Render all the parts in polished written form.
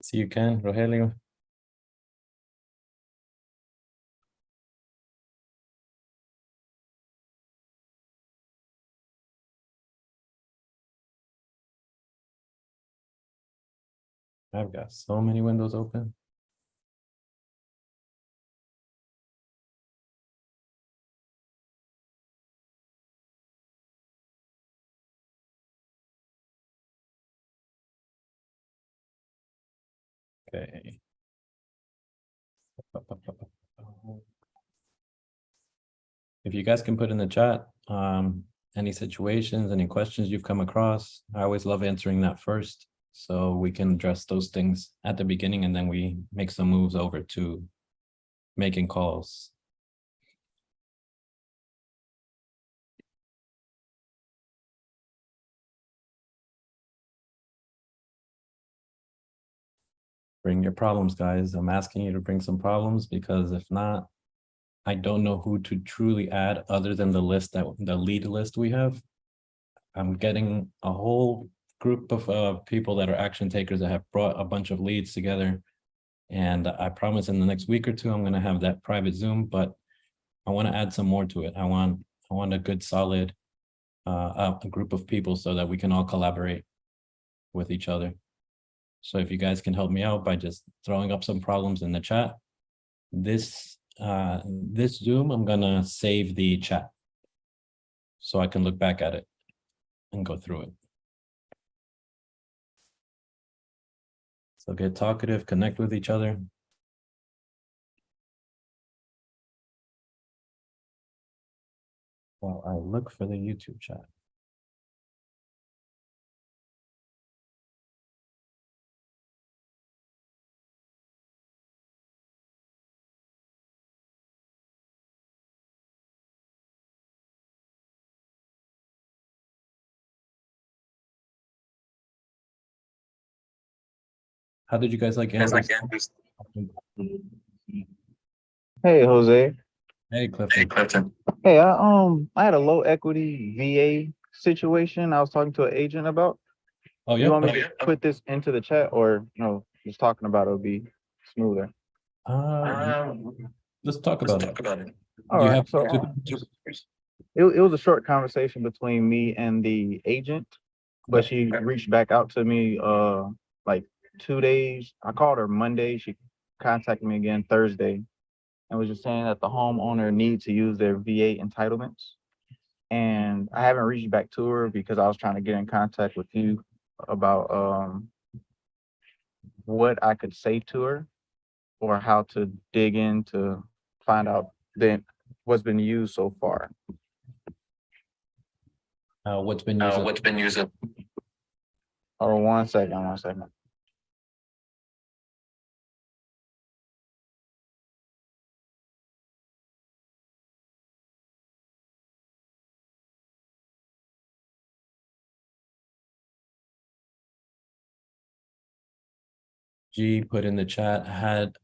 See you, Ken. Rogelio. I've got so many windows open. Okay. If you guys can put in the chat, any situations, any questions you've come across, I always love answering that first. So we can address those things at the beginning and then we make some moves over to making calls. Bring your problems, guys. I'm asking you to bring some problems because if not, I don't know who to truly add other than the list the lead list we have. I'm getting a whole group of people that are action takers that have brought a bunch of leads together. And I promise in the next week or two, I'm going to have that private Zoom, but I want to add some more to it. I want a good solid a group of people so that we can all collaborate with each other. So if you guys can help me out by just throwing up some problems in the chat, this Zoom, I'm gonna save the chat so I can look back at it and go through it. So get talkative, connect with each other. While I look for the YouTube chat. How did you guys like Andrew's? Hey, Jose. Hey, Clifton. Hey, I had a low equity VA situation I was talking to an agent about. Oh, yeah? You want me to put this into the chat or no, just talking about it would be smoother? Let's talk about it. All right, so it was a short conversation between me and the agent, but she reached back out to me like 2 days. I called her Monday. She contacted me again Thursday and was just saying that the homeowner needs to use their VA entitlements. And I haven't reached back to her because I was trying to get in contact with you about what I could say to her or how to dig in to find out then what's been used so far. What's been used? Oh, one second. G put in the chat had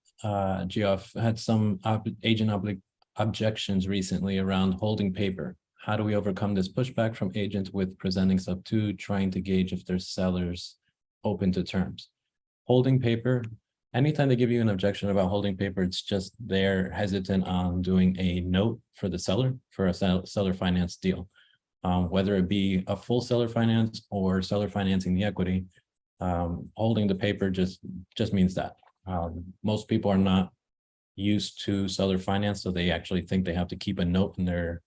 Geoff had some agent objections recently around holding paper. How do we overcome this pushback from agents with presenting SubTo, trying to gauge if there's sellers open to terms? Holding paper, anytime they give you an objection about holding paper, it's just they're hesitant on doing a note for the seller for a seller finance deal. Whether it be a full seller finance or seller financing the equity, holding the paper just means that most people are not used to seller finance, so they actually think they have to keep a note in their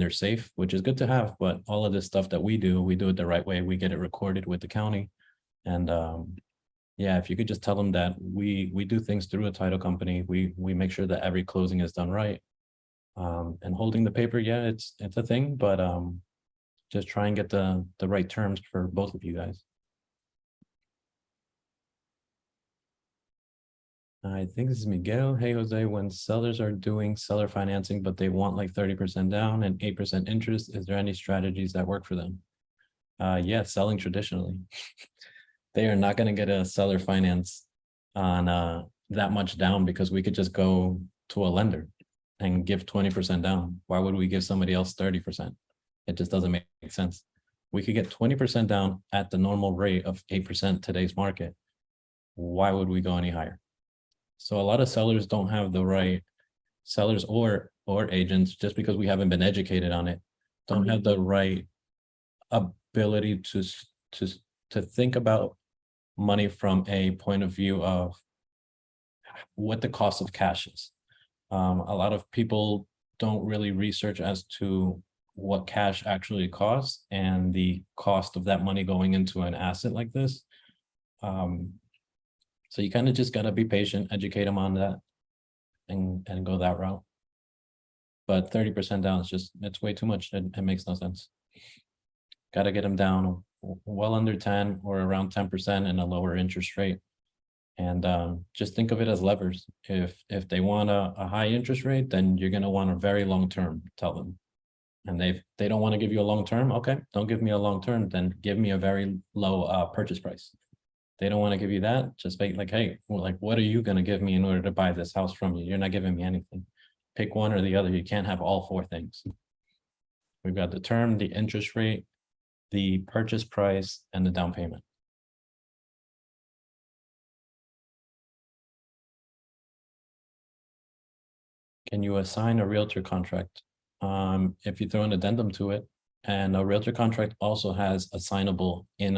safe, which is good to have. But all of this stuff that we do it the right way. We get it recorded with the county, and yeah, if you could just tell them that we do things through a title company, we make sure that every closing is done right. And holding the paper, yeah, it's a thing, but just try and get the right terms for both of you guys. I think this is Miguel. Hey, Jose, when sellers are doing seller financing, but they want like 30% down and 8% interest, is there any strategies that work for them? Yeah, selling traditionally. They are not going to get a seller finance on that much down because we could just go to a lender and give 20% down. Why would we give somebody else 30%? It just doesn't make sense. We could get 20% down at the normal rate of 8% today's market. why would we go any higher? So a lot of sellers don't have the right, sellers or agents, just because we haven't been educated on it, don't have the right ability to think about money from a point of view of what the cost of cash is. A lot of people don't really research as to what cash actually costs and the cost of that money going into an asset like this. So you kind of just got to be patient, educate them on that, and go that route. But 30% down is just, it's way too much. It makes no sense. Got to get them down well under 10 or around 10% and a lower interest rate. And just think of it as levers. If they want a high interest rate, then you're going to want a very long term, tell them. And they don't want to give you a long term. Okay, don't give me a long term, then give me a very low purchase price. They don't want to give you that, just make like, hey, well, like, what are you going to give me in order to buy this house from you? You're not giving me anything. Pick one or the other. You can't have all four things. We've got the term, the interest rate, the purchase price, and the down payment. Can you assign a realtor contract? If you throw an addendum to it, and a realtor contract also has assignable in,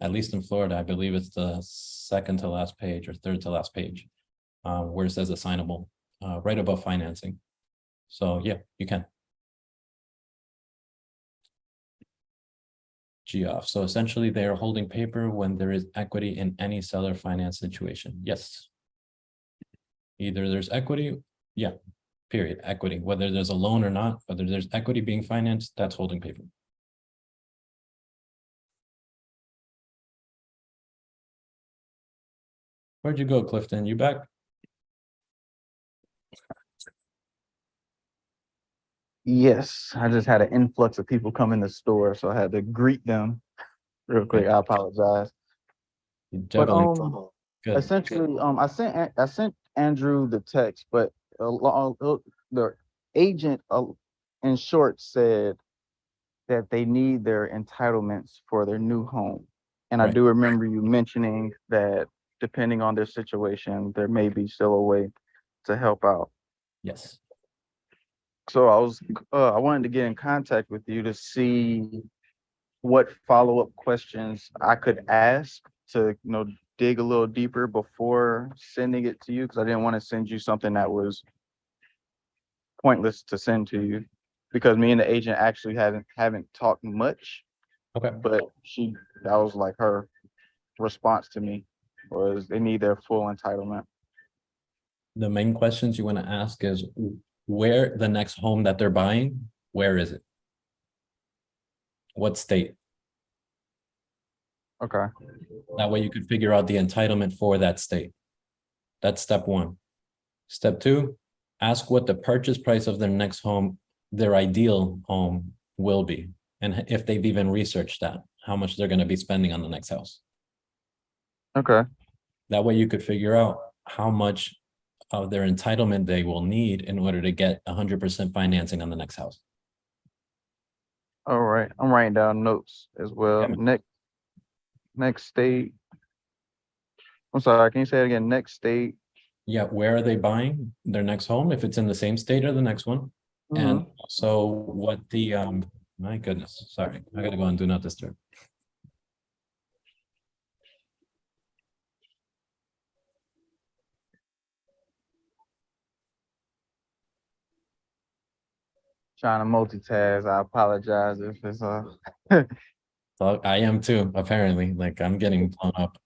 at least in Florida, I believe it's the second to last page or third to last page, where it says assignable, right above financing. So yeah, you can. Geoff. So essentially they are holding paper when there is equity in any seller finance situation. Yes. Either there's equity, yeah, period, equity, whether there's a loan or not, whether there's equity being financed, that's holding paper. Where'd you go, Clifton? You back? Yes, I just had an influx of people come in the store, so I had to greet them real quick. I apologize. But Good. essentially, I sent Andrew the text, but the agent, in short, said that they need their entitlements for their new home. And I Right. do remember you mentioning that depending on their situation, there may be still a way to help out. Yes. So I wanted to get in contact with you to see what follow-up questions I could ask to, dig a little deeper before sending it to you, because I didn't want to send you something that was pointless to send to you, because me and the agent actually haven't talked much. Okay. But that was like her response to me, was they need their full entitlement. The main questions you want to ask is where the next home that they're buying, where is it? What state? Okay. That way you could figure out the entitlement for that state. That's step one. Step two, ask what the purchase price of their next home, their ideal home, will be. And if they've even researched that, how much they're going to be spending on the next house. Okay. That way you could figure out how much of their entitlement they will need in order to get 100% financing on the next house. All right. I'm writing down notes as well. Yeah. Next state. I'm sorry, can you say it again? Next state. Yeah, where are they buying their next home, if it's in the same state or the next one? And also what the my goodness, sorry, I gotta go and do not disturb. Trying to multitask. I apologize if it's So I am too, apparently, like I'm getting blown up.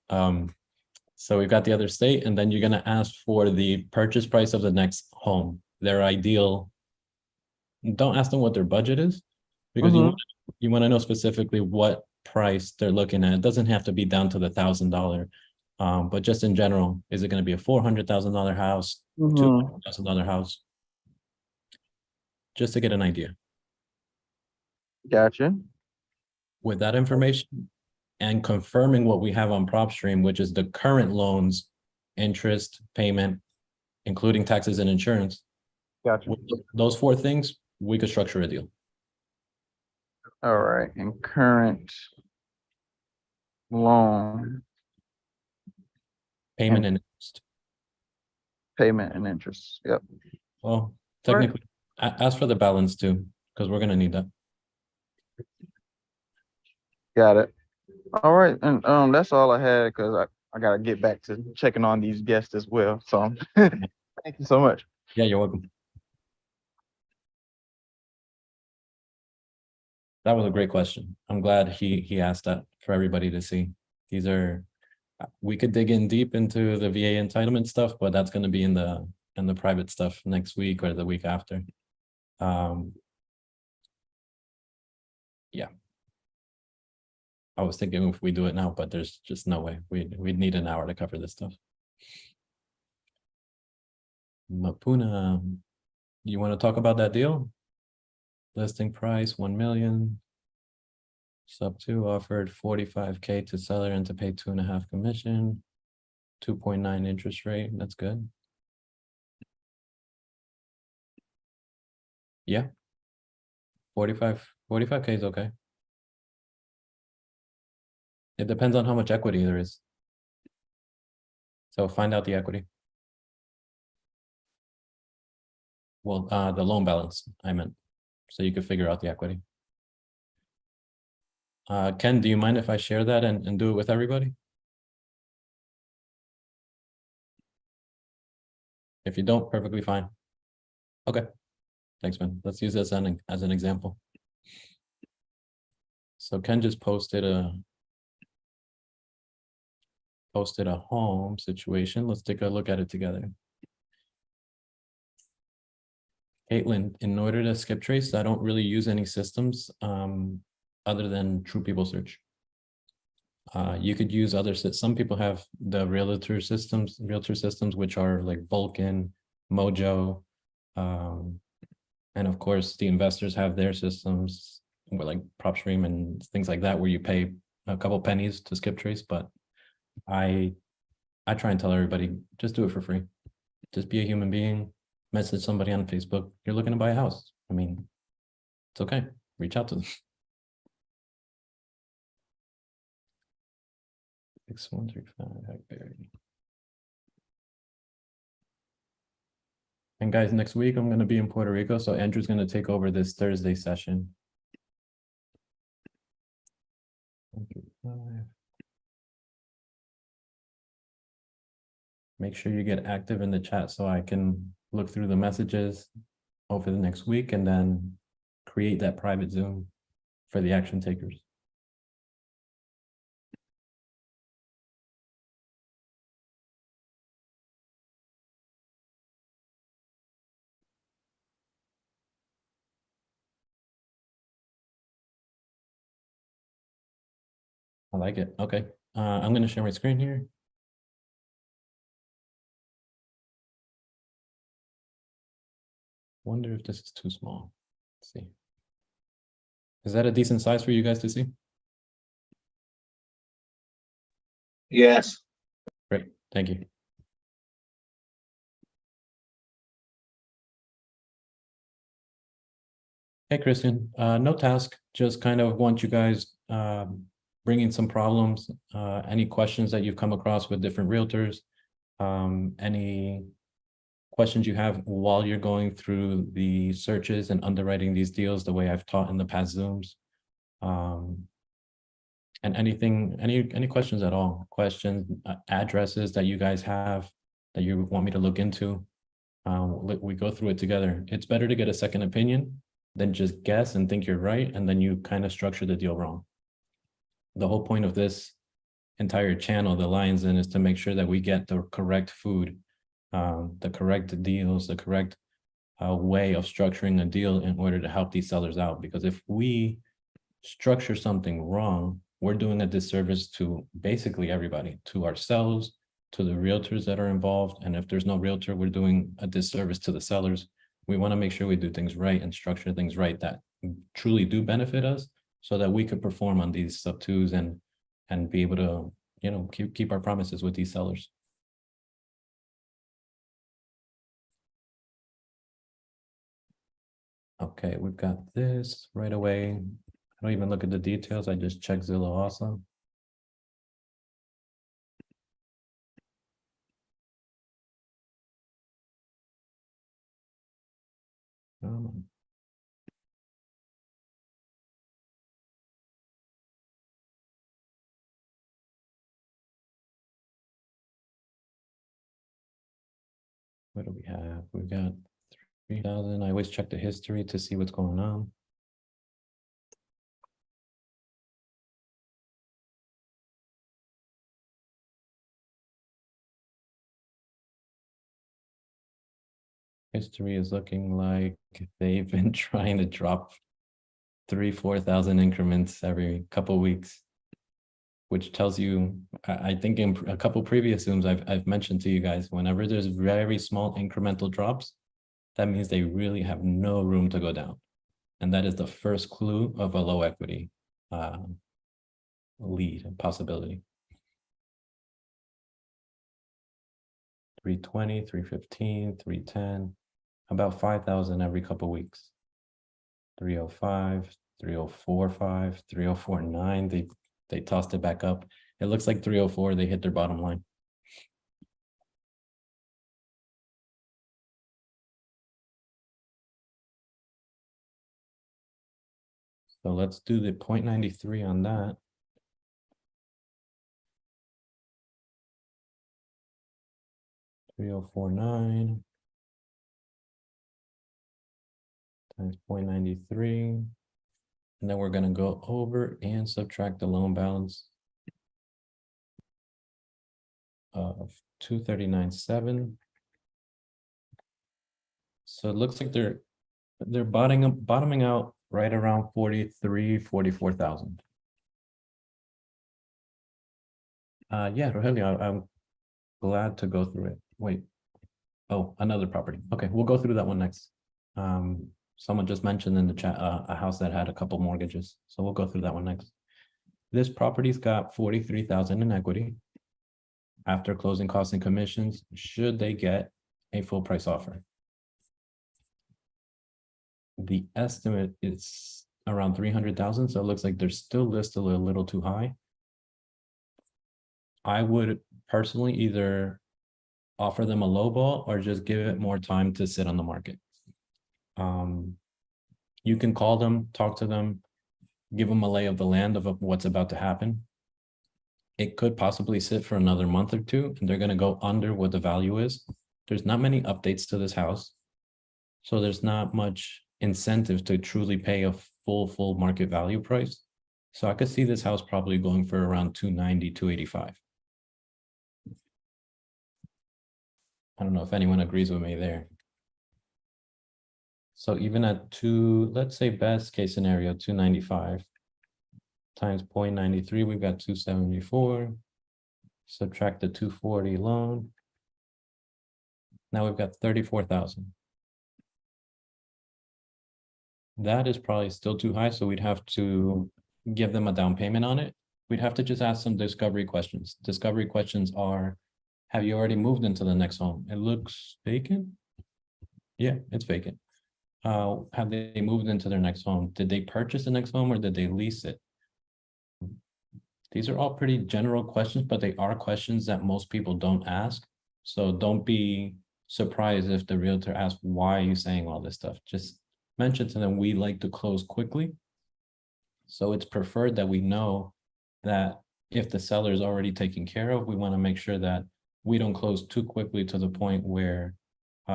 So we've got the other state, and then you're gonna ask for the purchase price of the next home, their ideal. Don't ask them what their budget is, because you want to know specifically what price they're looking at. It doesn't have to be down to the $1,000, but just in general, is it going to be a $400,000 house, $200,000 house? Just to get an idea. Gotcha. With that information and confirming what we have on PropStream, which is the current loans, interest, payment, including taxes and insurance. Gotcha. With those four things, we could structure a deal. All right. And current loan, Payment and interest. Payment and interest. Yep. Well, technically, ask for the balance too, because we're gonna need that. Got it. All right, and that's all I had because I gotta get back to checking on these guests as well. So thank you so much. Yeah, you're welcome. That was a great question. I'm glad he asked that for everybody to see. These are, we could dig in deep into the VA entitlement stuff, but that's going to be in the private stuff next week or the week after. Yeah. I was thinking if we do it now, but there's just no way. We'd need an hour to cover this stuff. Mapuna, you want to talk about that deal? Listing price 1 million. SubTo offered 45K to seller and to pay 2.5 commission, 2.9 interest rate. That's good. Yeah. 45K is okay. It depends on how much equity there is. So find out the equity. Well, the loan balance, I meant. So you could figure out the equity. Ken, do you mind if I share that and do it with everybody? If you don't, perfectly fine. Okay. Thanks, man. Let's use this as an example. So Ken just posted a home situation. Let's take a look at it together. Caitlin, in order to skip trace, I don't really use any systems other than True People Search. You could use other systems. Some people have the realtor systems, which are like Vulcan, Mojo, and of course the investors have their systems like PropStream and things like that, where you pay a couple pennies to skip trace. But I try and tell everybody, just do it for free. Just be a human being. Message somebody on Facebook. You're looking to buy a house. I mean, it's okay. Reach out to them. 6135 Hackberry. And guys, next week I'm going to be in Puerto Rico, so Andrew's going to take over this Thursday session. Make sure you get active in the chat so I can look through the messages over the next week and then create that private Zoom for the action takers. I like it. Okay. I'm going to share my screen here. Wonder if this is too small. Let's see. Is that a decent size for you guys to see? Yes. Great. Thank you. Hey, Christian. No task. Just kind of want you guys bring in some problems, any questions that you've come across with different realtors, any questions you have while you're going through the searches and underwriting these deals the way I've taught in the past Zooms, and any questions at all, questions, addresses that you guys have that you want me to look into. We go through it together. It's better to get a second opinion than just guess and think you're right, and then you kind of structure the deal wrong. The whole point of this entire channel, the Lions In, is to make sure that we get the correct food, the correct deals, the correct way of structuring a deal in order to help these sellers out. Because if we structure something wrong, we're doing a disservice to basically everybody, to ourselves, to the realtors that are involved. And if there's no realtor, we're doing a disservice to the sellers. We want to make sure we do things right and structure things right that truly do benefit us, so that we could perform on these SubTos and be able to, you know, keep our promises with these sellers. Okay, we've got this right away. I don't even look at the details. I just check Zillow also. Come on. What do we have? We've got 3,000. I always check the history to see what's going on. History is looking like they've been trying to drop 3,000-4,000 increments every couple weeks, which tells you, I think in a couple previous Zooms I've mentioned to you guys, whenever there's very small incremental drops, that means they really have no room to go down. And that is the first clue of a low equity lead possibility. 320, 315, 310, about 5,000 every couple weeks. 305, 304.5, 304.9. They tossed it back up. It looks like 304, they hit their bottom line. So let's do the 0.93 on that. $304.9 times 0.93. And then we're going to go over and subtract the loan balance of 239.7. So it looks like they're bottoming out right around 44,000. Yeah, Rogelio, I'm glad to go through it. Wait. Oh, another property. Okay, we'll go through that one next. Someone just mentioned in the chat a house that had a couple mortgages. So we'll go through that one next. This property's got 43,000 in equity. After closing costs and commissions, should they get a full price offer? The estimate is around 300,000. So it looks like they're still listed a little too high. I would personally either offer them a low ball or just give it more time to sit on the market. You can call them, talk to them, give them a lay of the land of what's about to happen. It could possibly sit for another month or two, and they're going to go under what the value is. There's not many updates to this house, so there's not much incentive to truly pay a full market value price. So I could see this house probably going for around 290, 285. I don't know if anyone agrees with me there. So even at let's say best case scenario, 295 times 0.93, we've got 274. Subtract the 240 loan. Now we've got 34,000. That is probably still too high, so we'd have to give them a down payment on it. We'd have to just ask some discovery questions. Discovery questions are, have you already moved into the next home? It looks vacant. Yeah, it's vacant. Have they moved into their next home? Did they purchase the next home or did they lease it? These are all pretty general questions, but they are questions that most people don't ask. So don't be surprised if the realtor asks, why are you saying all this stuff? Just mention to them, we like to close quickly. So it's preferred that we know that if the seller is already taken care of, we want to make sure that we don't close too quickly to the point where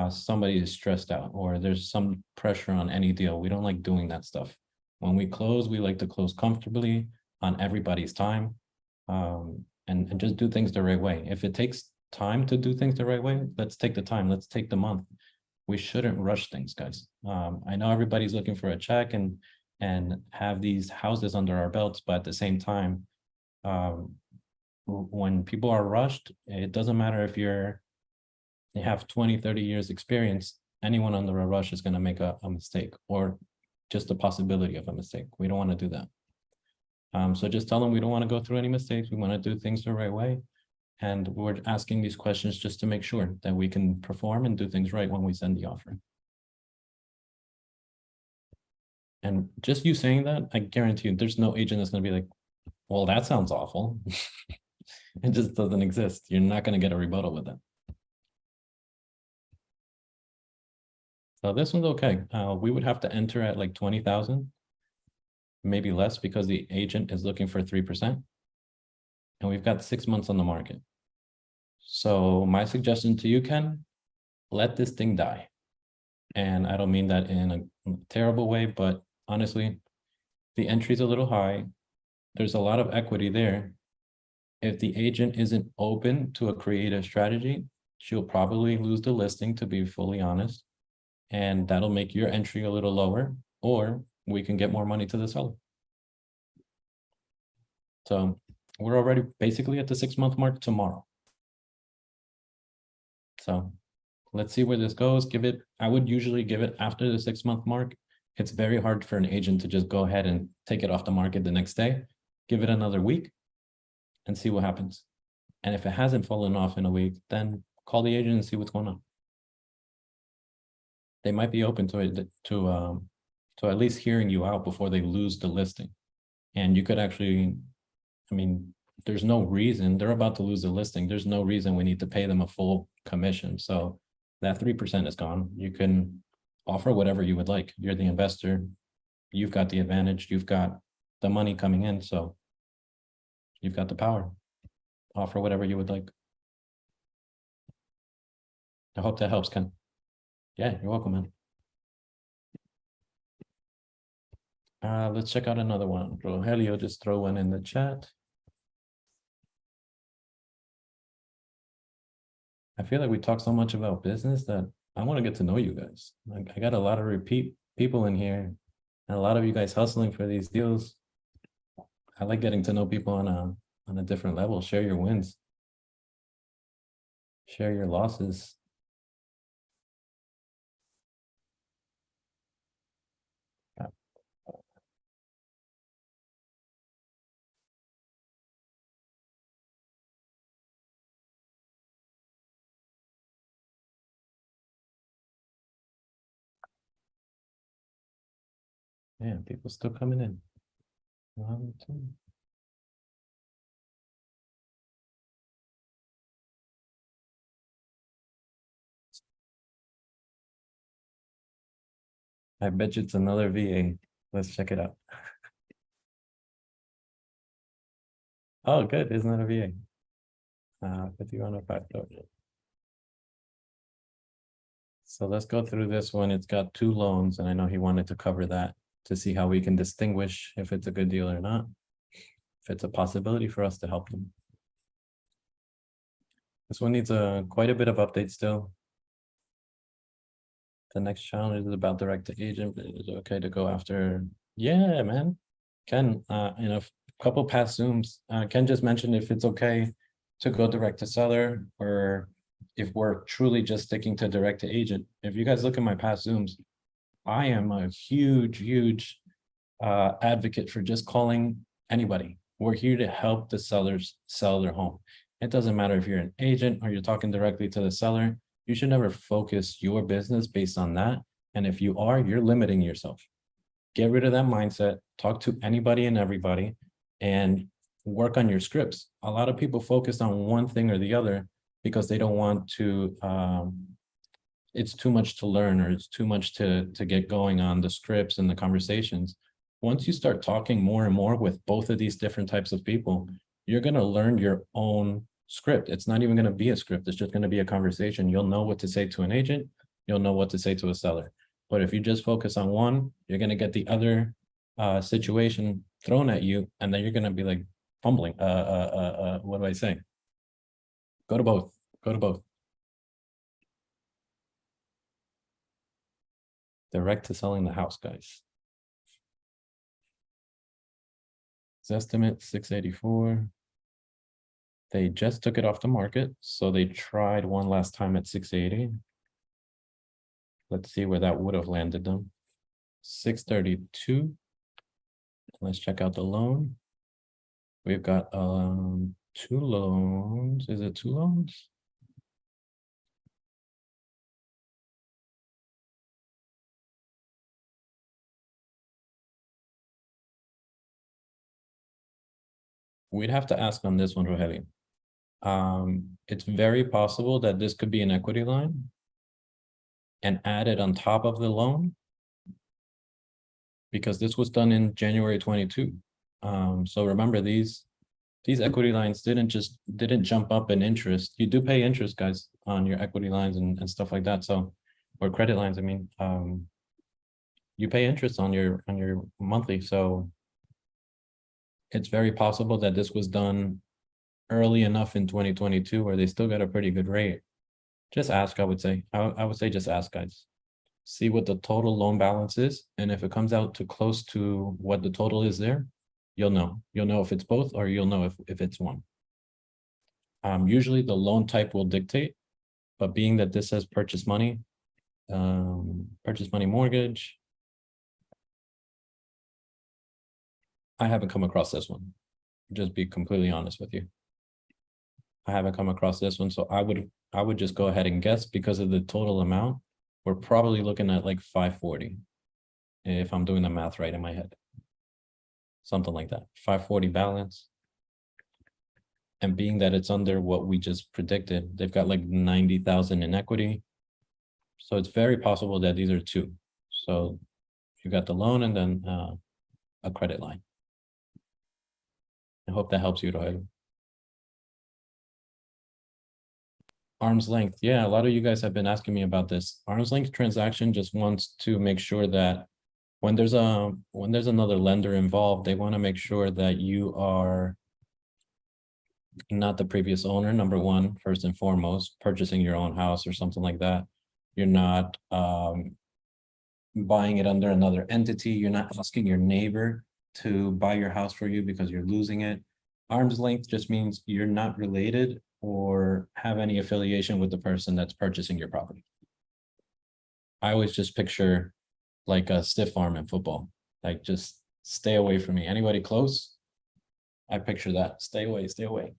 somebody is stressed out or there's some pressure on any deal. We don't like doing that stuff. When we close, we like to close comfortably on everybody's time, and just do things the right way. If it takes time to do things the right way, let's take the time, let's take the month. We shouldn't rush things, guys. I know everybody's looking for a check and have these houses under our belts, but at the same time, when people are rushed, it doesn't matter if they have 20, 30 years experience, anyone under a rush is going to make a mistake or just a possibility of a mistake. We don't want to do that. So just tell them we don't want to go through any mistakes. We want to do things the right way. And we're asking these questions just to make sure that we can perform and do things right when we send the offer. And just you saying that, I guarantee you, there's no agent that's going to be like, well, that sounds awful. It just doesn't exist. You're not going to get a rebuttal with that. So this one's okay. We would have to enter at like 20,000, maybe less, because the agent is looking for 3%. And we've got 6 months on the market. So my suggestion to you, Ken, let this thing die. And I don't mean that in a terrible way, but honestly, the entry's a little high. There's a lot of equity there. If the agent isn't open to a creative strategy, she'll probably lose the listing, to be fully honest. And that'll make your entry a little lower, or we can get more money to the seller. So we're already basically at the 6-month mark tomorrow. So let's see where this goes. I would usually give it after the 6-month mark. It's very hard for an agent to just go ahead and take it off the market the next day. Give it another week and see what happens. And if it hasn't fallen off in a week, then call the agent and see what's going on. They might be open to it, to at least hearing you out before they lose the listing. And you could actually, I mean, there's no reason, they're about to lose the listing. There's no reason we need to pay them a full commission. So that 3% is gone. You can offer whatever you would like. You're the investor. You've got the advantage. You've got the money coming in. So you've got the power. Offer whatever you would like. I hope that helps, Ken. Yeah, you're welcome, man. Let's check out another one. Rogelio, just throw one in the chat. I feel like we talk so much about business that I want to get to know you guys. I got a lot of repeat people in here, and a lot of you guys hustling for these deals. I like getting to know people on a different level. Share your wins. Share your losses. Yeah, people still coming in. 1, 2. I bet you it's another VA. Let's check it out. Oh, good. Isn't that a VA? 5105. So let's go through this one. It's got 2 loans, and I know he wanted to cover that to see how we can distinguish if it's a good deal or not, if it's a possibility for us to help them. This one needs quite a bit of update still. The next challenge is about direct to agent, but it's okay to go after. Yeah, man. Ken, in a couple past Zooms, Ken just mentioned if it's okay to go direct to seller, or if we're truly just sticking to direct to agent. If you guys look at my past Zooms, I am a huge advocate for just calling anybody. We're here to help the sellers sell their home. It doesn't matter if you're an agent or you're talking directly to the seller. You should never focus your business based on that. And if you are, you're limiting yourself. Get rid of that mindset, talk to anybody and everybody, and work on your scripts. A lot of people focus on one thing or the other because they don't want to, it's too much to learn, or it's too much to get going on the scripts and the conversations. Once you start talking more and more with both of these different types of people, you're going to learn your own script. It's not even going to be a script. It's just going to be a conversation. You'll know what to say to an agent. You'll know what to say to a seller. But if you just focus on one, you're going to get the other situation thrown at you, and then you're going to be like fumbling. What do I say? Go to both. Go to both. Direct to selling the house, guys. Estimate 684. They just took it off the market, so they tried one last time at 680. Let's see where that would have landed them. 632. Let's check out the loan. We've got 2 loans. Is it 2 loans? We'd have to ask on this one, Rogelio. It's very possible that this could be an equity line. and add it on top of the loan. Because this was done in January 22. So remember these equity lines didn't jump up in interest. You do pay interest, guys, on your equity lines and stuff like that. So, or credit lines, I mean, you pay interest on your monthly. So it's very possible that this was done early enough in 2022 where they still got a pretty good rate. Just ask, I would say. I would say just ask, guys. See what the total loan balance is, and if it comes out to close to what the total is there, you'll know. You'll know if it's both, or you'll know if it's one. Usually the loan type will dictate, but being that this says purchase money mortgage, I haven't come across this one. Just be completely honest with you. I haven't come across this one, so I would just go ahead and guess because of the total amount. We're probably looking at like 540, if I'm doing the math right in my head. Something like that, 540 balance. And being that it's under what we just predicted, they've got like 90,000 in equity. So it's very possible that these are two. So you got the loan and then a credit line. I hope that helps you, Rogelio. Arm's length. Yeah, a lot of you guys have been asking me about this. Arm's length transaction just wants to make sure that when there's another lender involved, they want to make sure that you are not the previous owner, number one, first and foremost, purchasing your own house or something like that. You're not buying it under another entity. You're not asking your neighbor to buy your house for you because you're losing it. Arm's length just means you're not related or have any affiliation with the person that's purchasing your property. I always just picture like a stiff arm in football, like just stay away from me. Anybody close? I picture that, stay away, stay away.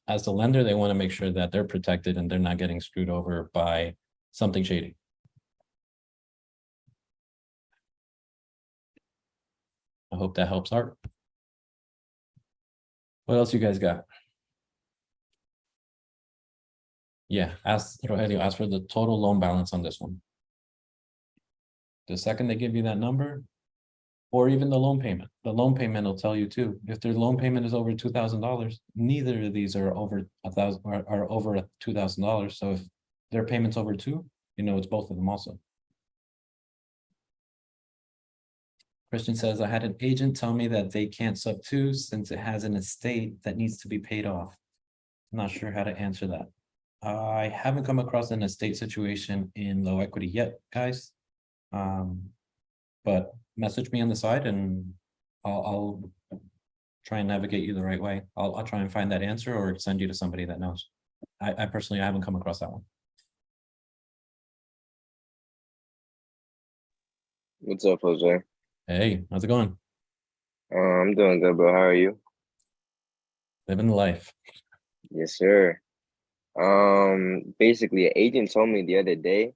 As the lender, they want to make sure that they're protected and they're not getting screwed over by something shady. I hope that helps Art. What else you guys got? Yeah, Rogelio, ask for the total loan balance on this one. The second they give you that number, or even the loan payment will tell you too. If their loan payment is over $2,000, neither of these are over over $2,000. So if their payment's over two, you know it's both of them also. Christian says, I had an agent tell me that they can't SubTo since it has an estate that needs to be paid off. I'm not sure how to answer that. I haven't come across an estate situation in low equity yet, guys. But message me on the side and I'll try and navigate you the right way. I'll try and find that answer or send you to somebody that knows. I personally, I haven't come across that one. What's up, Jose? Hey, how's it going? I'm doing good, bro. How are you? Living the life. Yes, sir. Basically, an agent told me the other day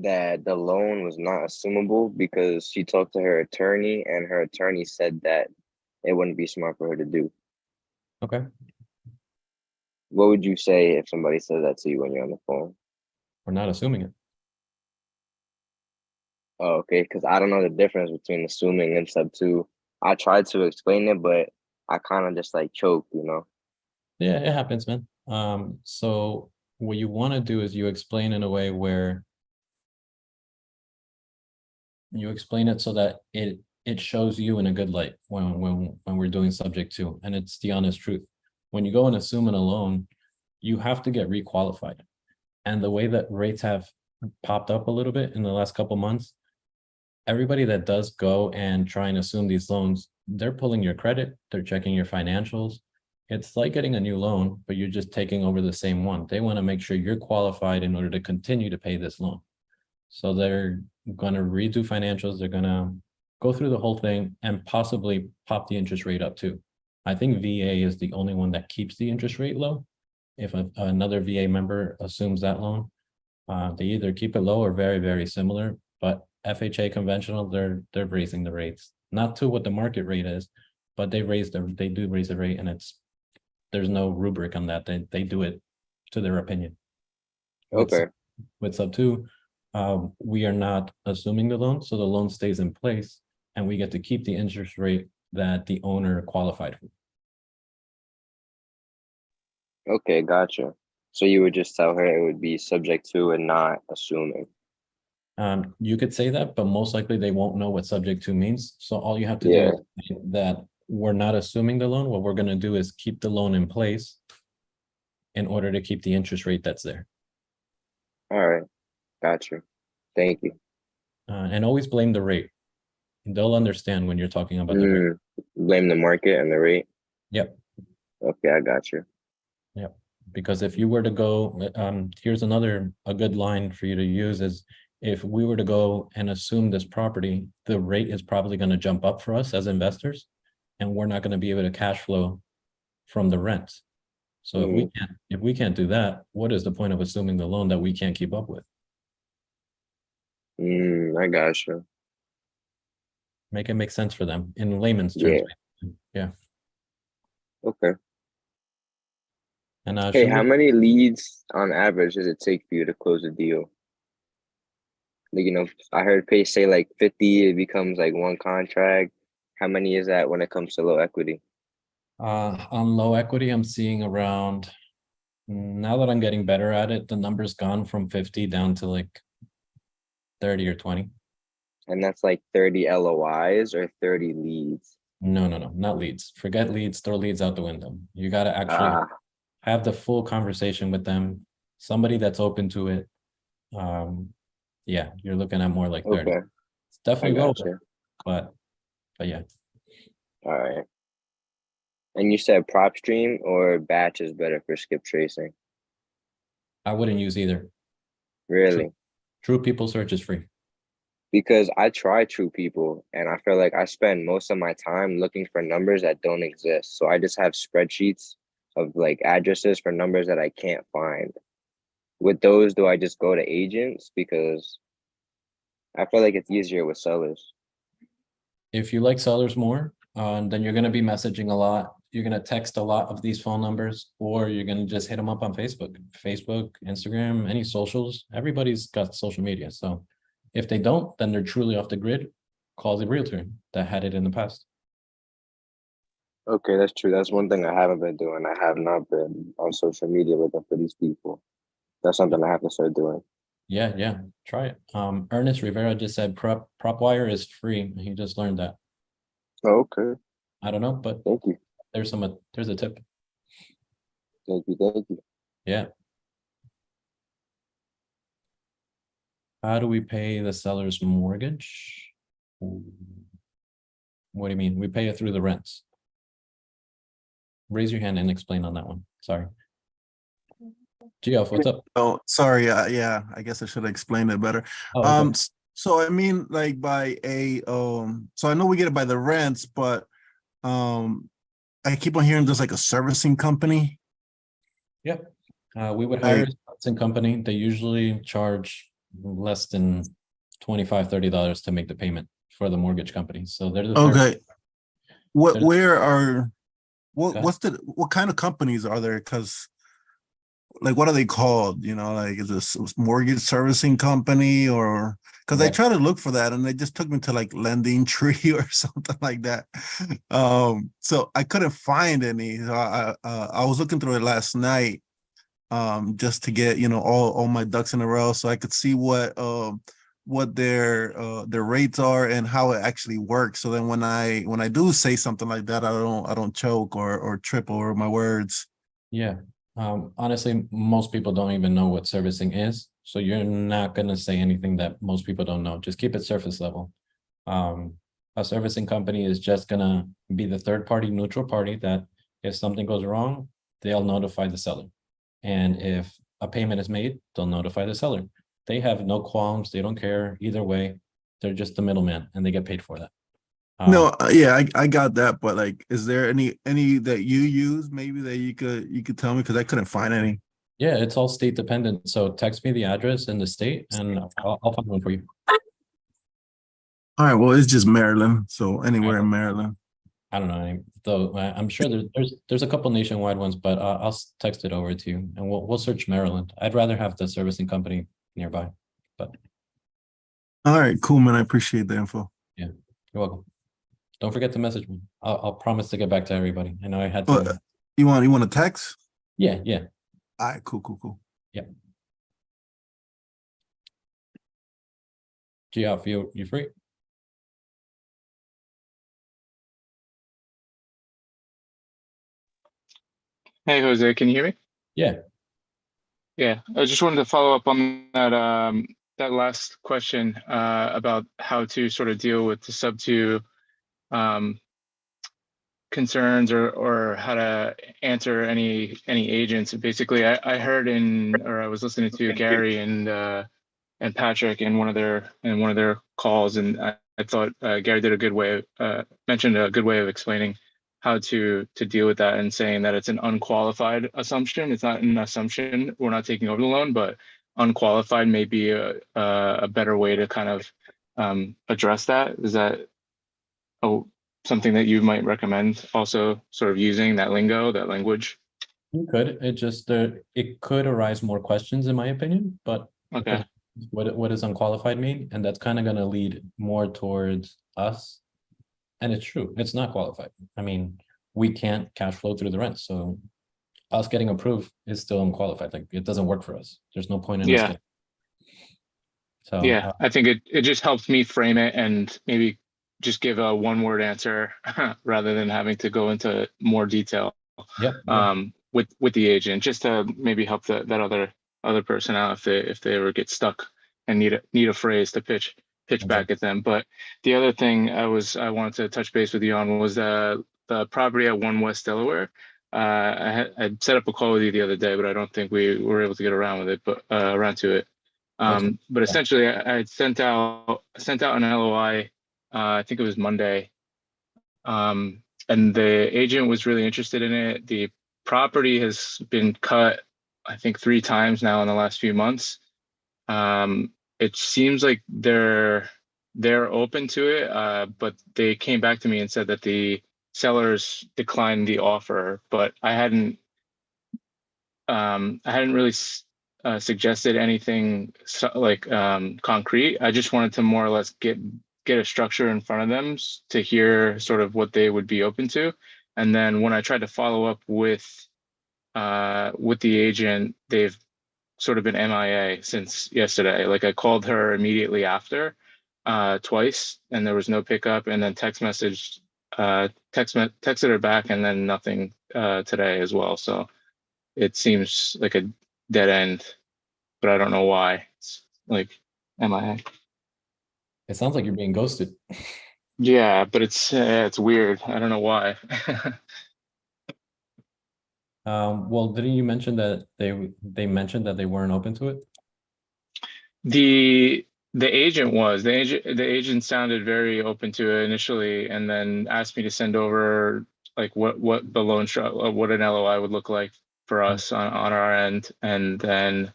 that the loan was not assumable because she talked to her attorney and her attorney said that it wouldn't be smart for her to do. Okay. What would you say if somebody says that to you when you're on the phone? We're not assuming it. Oh, okay, because I don't know the difference between assuming and SubTo. I tried to explain it, but I kind of just like choked, you know? Yeah, it happens, man. So what you want to do is you explain in a way where you explain it so that it shows you in a good light when we're doing subject to, and it's the honest truth. When you go and assume a loan, you have to get requalified. And the way that rates have popped up a little bit in the last couple months, everybody that does go and try and assume these loans, they're pulling your credit, they're checking your financials. It's like getting a new loan, but you're just taking over the same one. They want to make sure you're qualified in order to continue to pay this loan. So they're going to redo financials. They're going to go through the whole thing and possibly pop the interest rate up too. I think VA is the only one that keeps the interest rate low. If another VA member assumes that loan, they either keep it low or very, very similar. But FHA conventional, they're raising the rates, not to what the market rate is, but they do raise the rate, and there's no rubric on that. They do it to their opinion. Okay. With SubTo, we are not assuming the loan, so the loan stays in place and we get to keep the interest rate that the owner qualified for. Okay, gotcha. So you would just tell her it would be subject to and not assuming. You could say that, but most likely they won't know what subject to means. So all you have to Yeah. do is say that we're not assuming the loan. What we're going to do is keep the loan in place in order to keep the interest rate that's there. All right, gotcha. Thank you. And always blame the rate. They'll understand when you're talking about the rate. Blame the market and the rate. Yep. Okay, I got you. Yep. Because if you were to go, here's a good line for you to use is, if we were to go and assume this property, the rate is probably going to jump up for us as investors, and we're not going to be able to cash flow from the rents. So if we can't do that, what is the point of assuming the loan that we can't keep up with? I got you. Make it make sense for them in layman's terms. Yeah. Okay. And Hey, how many leads on average does it take for you to close a deal? Like, I heard Pace say like 50, it becomes like one contract. How many is that when it comes to low equity? On low equity, I'm seeing around, now that I'm getting better at it, the number's gone from 50 down to like 30 or 20. And that's like 30 LOIs or 30 leads? No, not leads. Forget leads, throw leads out the window. You got to actually have the full conversation with them, somebody that's open to it. Yeah, you're looking at more like 30. Okay. It's definitely lower, Gotcha. but yeah. All right. And you said prop stream or batch is better for skip tracing? I wouldn't use either. Really? True People Search is free. Because I try True People and I feel like I spend most of my time looking for numbers that don't exist. So I just have spreadsheets of like addresses for numbers that I can't find. With those, do I just go to agents? Because I feel like it's easier with sellers. If you like sellers more, then you're going to be messaging a lot. You're going to text a lot of these phone numbers, or you're going to just hit them up on Facebook, Instagram, any socials. Everybody's got social media. So if they don't, then they're truly off the grid. Call the realtor that had it in the past. Okay, that's true. That's one thing I haven't been doing. I have not been on social media looking for these people. That's something I have to start doing. Yeah, try it. Ernest Rivera just said PropWire is free. He just learned that. Oh, okay. I don't know, but Thank you. there's a tip. Thank you. Yeah. How do we pay the seller's mortgage? What do you mean? We pay it through the rents. Raise your hand and explain on that one. Sorry. Geoff, what's up? Oh, sorry. Yeah, I guess I should have explained it better. Oh, okay. So I mean, like by so I know we get it by the rents, but I keep on hearing there's like a servicing company. Yep. We would hire a servicing company. They usually charge less than $25, $30 to make the payment for the mortgage company. So they're the Okay. What Go what kind of companies are there? Because like, what are they called? Like, is this mortgage servicing company or? Because I Yeah. tried to look for that and they just took me to like Lending Tree or something like that. So I couldn't find any. So I was looking through it last night, just to get all my ducks in a row, so I could see what their rates are and how it actually works. So then when I do say something like that, I don't choke or trip over my words. Yeah. Honestly, most people don't even know what servicing is. So you're not going to say anything that most people don't know. Just keep it surface level. A servicing company is just going to be the third party, neutral party that if something goes wrong, they'll notify the seller. And if a payment is made, they'll notify the seller. They have no qualms. They don't care either way. They're just the middleman and they get paid for that. No, yeah, I got that, but like, is there any that you use maybe that you could tell me, because I couldn't find any. Yeah, it's all state dependent. So text me the address in the state and I'll find one for you. All right, well, it's just Maryland, so anywhere in Maryland. I don't know, though. I'm sure there's a couple nationwide ones, but I'll text it over to you and we'll search Maryland. I'd rather have the servicing company nearby, but All right, cool, man. I appreciate the info. You're welcome. Don't forget to message me. I'll promise to get back to everybody. I know I had Oh, some. you want a text? Yeah. All right, cool. Geoff, you free? Hey Jose, can you hear me? Yeah. Yeah, I just wanted to follow up on that that last question about how to sort of deal with the SubTo um, concerns or how to answer any agents. Basically, I heard I was listening to Gary and Patrick in one of their calls, and I thought Gary did a good way mentioned a good way of explaining how to deal with that and saying that it's an unqualified assumption. It's not an assumption. We're not taking over the loan, but unqualified may be a better way to kind of address that. Is that something that you might recommend also sort of using that lingo, that language? You could. It just it could arise more questions, in my opinion, but Okay. what does unqualified mean? And that's kind of going to lead more towards us. And it's true, it's not qualified. I mean, we can't cash flow through the rent, so us getting approved is still unqualified. Like, it doesn't work for us. There's no point in us Yeah. getting. So Yeah, I think it just helps me frame it and maybe just give a one word answer rather than having to go into more detail yeah. with the agent, just to maybe help that other person out if they ever get stuck and need a phrase to pitch back at them. But the other thing I wanted to touch base with you on was the property at 1 West Delaware. I set up a call with you the other day, but I don't think we were able to get around with it, but around to it. But essentially, I had sent out an LOI. I think it was Monday, and the agent was really interested in it. The property has been cut, I think, 3 times now in the last few months. It seems like they're open to it, but they came back to me and said that the sellers declined the offer. But I hadn't really suggested anything concrete. I just wanted to more or less get a structure in front of them to hear sort of what they would be open to. And then when I tried to follow up with the agent, they've sort of been MIA since yesterday. Like, I called her immediately after twice, and there was no pickup, and then texted her back, and then nothing today as well. So it seems like a dead end, but I don't know why. It's like MIA. It sounds like you're being ghosted. Yeah, but it's weird. I don't know why. Well, didn't you mention that they mentioned that they weren't open to it? The agent sounded very open to it initially, and then asked me to send over like what the loan what an LOI would look like for us on our end, and then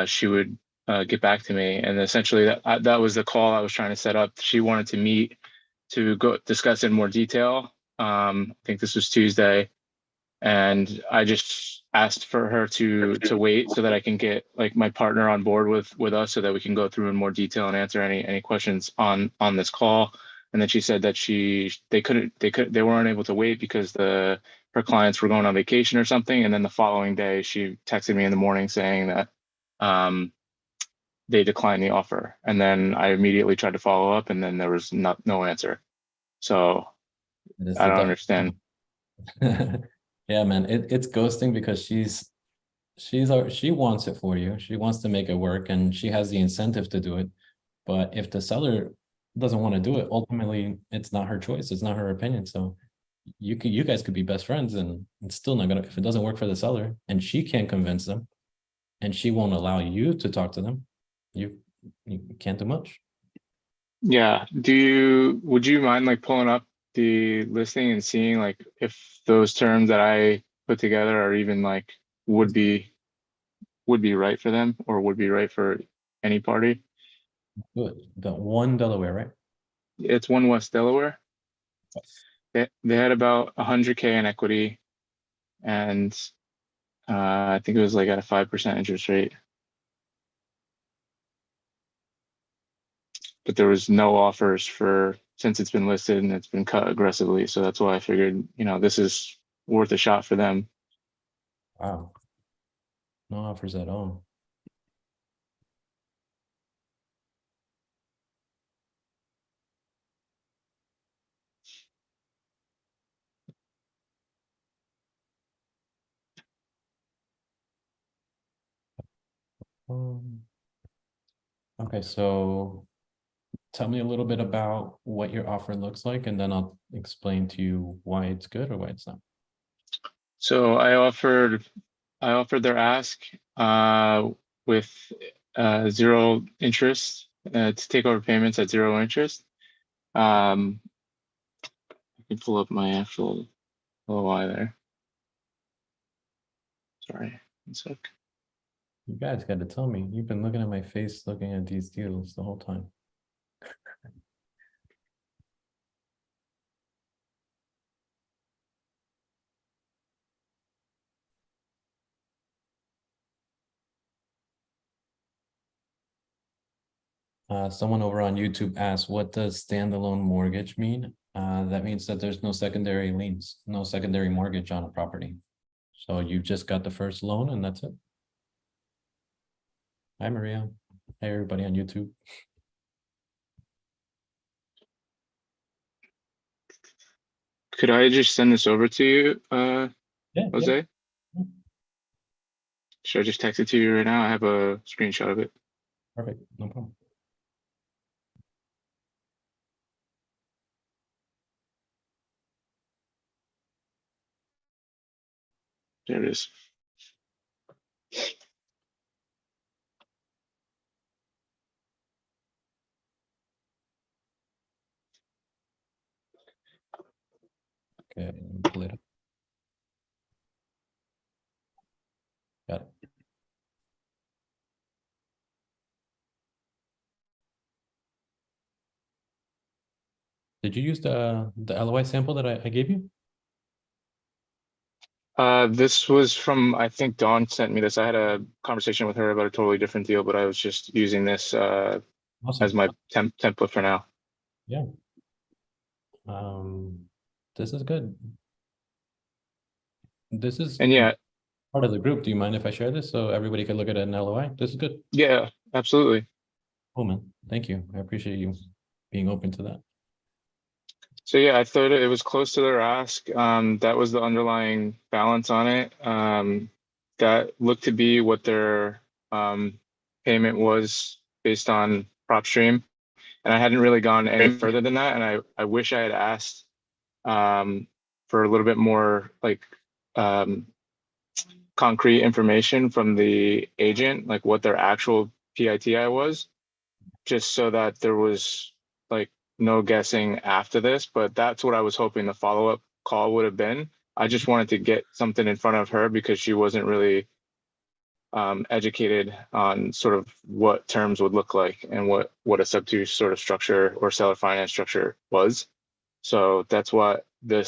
she would get back to me. And essentially that was the call I was trying to set up. She wanted to meet to go discuss in more detail. I think this was Tuesday, and I just asked for her to wait so that I can get like my partner on board with us so that we can go through in more detail and answer any questions on this call. And then she said that they weren't able to wait because her clients were going on vacation or something. And then the following day she texted me in the morning saying that they declined the offer. And then I immediately tried to follow up, and then there was no answer. So I don't understand. Yeah, man, it's ghosting because she wants it for you. She wants to make it work, and she has the incentive to do it. But if the seller doesn't want to do it, ultimately it's not her choice. It's not her opinion. So you guys could be best friends, and it's still not gonna, if it doesn't work for the seller and she can't convince them and she won't allow you to talk to them, you can't do much. Yeah. Would you mind like pulling up the listing and seeing like if those terms that I put together are even like would be right for them or would be right for any party? Good. The 1 Delaware, right? It's 1 West Delaware. They had about 100K in equity, and I think it was like at a 5% interest rate. but there was no offers since it's been listed and it's been cut aggressively. So that's why I figured, this is worth a shot for them. Wow. No offers at all. Okay, so tell me a little bit about what your offer looks like, and then I'll explain to you why it's good or why it's not. So I offered their ask with 0 interest to take over payments at 0 interest. I can pull up my actual LOI there. Sorry, one sec. You guys got to tell me. You've been looking at my face, looking at these deals the whole time. Someone over on YouTube asked, what does standalone mortgage mean? That means that there's no secondary liens, no secondary mortgage on a property. So you just got the first loan and that's it. Hi, Maria. Hey, everybody on YouTube. Could I just send this over to you, Yeah, Jose? yeah. Should I just text it to you right now? I have a screenshot of it. Perfect, no problem. There it is. Okay, pull it up. Got it. Did you use the LOI sample that I gave you? This was from, I think Dawn sent me this. I had a conversation with her about a totally different deal, but I was just using this Awesome. as my template for now. Yeah. This is good. This is And yeah, part of the group. Do you mind if I share this so everybody can look at an LOI? This is good. yeah, absolutely. Oh man, thank you. I appreciate you being open to that. So yeah, I thought it was close to their ask. That was the underlying balance on it. That looked to be what their payment was based on PropStream. And I hadn't really gone any further than that. And I wish I had asked for a little bit more like concrete information from the agent, like what their actual PITI was, just so that there was like no guessing after this. But that's what I was hoping the follow-up call would have been. I just wanted to get something in front of her because she wasn't really educated on sort of what terms would look like and what a SubTo sort of structure or seller finance structure was. So that's what the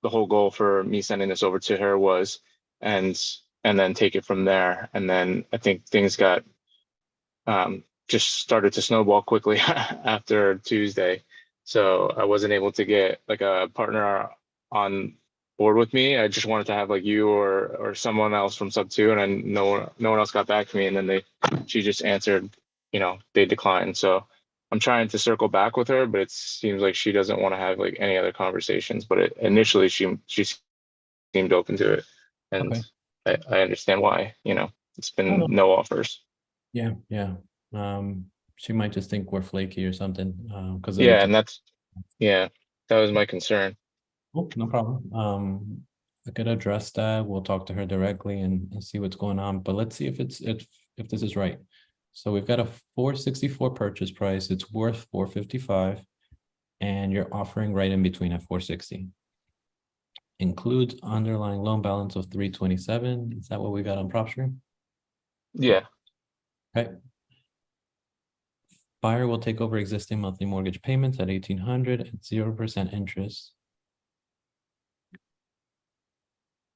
whole goal for me sending this over to her was, and then take it from there. And then I think things got just started to snowball quickly after Tuesday. So I wasn't able to get like a partner on board with me. I just wanted to have like you or someone else from SubTo, and then no one else got back to me. And then she just answered, they declined. So I'm trying to circle back with her, but it seems like she doesn't want to have like any other conversations. But initially she seemed open to it, and okay. I understand why. It's been no offers. Yeah, yeah. She might just think we're flaky or something. Because yeah, and that was my concern. Oh, no problem. I could address that. We'll talk to her directly and see what's going on. But let's see if this is right. So we've got a 464 purchase price. It's worth 455, and you're offering right in between at 460. Includes underlying loan balance of 327. Is that what we got on PropStream? Yeah. Okay. Buyer will take over existing monthly mortgage payments at 1,800 at 0% interest.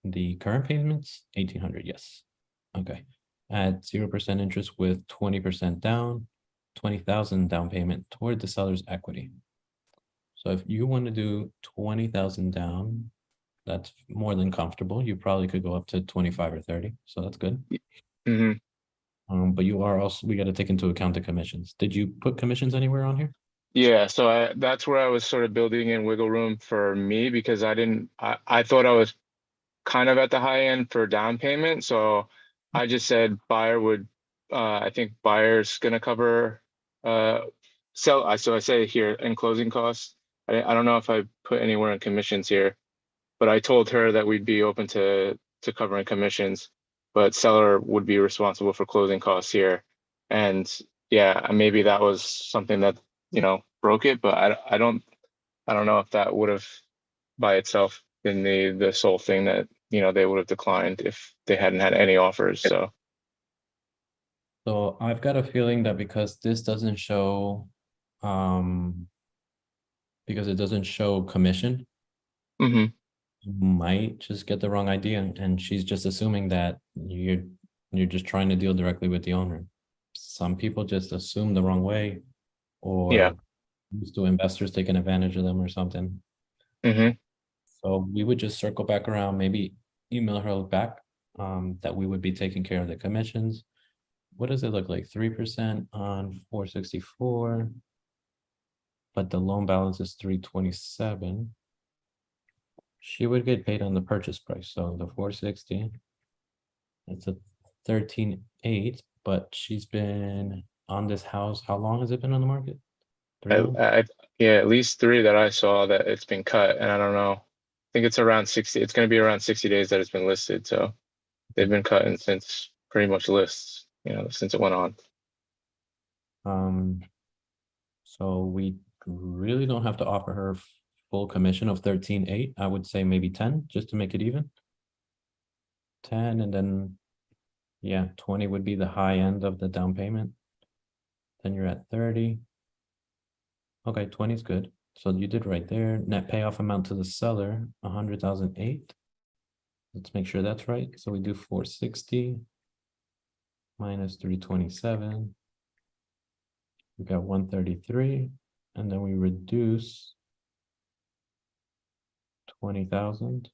The current payments, 1,800, yes. Okay. At 0% interest with 20% down. 20,000 down payment toward the seller's equity. So if you want to do 20,000 down, that's more than comfortable. You probably could go up to 25 or 30, so that's good. hmm But you are also, we got to take into account the commissions. Did you put commissions anywhere on here? Yeah, so that's where I was sort of building in wiggle room for me because I thought I was kind of at the high end for down payment. So I just said buyer would, I think buyer's gonna cover, so I say here in closing costs. I don't know if I put anywhere in commissions here, but I told her that we'd be open to covering commissions, but seller would be responsible for closing costs here. And yeah, maybe that was something that, broke it, but I don't know if that would have by itself been the sole thing that, they would have declined if they hadn't had any offers. So So I've got a feeling that because this doesn't show, because it doesn't show commission, mhm. you might just get the wrong idea, and she's just assuming that you're just trying to deal directly with the owner. Some people just assume the wrong way, Yeah. or used to investors taking advantage of them or something. hmm So we would just circle back around, maybe email her back, that we would be taking care of the commissions. What does it look like? 3% on 464. But the loan balance is 327. She would get paid on the purchase price, so the 460. It's a 13.8, but she's been on this house. How long has it been on the market? 3 months? Yeah, at least 3 that I saw that it's been cut, and I don't know. I think it's around 60. It's going to be around 60 days that it's been listed. So they've been cutting since pretty much lists, since it went on. So we really don't have to offer her full commission of 13.8. I would say maybe 10 just to make it even. 10, and then yeah, 20 would be the high end of the down payment. Then you're at 30. Okay, 20 is good. So you did right there. Net payoff amount to the seller, 100,008. Let's make sure that's right. So we do 460 minus 327. We got 133, and then we reduce 20,000.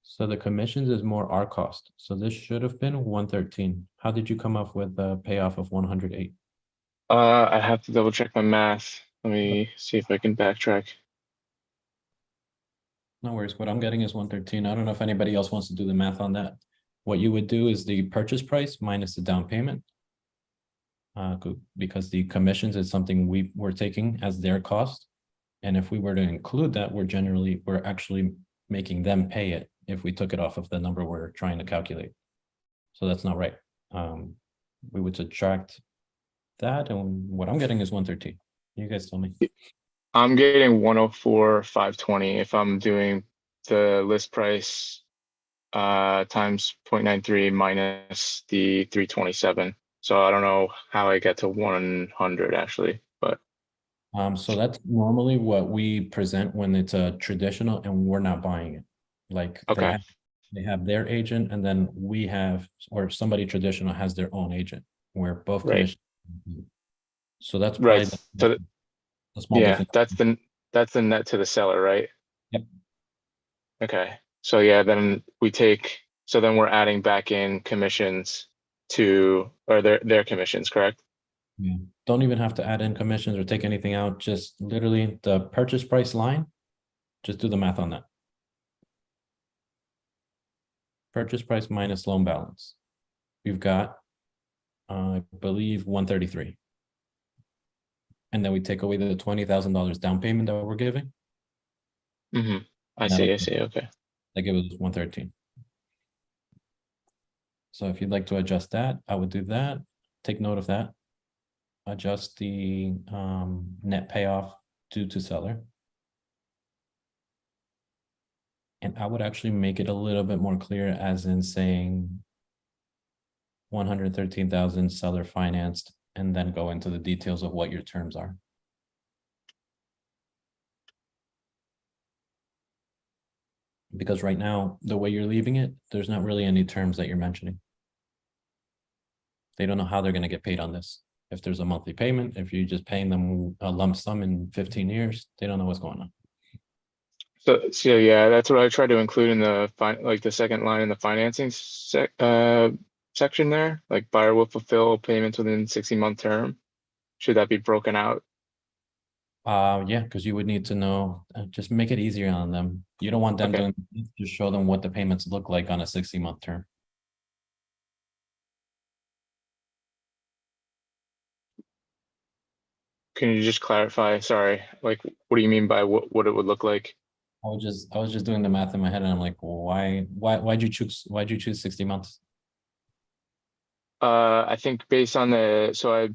So the commissions is more our cost. So this should have been 113. How did you come up with the payoff of 108? I have to double check my math. Let me see if I can backtrack. No worries. What I'm getting is 113. I don't know if anybody else wants to do the math on that. What you would do is the purchase price minus the down payment. Because the commissions is something we're taking as their cost. And if we were to include that, we're actually making them pay it if we took it off of the number we're trying to calculate. So that's not right. We would subtract that, and what I'm getting is 113. You guys tell me. I'm getting 104,520 if I'm doing the list price times 0.93 minus the 327. So I don't know how I get to 100 actually, but So that's normally what we present when it's a traditional and we're not buying it. Like okay. they have their agent, and then we have, or somebody traditional has their own agent, where both Right. commissions. So that's Right. probably So a small yeah, difference. that's the net to the seller, right? Yep. Okay. So yeah, then we're adding back in commissions or their commissions, correct? Yeah. Don't even have to add in commissions or take anything out, just literally the purchase price line. Just do the math on that. Purchase price minus loan balance. We've got, I believe, 133. And then we take away the $20,000 down payment that we're giving. Mm-hmm. I That'll- see. Okay. That gives us 113. So if you'd like to adjust that, I would do that. Take note of that. Adjust the net payoff due to seller. And I would actually make it a little bit more clear, as in saying 113,000 seller financed, and then go into the details of what your terms are. Because right now, the way you're leaving it, there's not really any terms that you're mentioning. They don't know how they're gonna get paid on this. If there's a monthly payment, if you're just paying them a lump sum in 15 years, they don't know what's going on. So yeah, that's what I tried to include in the like the second line in the financing section there, like buyer will fulfill payments within 60-month term. Should that be broken out? Yeah, because you would need to know, just make it easier on them. You don't want them Okay. doing, just show them what the payments look like on a 60-month term. Can you just clarify? Sorry, like what do you mean by what it would look like? I was just doing the math in my head and I'm like, well, why'd you choose 60 months? I think based on so I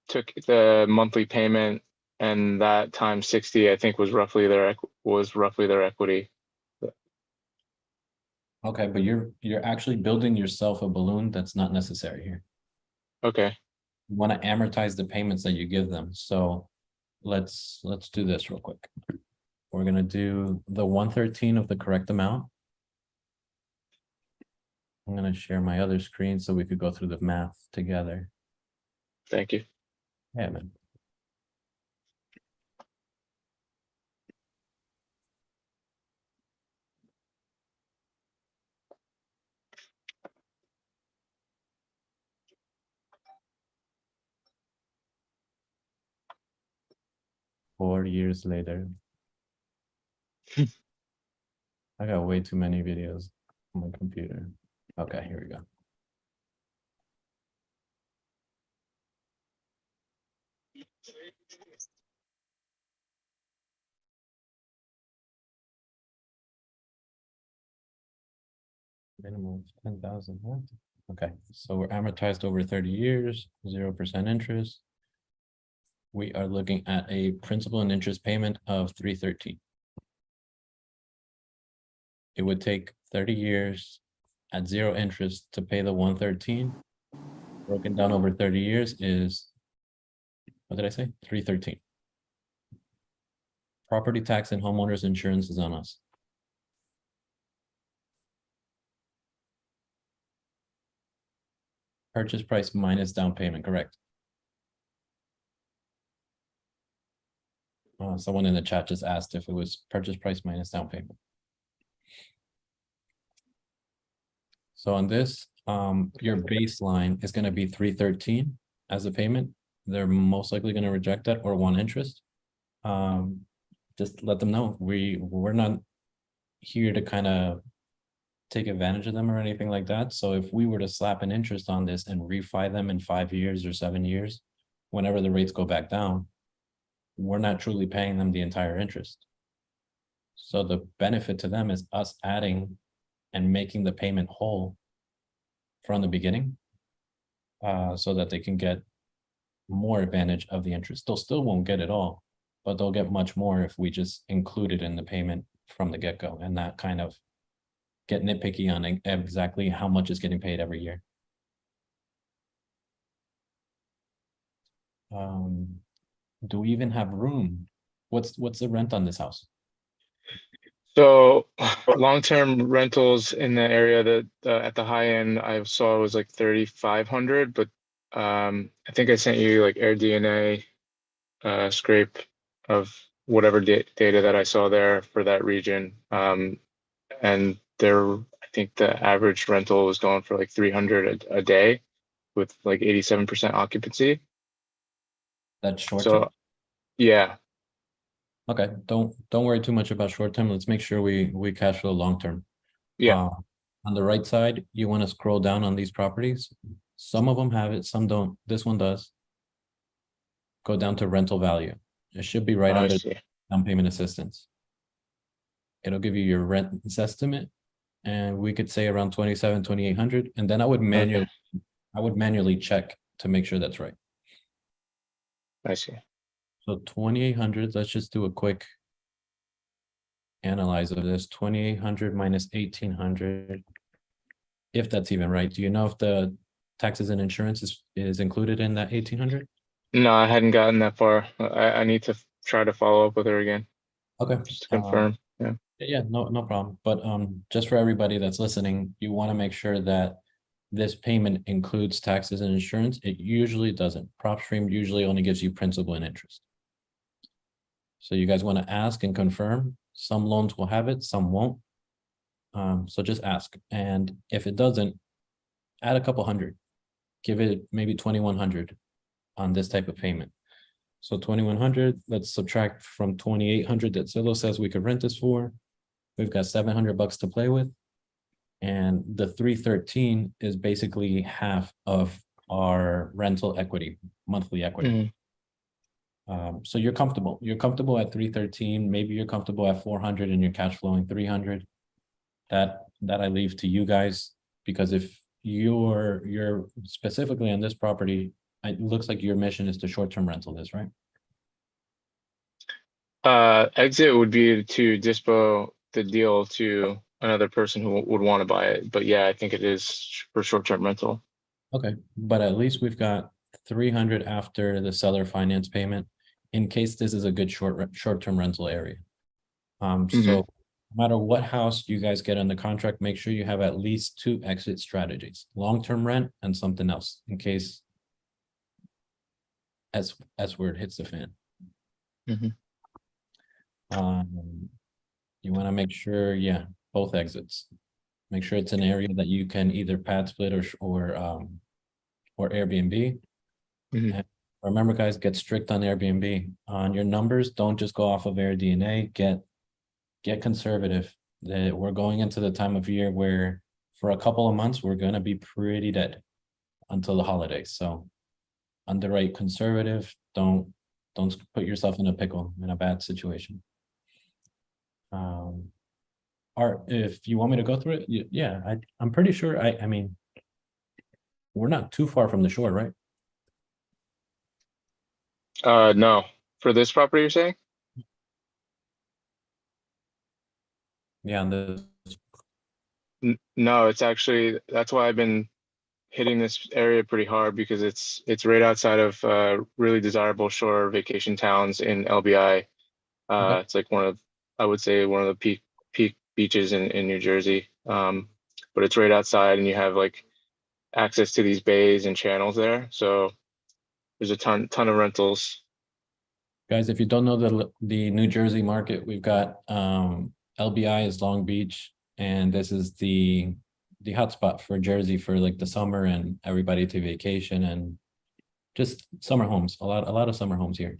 took the monthly payment and that times 60, I think was roughly their equity. Okay, but you're actually building yourself a balloon that's not necessary here. Okay. You want to amortize the payments that you give them. So let's do this real quick. We're gonna do the 113 of the correct amount. I'm gonna share my other screen so we could go through the math together. Thank you. Yeah, man. Four years later. I got way too many videos on my computer. Okay, here we go. Minimum of 10,000. Okay, so we're amortized over 30 years, 0% interest. We are looking at a principal and interest payment of 313. It would take 30 years at 0 interest to pay the 113. Broken down over 30 years is, what did I say? 313. Property tax and homeowners insurance is on us. Purchase price minus down payment, correct? Someone in the chat just asked if it was purchase price minus down payment. So on this, your baseline is going to be 313 as a payment. They're most likely going to reject that or want interest. Just let them know we're not here to kind of take advantage of them or anything like that. So if we were to slap an interest on this and refi them in 5 years or 7 years, whenever the rates go back down, we're not truly paying them the entire interest. So the benefit to them is us adding and making the payment whole from the beginning, so that they can get more advantage of the interest. They'll still won't get it all, but they'll get much more if we just include it in the payment from the get-go and not kind of get nitpicky on exactly how much is getting paid every year. Do we even have room? What's the rent on this house? So long-term rentals in the area that at the high end I saw was like 3,500, but I think I sent you like AirDNA scrape of whatever data that I saw there for that region. And there, I think the average rental was going for like 300 a day with like 87% occupancy. That's short term? So yeah. Okay, don't worry too much about short term. Let's make sure we cash flow long term. Yeah. On the right side, you want to scroll down on these properties. Some of them have it, some don't. This one does. Go down to rental value. It should be right under down payment assistance. It'll give you your rent estimate, and we could say around 2,800, and then I would manually check to make sure that's right. I see. So 2,800, let's just do a quick analyze of this. 2,800 minus 1,800, if that's even right. Do you know if the taxes and insurance is included in that 1,800? No, I hadn't gotten that far. I need to try to follow up with her again. Okay. Just to confirm. Yeah, no problem. But just for everybody that's listening, you want to make sure that this payment includes taxes and insurance, it usually doesn't. Prop stream usually only gives you principal and interest. So you guys want to ask and confirm. Some loans will have it, some won't. So just ask. And if it doesn't, add a couple hundred. Give it maybe 2,100 on this type of payment. So 2,100, let's subtract from 2,800 that Zillow says we could rent this for. We've got $700 to play with. And the 313 is basically half of our rental equity, monthly equity. So you're comfortable. You're comfortable at 313. Maybe you're comfortable at 400 and you're cash flowing 300. That I leave to you guys, because if you're specifically on this property, it looks like your mission is to short-term rental this, right? Exit would be to dispo the deal to another person who would want to buy it. But yeah, I think it is for short-term rental. Okay, but at least we've got 300 after the seller finance payment in case this is a good short-term rental area. So no matter what house you guys get on the contract, make sure you have at least 2 exit strategies, long-term rent and something else in case S word hits the fan. You want to make sure, yeah, both exits. Make sure it's an area that you can either pad split or Airbnb. And remember, guys, get strict on Airbnb. On your numbers, don't just go off of AirDNA. Get conservative. We're going into the time of year where for a couple of months we're gonna be pretty dead until the holidays. So underwrite conservative. Don't put yourself in a pickle, in a bad situation. Art, if you want me to go through it, yeah, I'm pretty sure. I mean, we're not too far from the shore, right? No, for this property you're saying? Yeah, No, it's actually, that's why I've been hitting this area pretty hard, because it's right outside of really desirable shore vacation towns in LBI. It's like I would say one of the peak beaches in New Jersey. But it's right outside and you have like access to these bays and channels there. So there's a ton of rentals. guys, if you don't know the New Jersey market, we've got LBI is Long Beach, and this is the hotspot for Jersey for like the summer and everybody to vacation and just summer homes. A lot of summer homes here.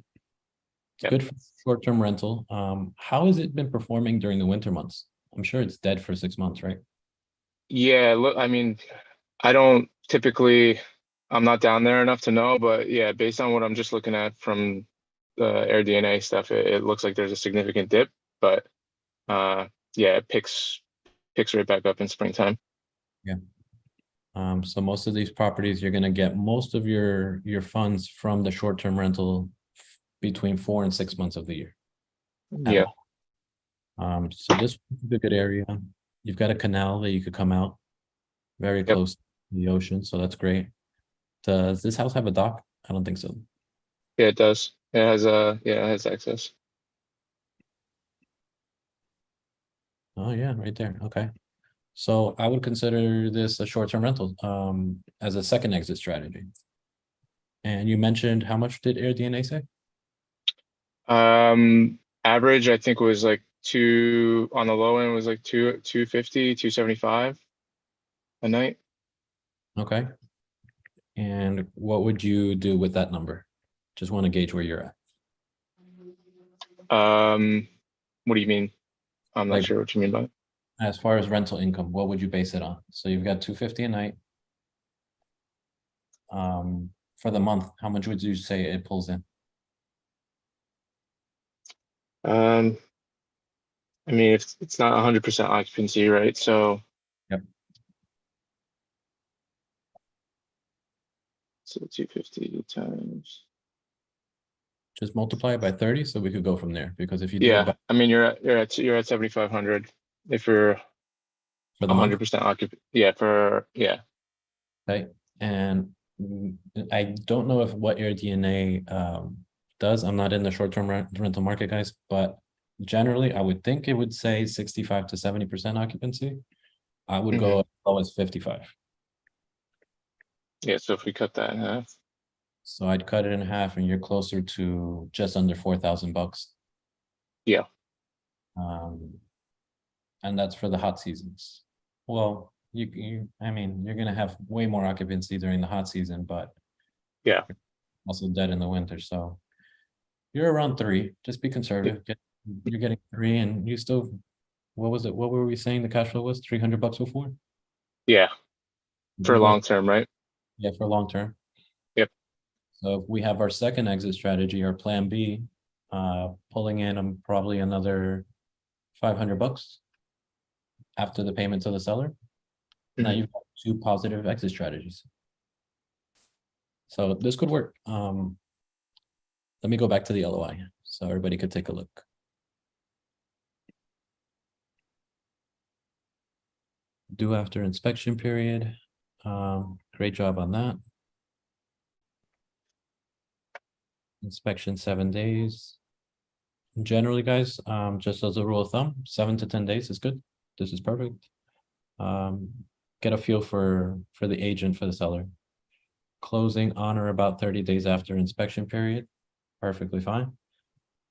It's good for short-term rental. How has it been performing during the winter months? I'm sure it's dead for 6 months, right? Yeah, look, I mean, I don't typically, I'm not down there enough to know, but yeah, based on what I'm just looking at from the AirDNA stuff, it looks like there's a significant dip, but yeah, it picks right back up in springtime. Yeah. So most of these properties, you're going to get most of your funds from the short-term rental between 4 and 6 months of the year. Yeah. So this is a good area. You've got a canal that you could come out very close to the ocean, so that's great. Does this house have a dock? I don't think so. Yeah, it does. It has it has access. Oh yeah, right there. Okay. So I would consider this a short-term rental as a second exit strategy. And you mentioned, how much did AirDNA say? Average, I think, was like on the low end was like 250, 275 a night. Okay. And what would you do with that number? Just want to gauge where you're at. What do you mean? I'm not Like, sure what you mean by it. as far as rental income, what would you base it on? So you've got 250 a night. For the month, how much would you say it pulls in? I mean, it's not 100% occupancy, right? So. Yep. So 250 times. Just multiply it by 30, so we could go from there. Because if you do it Yeah, I mean, you're at 7,500 if you're for the 100% occupancy. Yeah. Okay, and I don't know if what AirDNA does. I'm not in the short-term rental market, guys, but generally I would think it would say 65 to 70% occupancy. I would go as low as 55. Yeah, so if we cut that in half, So I'd cut it in half and you're closer to just under $4,000. Yeah. And that's for the hot seasons. Well, I mean, you're gonna have way more occupancy during the hot season, but Yeah. also dead in the winter, so you're around 3. Just be conservative. You're getting 3 and you still, what was it? What were we saying the cash flow was? $300 before? yeah, for You're going- long term, right? Yeah, for long term. Yep. So if we have our second exit strategy, our plan B, pulling in probably another $500 after the payment to the seller. Now Mhm. you've got 2 positive exit strategies. So this could work. Let me go back to the LOI so everybody could take a look. Due after inspection period. Great job on that. Inspection 7 days. Generally, guys, just as a rule of thumb, 7 to 10 days is good. This is perfect. Get a feel for the agent, for the seller. Closing on or about 30 days after inspection period, perfectly fine.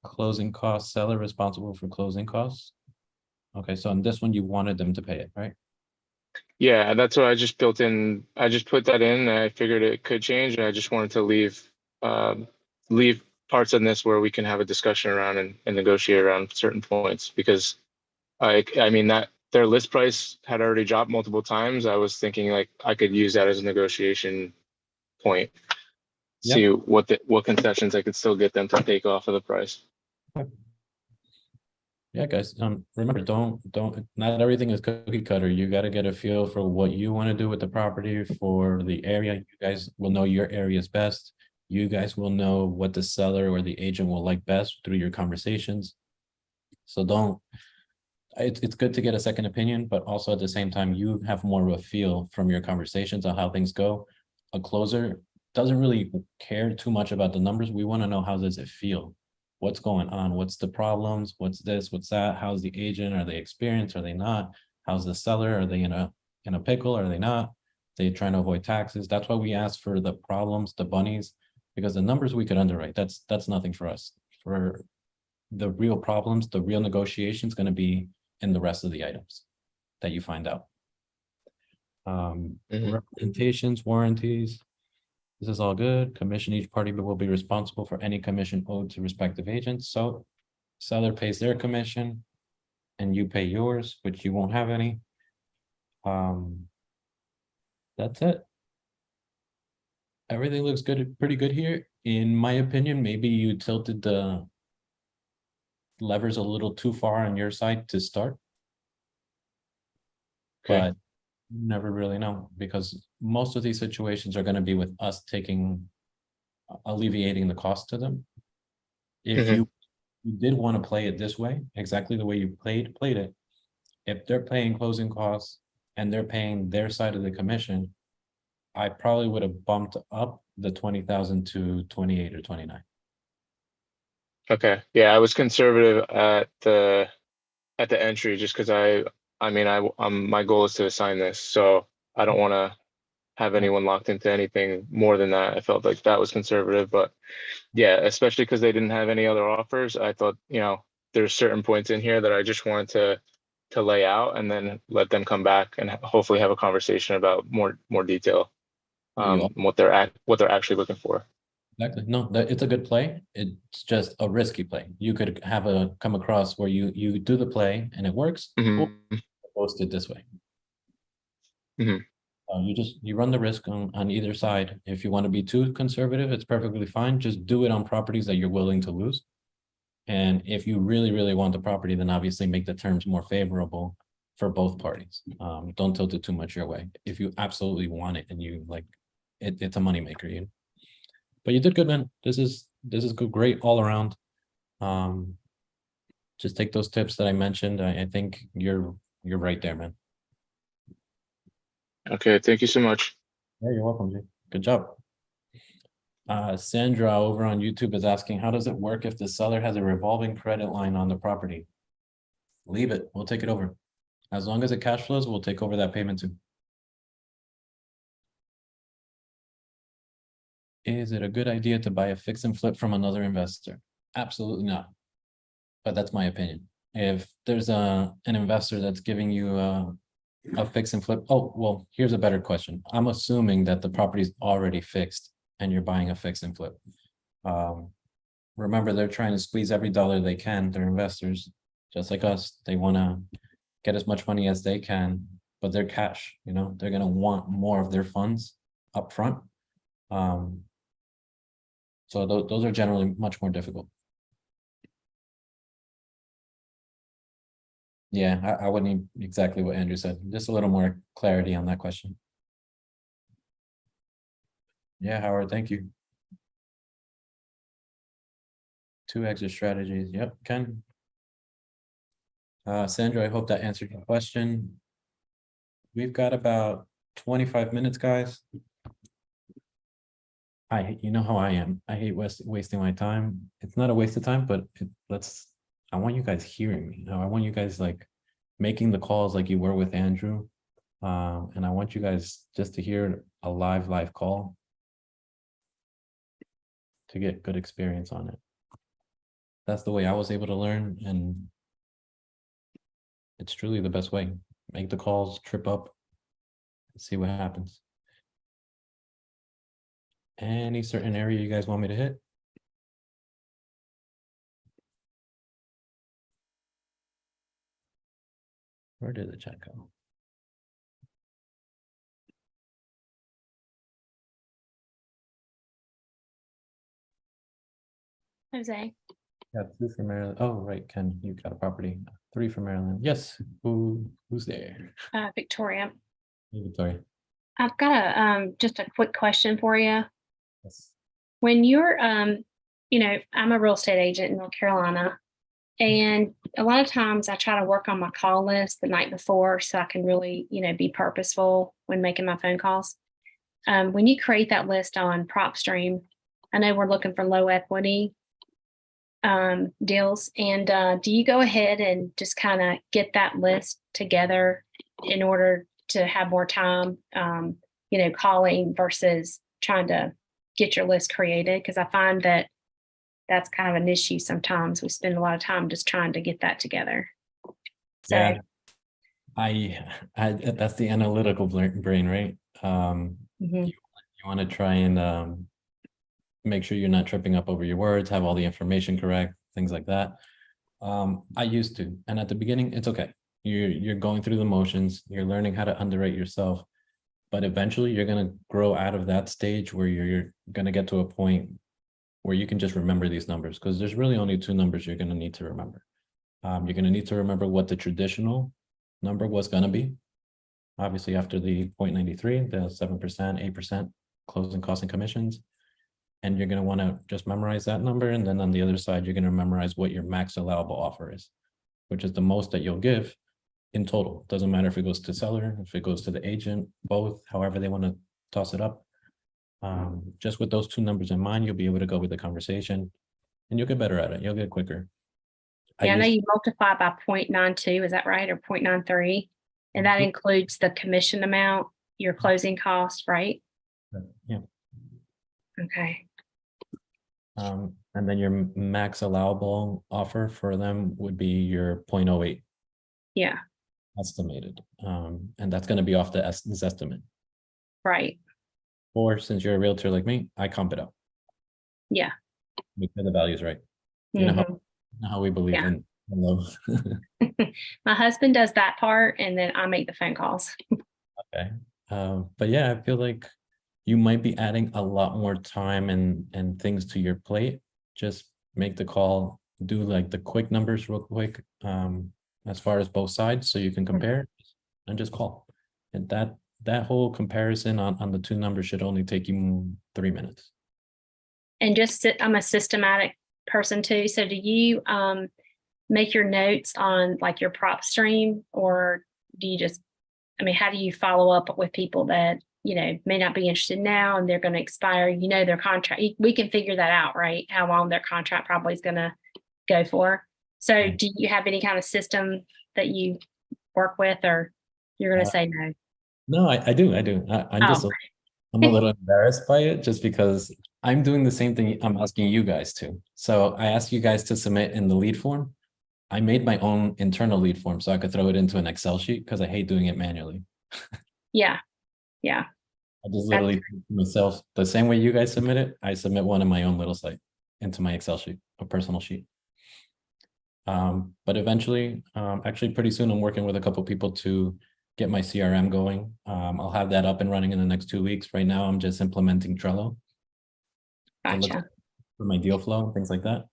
Closing costs, seller responsible for closing costs. Okay, so on this one, you wanted them to pay it, right? Yeah, that's what I just built in. I just put that in. I figured it could change, and I just wanted to leave parts in this where we can have a discussion around and negotiate around certain points, because I mean that their list price had already dropped multiple times. I was thinking like I could use that as a negotiation point. Yeah. See what concessions I could still get them to take off of the price. Yeah, guys, remember, don't, not everything is cookie cutter. You got to get a feel for what you want to do with the property, for the area. You guys will know your areas best. You guys will know what the seller or the agent will like best through your conversations. So don't, it's good to get a second opinion, but also at the same time, you have more of a feel from your conversations on how things go. A closer doesn't really care too much about the numbers. We want to know, how does it feel? What's going on? What's the problems? What's this? What's that? How's the agent? Are they experienced? Are they not? How's the seller? Are they in a pickle? Are they not? They trying to avoid taxes? That's why we ask for the problems, the bunnies, because the numbers we could underwrite. That's nothing for us. For the real problems, the real negotiation is going to be in the rest of the items that you find out. Representations, warranties. This is all good. Commission, each party will be responsible for any commission owed to respective agents. So seller pays their commission and you pay yours, which you won't have any. That's it. Everything looks good, pretty good here. In my opinion, maybe you tilted the levers a little too far on your side to start. Okay. But you never really know, because most of these situations are going to be with us alleviating the cost to them. If Mhm. you did want to play it this way, exactly the way you played it, if they're paying closing costs and they're paying their side of the commission, I probably would have bumped up the 20,000 to 28 or 29. Okay. Yeah, I was conservative at the entry just because I mean my goal is to assign this, so I don't want to have anyone locked into anything more than that. I felt like that was conservative, but yeah, especially because they didn't have any other offers. I thought, there's certain points in here that I just wanted to lay out and then let them come back and hopefully have a conversation about more detail, what they're actually looking for. Exactly. No, it's a good play. It's just a risky play. You could come across where you do the play and it works. Or Mhm. post it this way. Mhm. You run the risk on either side. If you want to be too conservative, it's perfectly fine. Just do it on properties that you're willing to lose. And if you really, really want the property, then obviously make the terms more favorable for both parties. Don't tilt it too much your way. If you absolutely want it and you like it, it's a moneymaker, But you did good, man. This is good, great all around. Just take those tips that I mentioned. I think you're right there, man. Okay, thank you so much. Yeah, you're welcome, Jay. Good job. Sandra over on YouTube is asking, how does it work if the seller has a revolving credit line on the property? Leave it. We'll take it over. As long as it cash flows, we'll take over that payment too. Is it a good idea to buy a fix and flip from another investor? Absolutely not. But that's my opinion. If there's an investor that's giving you a fix and flip, oh, well, here's a better question. I'm assuming that the property's already fixed and you're buying a fix and flip. Remember, they're trying to squeeze every dollar they can. They're investors, just like us. They want to get as much money as they can, but they're cash, you know, they're going to want more of their funds up front. So those are generally much more difficult. Yeah, I wouldn't need exactly what Andrew said. Just a little more clarity on that question. Yeah, Howard, thank you. 2 exit strategies. Yep, Ken. Sandra, I hope that answered your question. We've got about 25 minutes, guys. You know how I am. I hate wasting my time. It's not a waste of time, but I want you guys hearing me. I want you guys like making the calls like you were with Andrew. And I want you guys just to hear a live call to get good experience on it. That's the way I was able to learn, and it's truly the best way. Make the calls, trip up, and see what happens. Any certain area you guys want me to hit? Where did the chat go? Jose, Yeah, 2 for Maryland. Oh, right, Ken, you got a property. 3 for Maryland. Yes. Who's there? Victoria, Hey, Victoria. I've got just a quick question for you. Yes. When you're, you know, I'm a real estate agent in North Carolina, and a lot of times I try to work on my call list the night before so I can really, you know, be purposeful when making my phone calls. When you create that list on PropStream, I know we're looking for low equity deals. And do you go ahead and just kind of get that list together in order to have more time, you know, calling versus trying to get your list created? Because I find that that's kind of an issue sometimes. We spend a lot of time just trying to get that together. So, Yeah, I that's the analytical brain, right? mhm. You want to try and make sure you're not tripping up over your words, have all the information correct, things like that. I used to, and at the beginning, it's okay. You're going through the motions, you're learning how to underwrite yourself, but eventually you're gonna grow out of that stage where you're gonna get to a point where you can just remember these numbers, because there's really only 2 numbers you're gonna need to remember. You're gonna need to remember what the traditional number was gonna be. Obviously, after the 0.93, the 7%, 8% closing costs and commissions. And you're going to want to just memorize that number. And then on the other side, you're going to memorize what your max allowable offer is, which is the most that you'll give in total. Doesn't matter if it goes to seller, if it goes to the agent, both, however they want to toss it up. Just with those 2 numbers in mind, you'll be able to go with the conversation and you'll get better at it. You'll get quicker. Yeah, I know you multiply by 0.92, is that right? Or 0.93? And that includes the commission amount, your closing cost, right? Yeah. Okay. And then your max allowable offer for them would be your 0.08. Yeah. Estimated. And that's going to be off this estimate. Right. Or since you're a realtor like me, I comp it up. Yeah. Make sure the value is right. You know how we believe in love. My husband does that part, and then I make the phone calls. Okay. But yeah, I feel like you might be adding a lot more time and things to your plate. Just make the call, do like the quick numbers real quick, as far as both sides, so you can compare and just call. And that whole comparison on the 2 numbers should only take you 3 minutes. And just I'm a systematic person too. So do you make your notes on like your PropStream, or do you just, I mean, how do you follow up with people that, you know, may not be interested now and they're going to expire, you know, their contract? We can figure that out, right? How long their contract probably is going to go for. So do you have any kind of system that you work with, or you're going to say no? No, I do. I'm just, I'm a little embarrassed by it just because I'm doing the same thing I'm asking you guys to. So I asked you guys to submit in the lead form. I made my own internal lead form so I could throw it into an Excel sheet because I hate doing it manually. Yeah, yeah, I just literally myself the same way you guys submit it. I submit one in my own little site into my Excel sheet, a personal sheet. But eventually, actually pretty soon, I'm working with a couple people to get my CRM going. I'll have that up and running in the next 2 weeks. Right now, I'm just implementing Trello. to look gotcha. for my deal flow and things like that.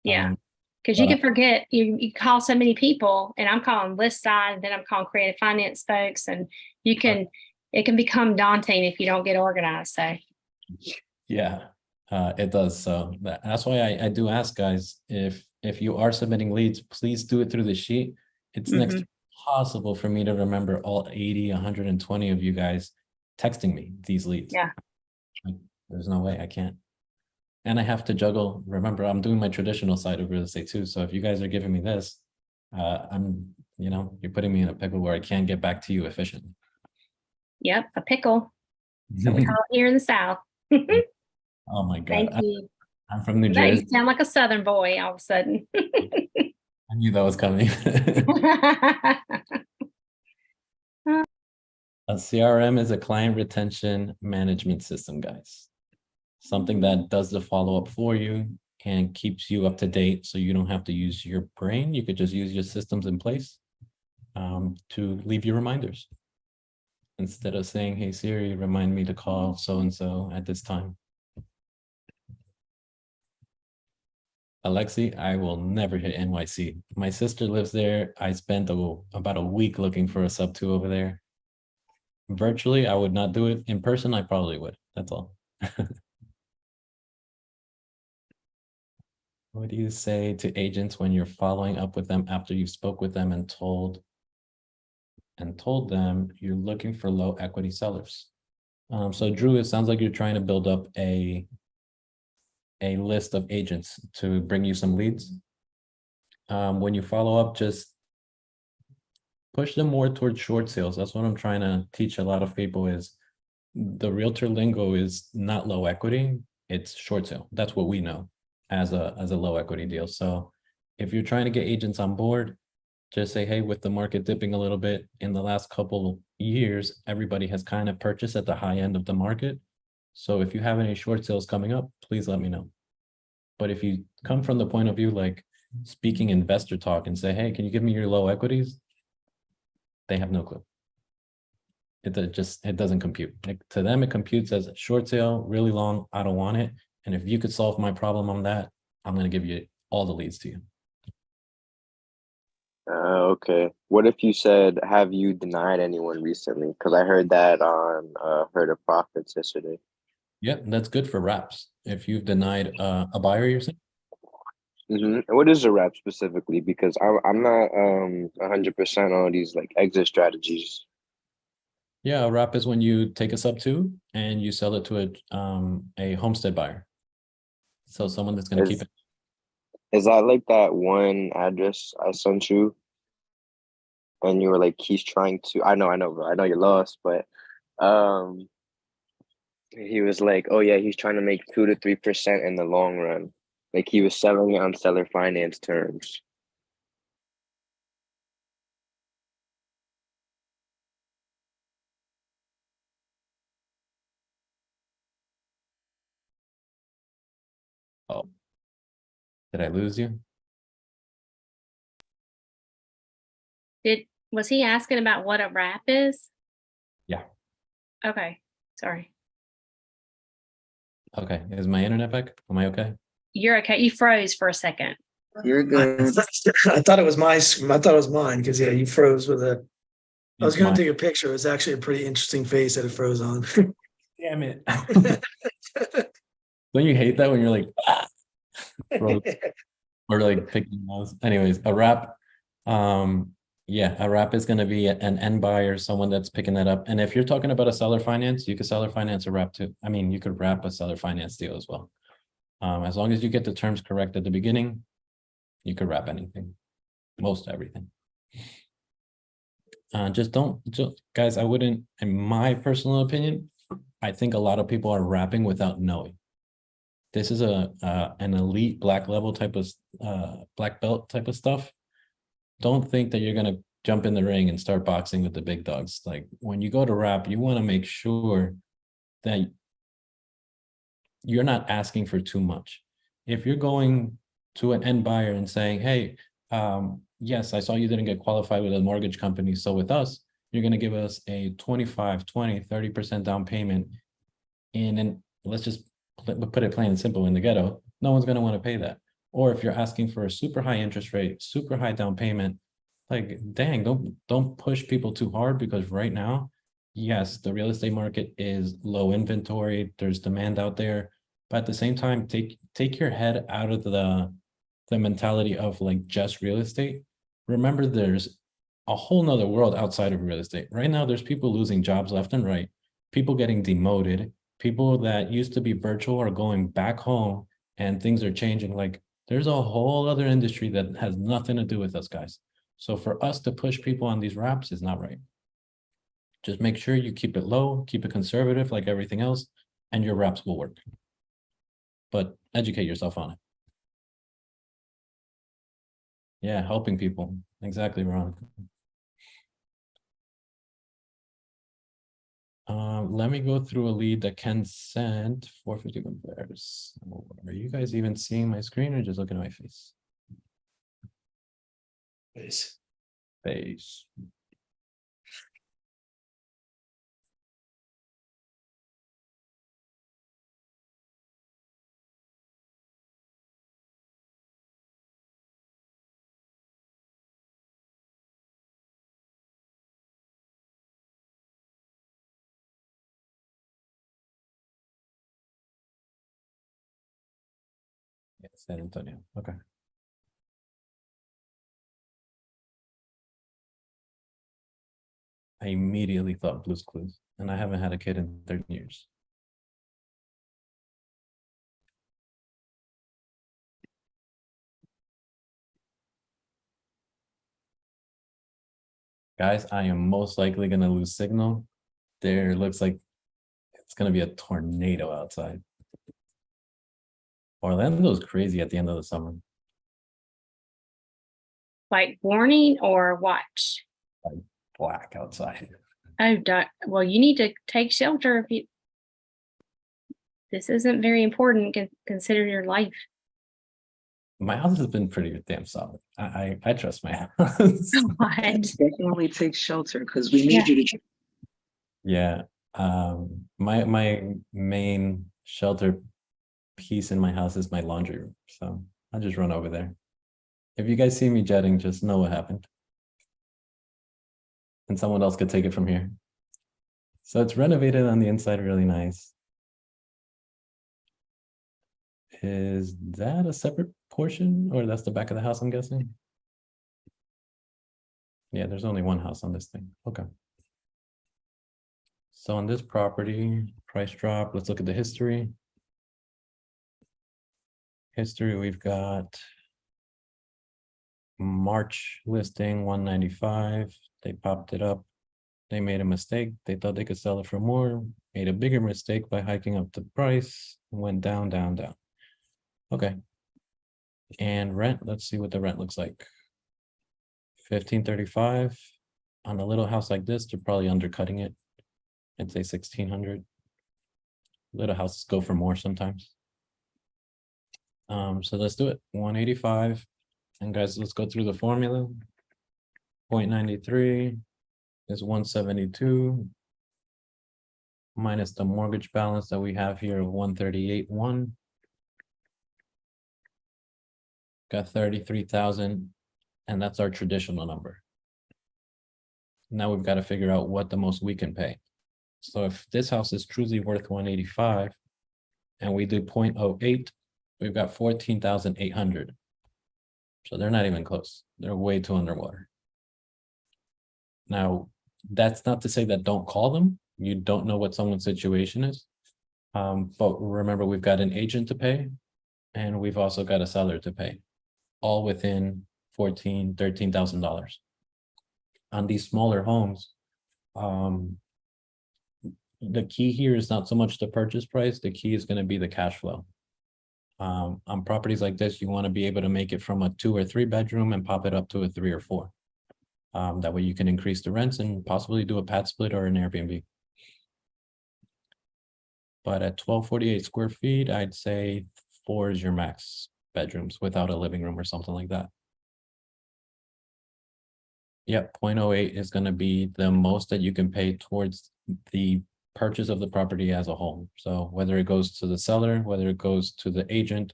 Yeah. Um, Because you but can forget, you call so many people, and I'm calling list side, and then I'm calling creative finance folks, and it can become daunting if you don't get organized. So yeah, it does. So that's why I do ask guys, if you are submitting leads, please do it through the sheet. It's next to impossible for me to remember all 80, 120 of you guys texting me these leads. Yeah. Like, there's no way I can't. And I have to juggle. Remember, I'm doing my traditional side of real estate too. So if you guys are giving me this, you're putting me in a pickle where I can't get back to you efficiently. Yep, a pickle. So we call it here in the South. Oh my God. Thank you. I'm from New No, Jersey. you sound like a Southern boy all of a sudden. I knew that was coming. A CRM is a client retention management system, guys. Something that does the follow-up for you and keeps you up to date so you don't have to use your brain. You could just use your systems in place to leave you reminders. Instead of saying, hey Siri, remind me to call so-and-so at this time. Alexi, I will never hit NYC. My sister lives there. I spent about a week looking for a SubTo over there. Virtually, I would not do it. In person, I probably would. That's all. What do you say to agents when you're following up with them after you spoke with them and told them you're looking for low equity sellers? So Drew, it sounds like you're trying to build up a list of agents to bring you some leads. When you follow up, just push them more towards short sales. That's what I'm trying to teach a lot of people is the realtor lingo is not low equity, it's short sale. That's what we know as a low equity deal. So if you're trying to get agents on board, just say, hey, with the market dipping a little bit in the last couple years, everybody has kind of purchased at the high end of the market. So if you have any short sales coming up, please let me know. But if you come from the point of view, like speaking investor talk and say, hey, can you give me your low equities? They have no clue. It doesn't compute. Like, to them, it computes as a short sale, really long, I don't want it. And if you could solve my problem on that, I'm going to give you all the leads to you. Okay. What if you said, have you denied anyone recently? Because I heard that on Heard of Profits yesterday. Yep, that's good for wraps. If you've denied a buyer, you're saying? What is a wrap specifically? Because I'm not 100% on these like exit strategies. Yeah, a wrap is when you take a SubTo and you sell it to a homestead buyer. So someone that's going to keep it. Is that like that one address I sent you? And you were like, he's trying to, I know, bro. I know you're lost, but he was like, oh yeah, he's trying to make 2 to 3% in the long run. Like he was selling it on seller finance terms. Oh, did I lose you? Was he asking about what a wrap is? Yeah. Okay, sorry. Okay, is my internet back? Am I okay? You're okay. You froze for a second. You're good. I thought it was mine because yeah, you froze with a. I was It's going mine. to take a picture. It was actually a pretty interesting face that it froze on. Damn it. Don't you hate that when you're like, ah, or like picking those? Anyways, a wrap. Yeah, a wrap is going to be an end buyer, someone that's picking that up. And if you're talking about a seller finance, you could seller finance a wrap too. I mean, you could wrap a seller finance deal as well. As long as you get the terms correct at the beginning, you could wrap anything, most everything. Guys, I wouldn't, in my personal opinion, I think a lot of people are wrapping without knowing. this is an elite black level type of black belt type of stuff. Don't think that you're gonna jump in the ring and start boxing with the big dogs. Like when you go to rap, you want to make sure that you're not asking for too much. If you're going to an end buyer and saying, hey, yes, I saw you didn't get qualified with a mortgage company. So with us, you're going to give us a 25, 20, 30% down payment. And let's just put it plain and simple, in the ghetto, no one's going to want to pay that. Or if you're asking for a super high interest rate, super high down payment, like, dang, don't push people too hard, because right now, yes, the real estate market is low inventory. There's demand out there. But at the same time, take your head out of the mentality of like just real estate. Remember, there's a whole nother world outside of real estate. Right now, there's people losing jobs left and right, people getting demoted, people that used to be virtual are going back home, and things are changing. Like, there's a whole other industry that has nothing to do with us, guys. So for us to push people on these wraps is not right. Just make sure you keep it low, keep it conservative like everything else, and your wraps will work. But educate yourself on it. Yeah, helping people. Exactly, Ron. Let me go through a lead that Ken sent. 451 bears. Are you guys even seeing my screen or just looking at my face? Please. Face. Yeah, San Antonio. Okay. I immediately thought Blue's Clues, and I haven't had a kid in 13 years. Guys, I am most likely going to lose signal. There looks like it's going to be a tornado outside. Orlando's crazy at the end of the summer. Like warning or watch? Black outside. Oh, well, you need to take shelter if you. This isn't very important. Consider your life. My house has been pretty damn solid. I trust my house. God. Definitely take shelter because we need you to. Yeah. My main shelter piece in my house is my laundry room. So I'll just run over there. If you guys see me jetting, just know what happened. And someone else could take it from here. So it's renovated on the inside, really nice. Is that a separate portion, or that's the back of the house, I'm guessing? Yeah, there's only one house on this thing. Okay. So on this property, price drop, let's look at the history. History, we've got March listing 195. They popped it up. They made a mistake. They thought they could sell it for more, made a bigger mistake by hiking up the price, went down, down, down. Okay. And rent, let's see what the rent looks like. 1535. On a little house like this, they're probably undercutting it. I'd say 1600. Little houses go for more sometimes. So let's do it. 185. And guys, let's go through the formula. 0.93 is 172 minus the mortgage balance that we have here of 138.1. Got 33,000, and that's our traditional number. Now we've got to figure out what the most we can pay. So if this house is truly worth 185 and we do 0.08, we've got 14,800. So they're not even close. They're way too underwater. Now, that's not to say that don't call them. You don't know what someone's situation is. But remember, we've got an agent to pay, and we've also got a seller to pay, all within $14,000, $13,000. On these smaller homes, the key here is not so much the purchase price. The key is going to be the cash flow. On properties like this, you want to be able to make it from a 2 or 3 bedroom and pop it up to a 3 or 4. That way you can increase the rents and possibly do a pad split or an Airbnb. But at 1248 square feet, I'd say 4 is your max bedrooms without a living room or something like that. Yep, 0.08 is going to be the most that you can pay towards the purchase of the property as a whole. So whether it goes to the seller, whether it goes to the agent,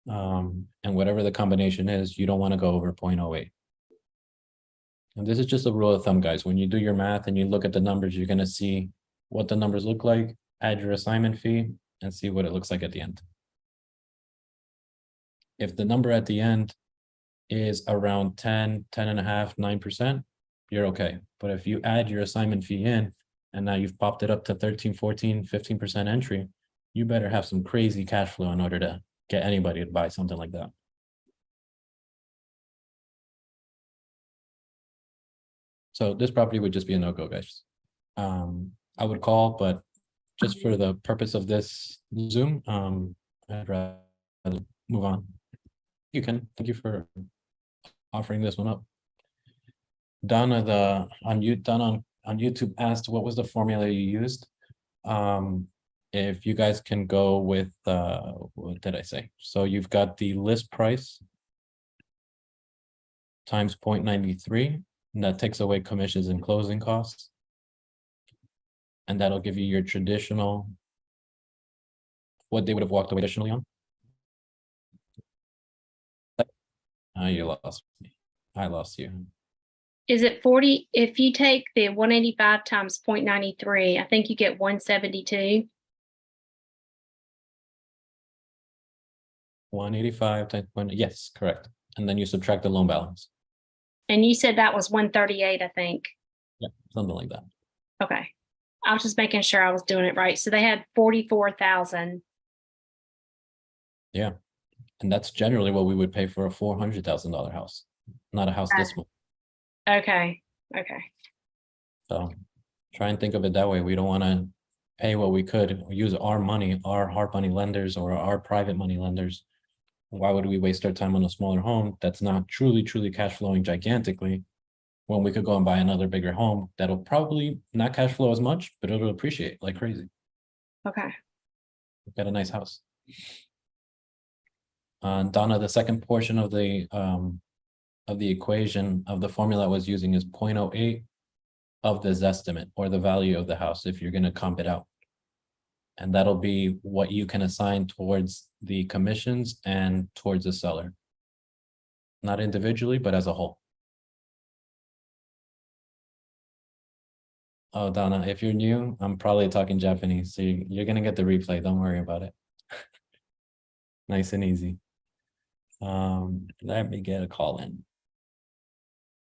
and whatever the combination is, you don't want to go over 0.08. And this is just a rule of thumb, guys. When you do your math and you look at the numbers, you're going to see what the numbers look like, add your assignment fee, and see what it looks like at the end. If the number at the end is around 10, 10.5, 9%, you're okay. But if you add your assignment fee in, and now you've popped it up to 13, 14, 15% entry, you better have some crazy cash flow in order to get anybody to buy something like that. So this property would just be a no-go, guys. I would call, but just for the purpose of this Zoom, I'd rather move on. You can. Thank you for offering this one up. Donna, on YouTube asked what was the formula you used. If you guys can go with what did I say? So you've got the list price times 0.93, and that takes away commissions and closing costs. And that'll give you your traditional, what they would have walked away traditionally on. You lost me. I lost you. Is it 40? If you take the 185 times 0.93, I think you get 172. 185 times point, yes, correct. And then you subtract the loan balance. And you said that was 138, I think. Yeah, something like that. Okay. I was just making sure I was doing it right. So they had 44,000. Yeah. And that's generally what we would pay for a $400,000 house, not a house this small. Okay. Okay. So try and think of it that way. We don't want to pay what we could, use our money, our hard money lenders or our private money lenders. Why would we waste our time on a smaller home that's not truly cash flowing gigantically when we could go and buy another bigger home that'll probably not cash flow as much, but it'll appreciate like crazy. Okay. We've got a nice house. Donna, the second portion of the equation of the formula I was using is 0.08 of the Zestimate or the value of the house if you're going to comp it out. And that'll be what you can assign towards the commissions and towards the seller. Not individually, but as a whole. Oh, Donna, if you're new, I'm probably talking Japanese, so you're going to get the replay. Don't worry about it. Nice and easy. Let me get a call in.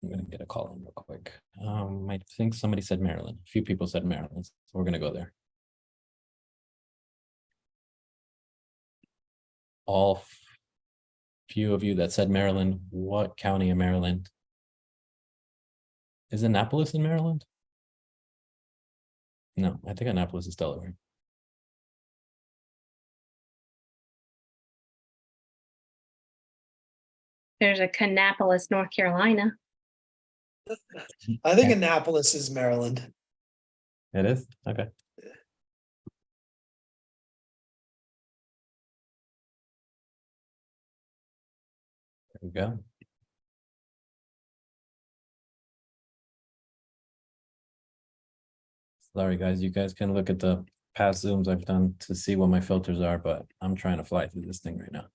I'm going to get a call in real quick. I think somebody said Maryland. A few people said Maryland, so we're going to go there. All few of you that said Maryland, what county in Maryland? Is Annapolis in Maryland? No, I think Annapolis is Delaware. There's a Kannapolis, North Carolina. I think Annapolis is Maryland. It is? Okay. There we go. Sorry, guys. You guys can look at the past Zooms I've done to see what my filters are, but I'm trying to fly through this thing right now.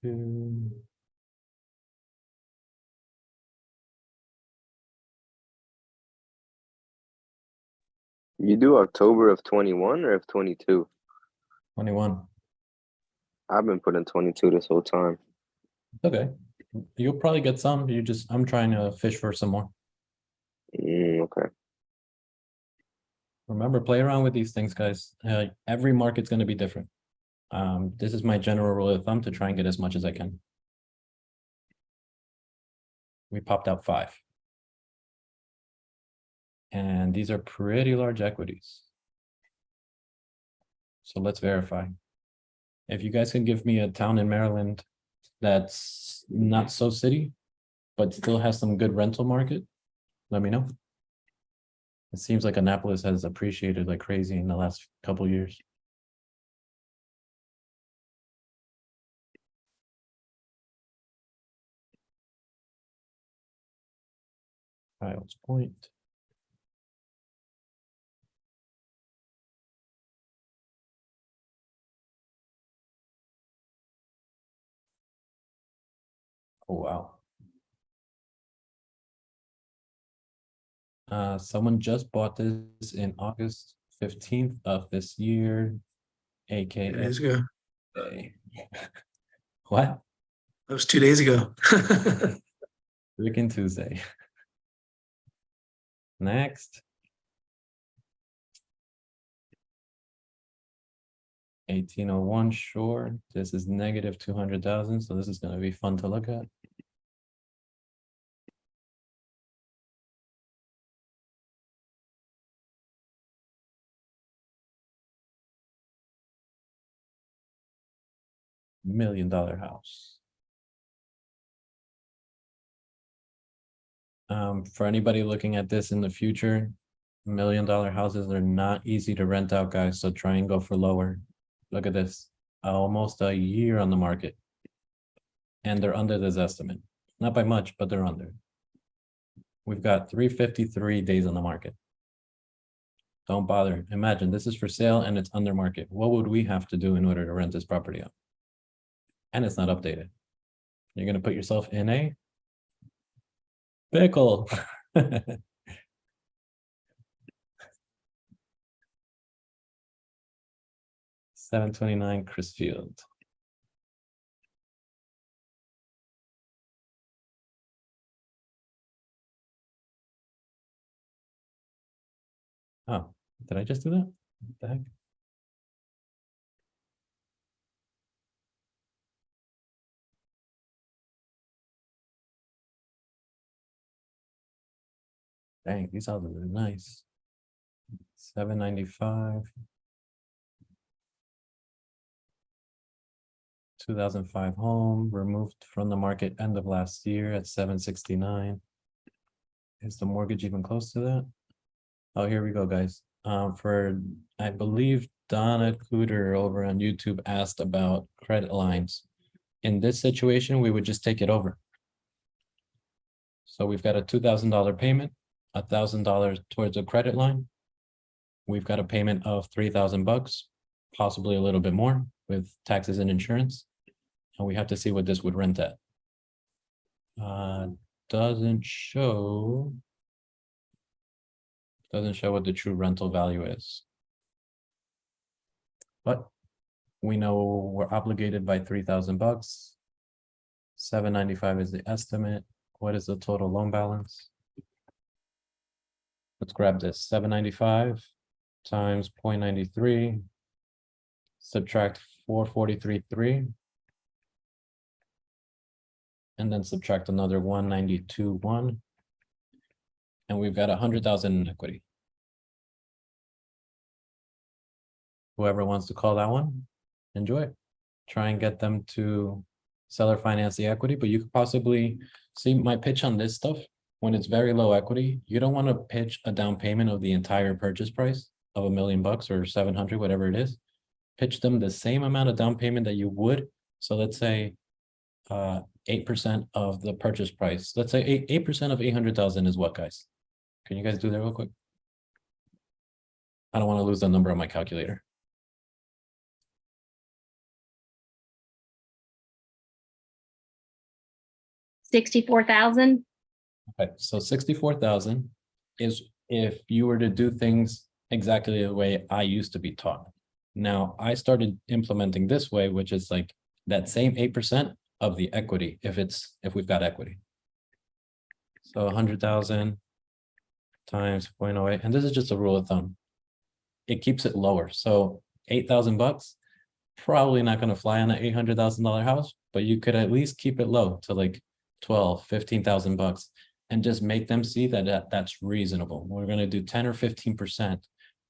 You do October of 21 or of 22? 21. I've been putting 22 this whole time. Okay. You'll probably get some. I'm trying to fish for some more. Remember, play around with these things, guys. Every market's going to be different. This is my general rule of thumb to try and get as much as I can. We popped out 5. And these are pretty large equities. So let's verify. If you guys can give me a town in Maryland that's not so city, but still has some good rental market, let me know. It seems like Annapolis has appreciated like crazy in the last couple years. Kyle's Point. Oh, wow. Someone just bought this in August 15th of this year, 2 aka days ago. what? That was 2 days ago. Freaking Tuesday. Next. 1801, sure. This is negative 200,000, so this is going to be fun to look at. $1 million house. For anybody looking at this in the future, $1 million houses are not easy to rent out, guys. So try and go for lower. Look at this, almost a year on the market. And they're under this estimate. Not by much, but they're under. We've got 353 days on the market. Don't bother. Imagine this is for sale and it's under market. What would we have to do in order to rent this property out? And it's not updated. You're going to put yourself in a pickle. 729 Chrisfield. Oh, did I just do that? What the heck? Dang, these houses are nice. 795. 2005 home, removed from the market end of last year at 769. Is the mortgage even close to that? Oh, here we go, guys. I believe Donna Cooter over on YouTube asked about credit lines. In this situation, we would just take it over. So we've got a $2,000 payment, $1,000 towards a credit line. We've got a payment of $3,000, possibly a little bit more with taxes and insurance. And we have to see what this would rent at. Doesn't show what the true rental value is. But we know we're obligated by $3,000. 795 is the estimate. What is the total loan balance? Let's grab this. 795 times 0.93. Subtract 443.3. And then subtract another 192.1. And we've got 100,000 in equity. Whoever wants to call that one, enjoy it. Try and get them to seller finance the equity, but you could possibly see my pitch on this stuff. When it's very low equity, you don't want to pitch a down payment of the entire purchase price of $1 million or 700, whatever it is. Pitch them the same amount of down payment that you would. So let's say 8% of the purchase price. Let's say 8% of 800,000 is what, guys? Can you guys do that real quick? I don't want to lose the number on my calculator. $64,000. Okay, so 64,000 is if you were to do things exactly the way I used to be taught. Now I started implementing this way, which is like that same 8% of the equity if we've got equity. So 100,000 times 0.08, and this is just a rule of thumb. it keeps it lower. So $8,000, probably not going to fly on an $800,000 house, but you could at least keep it low to like 12, 15,000 bucks and just make them see that that's reasonable. We're going to do 10 or 15%,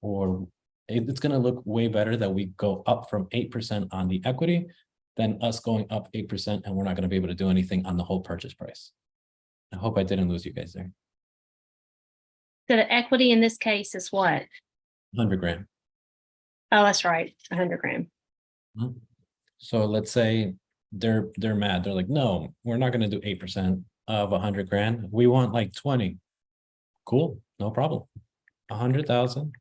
or it's going to look way better that we go up from 8% on the equity than us going up 8% and we're not going to be able to do anything on the whole purchase price. I hope I didn't lose you guys there. So the equity in this case is what? 100 grand. Oh, that's right, 100 grand. So let's say they're mad. They're like, no, we're not going to do 8% of 100 grand. We want like 20. Cool, no problem. 100,000.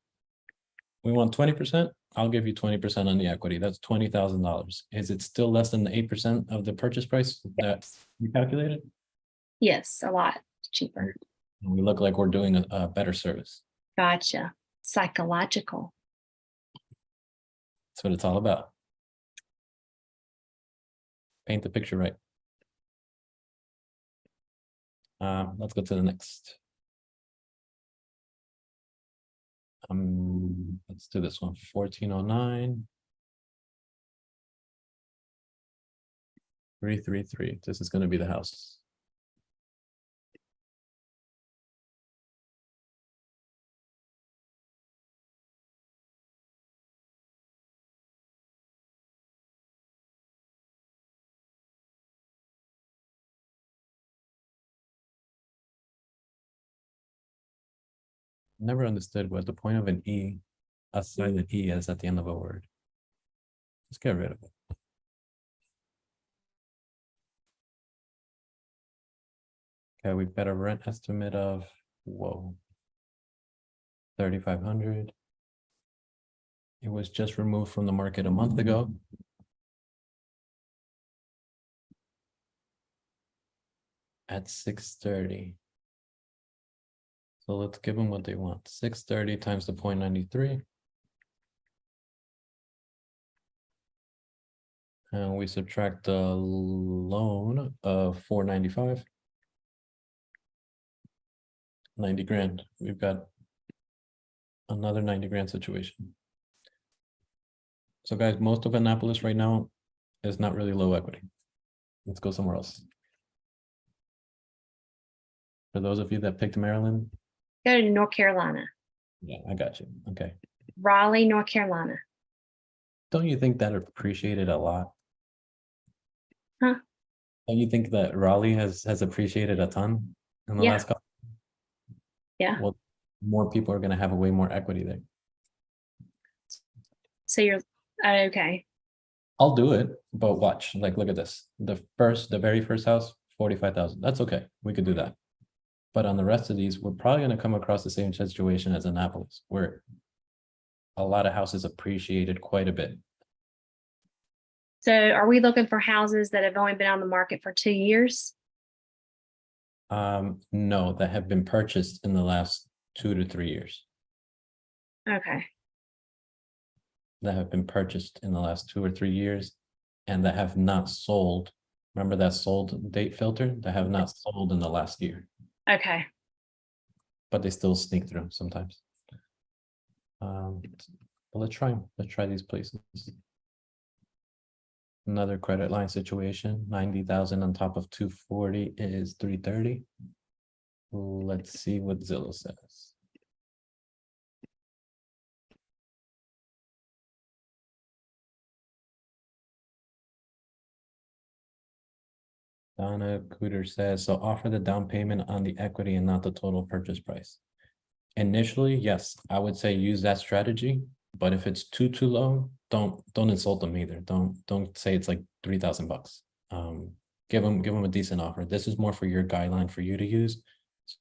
We want 20%. I'll give you 20% on the equity. That's $20,000. Is it still less than the 8% of the purchase price that you calculated? Yes, a lot cheaper. We look like we're doing a better service. Gotcha. Psychological. That's what it's all about. Paint the picture right. Let's go to the next. Let's do this one. 1409. 333. This is going to be the house. Never understood what the point of an E, a silent E is at the end of a word. Let's get rid of it. Okay, we've got a rent estimate of, whoa, 3,500. It was just removed from the market a month ago. At 630. So let's give them what they want. 630 times the 0.93. And we subtract the loan of 495. 90 grand. We've got another 90 grand situation. So guys, most of Annapolis right now is not really low equity. Let's go somewhere else. For those of you that picked Maryland. Go to North Carolina. Yeah, I got you. Okay. Raleigh, North Carolina. Don't you think that appreciated a lot? Huh? Don't you think that Raleigh has appreciated a ton in the Yeah. last couple? Yeah. Well, more people are going to have a way more equity there. So you're okay. I'll do it, but watch. Like, look at this. The very first house, 45,000. That's okay. We could do that. But on the rest of these, we're probably going to come across the same situation as Annapolis, where a lot of houses appreciated quite a bit. So are we looking for houses that have only been on the market for 2 years? No, that have been purchased in the last 2 to 3 years. Okay. That have been purchased in the last 2 or 3 years and that have not sold. Remember that sold date filter? That have not sold in the last year. Okay. But they still sneak through sometimes. But let's try these places. Another credit line situation, 90,000 on top of 240 is 330. Let's see what Zillow says. Donna Cooter says, so offer the down payment on the equity and not the total purchase price. Initially, yes, I would say use that strategy, but if it's too low, don't insult them either. Don't say it's like 3,000 bucks. Give them a decent offer. This is more for your guideline for you to use,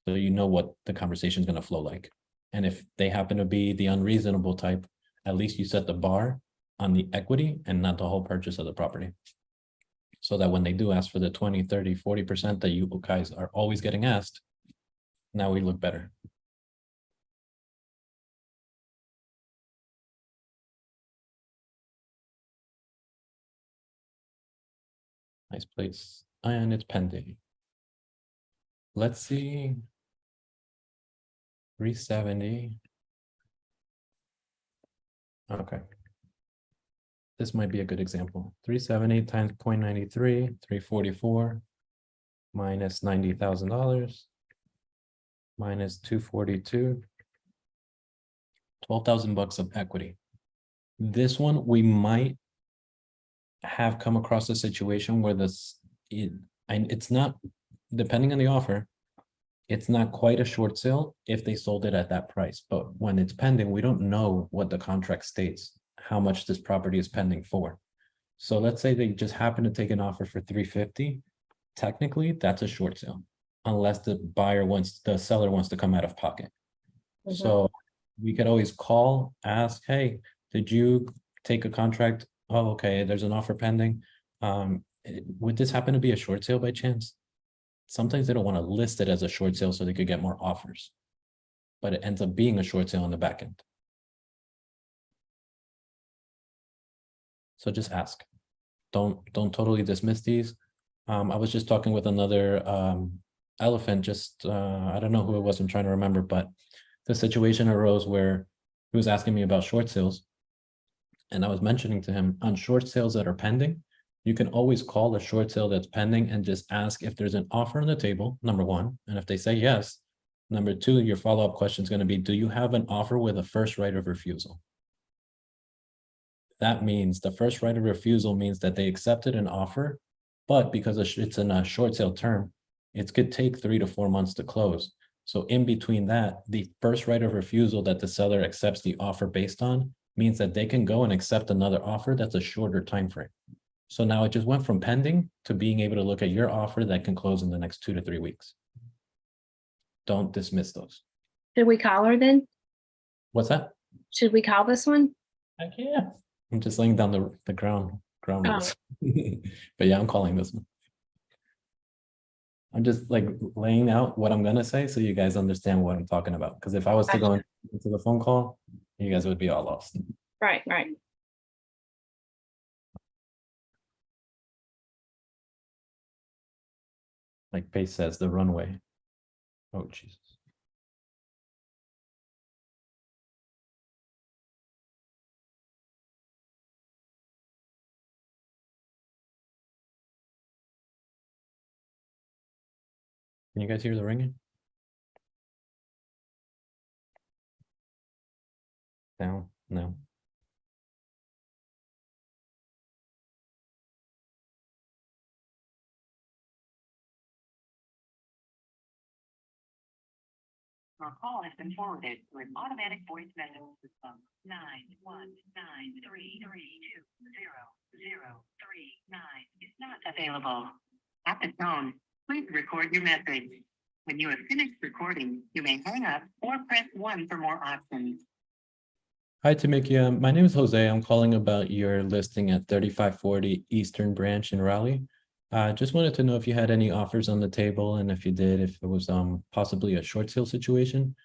so you know what the conversation is going to flow like. And if they happen to be the unreasonable type, at least you set the bar on the equity and not the whole purchase of the property. So that when they do ask for the 20, 30, 40% that you guys are always getting asked, now we look better. Nice place. And it's pending. Let's see. 370. Okay. This might be a good example. 370 times 0.93, 344 minus $90,000 minus 242, 12,000 bucks of equity. This one, we might have come across a situation where it's not, depending on the offer, it's not quite a short sale if they sold it at that price. But when it's pending, we don't know what the contract states, how much this property is pending for. So let's say they just happen to take an offer for 350. Technically, that's a short sale, unless the seller wants to come out of pocket. Mhm. So we could always call, ask, hey, did you take a contract? Oh, okay, there's an offer pending. Would this happen to be a short sale by chance? Sometimes they don't want to list it as a short sale so they could get more offers, but it ends up being a short sale on the back end. So just ask. Don't totally dismiss these. I was just talking with another elephant, I don't know who it was, I'm trying to remember, but the situation arose where he was asking me about short sales. And I was mentioning to him, on short sales that are pending, you can always call a short sale that's pending and just ask if there's an offer on the table, number one. And if they say yes, number two, your follow-up question is going to be, do you have an offer with a first right of refusal? That means the first right of refusal means that they accepted an offer, but because it's in a short sale term, it could take 3 to 4 months to close. So in between that, the first right of refusal that the seller accepts the offer based on means that they can go and accept another offer that's a shorter time frame. So now it just went from pending to being able to look at your offer that can close in the next 2 to 3 weeks. Don't dismiss those. Should we call her then? What's that? Should we call this one? Heck yeah. I'm just laying down the ground rules. But yeah, I'm calling this one. I'm just like laying out what I'm gonna say so you guys understand what I'm talking about. Because if I was to go into the phone call, you guys would be all lost. Right. Like Pace says, the runway. Oh, Jesus. Can you guys hear the ringing? No, no. Your call has been forwarded to an automatic voice message system. 91993320039 is not available. At the tone, please record your message. When you have finished recording, you may hang up or press 1 for more options. Hi, Tamikia. My name is Jose. I'm calling about your listing at 3540 Eastern Branch in Raleigh. Just wanted to know if you had any offers on the table, and if you did, if it was possibly a short sale situation.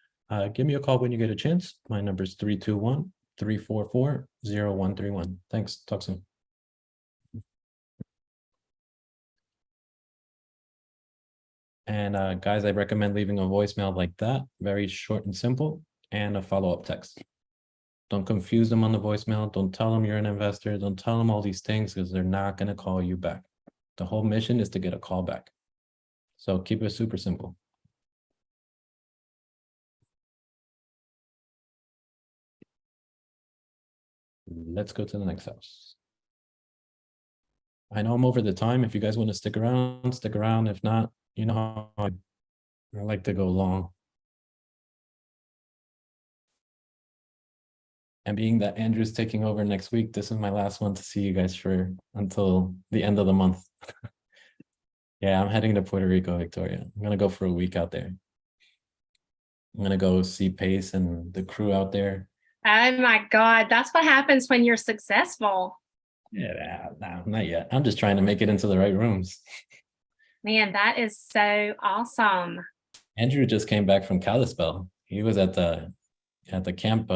Give me a call when you get a chance. My number is 321-344-0131. Thanks. Talk soon. And guys, I recommend leaving a voicemail like that, very short and simple, and a follow-up text. Don't confuse them on the voicemail. Don't tell them you're an investor. Don't tell them all these things because they're not going to call you back. The whole mission is to get a call back. So keep it super simple. Let's go to the next house. I know I'm over the time. If you guys want to stick around, stick around. If not, you know how I like to go long. And being that Andrew's taking over next week, this is my last one to see you guys for until the end of the month. Yeah, I'm heading to Puerto Rico, Victoria. I'm gonna go for a week out there. I'm gonna go see Pace and the crew out there. Oh my God, that's what happens when you're successful. Yeah, no, not yet. I'm just trying to make it into the right rooms. Man, that is so awesome. Andrew just came back from Kalispell. He was at the camp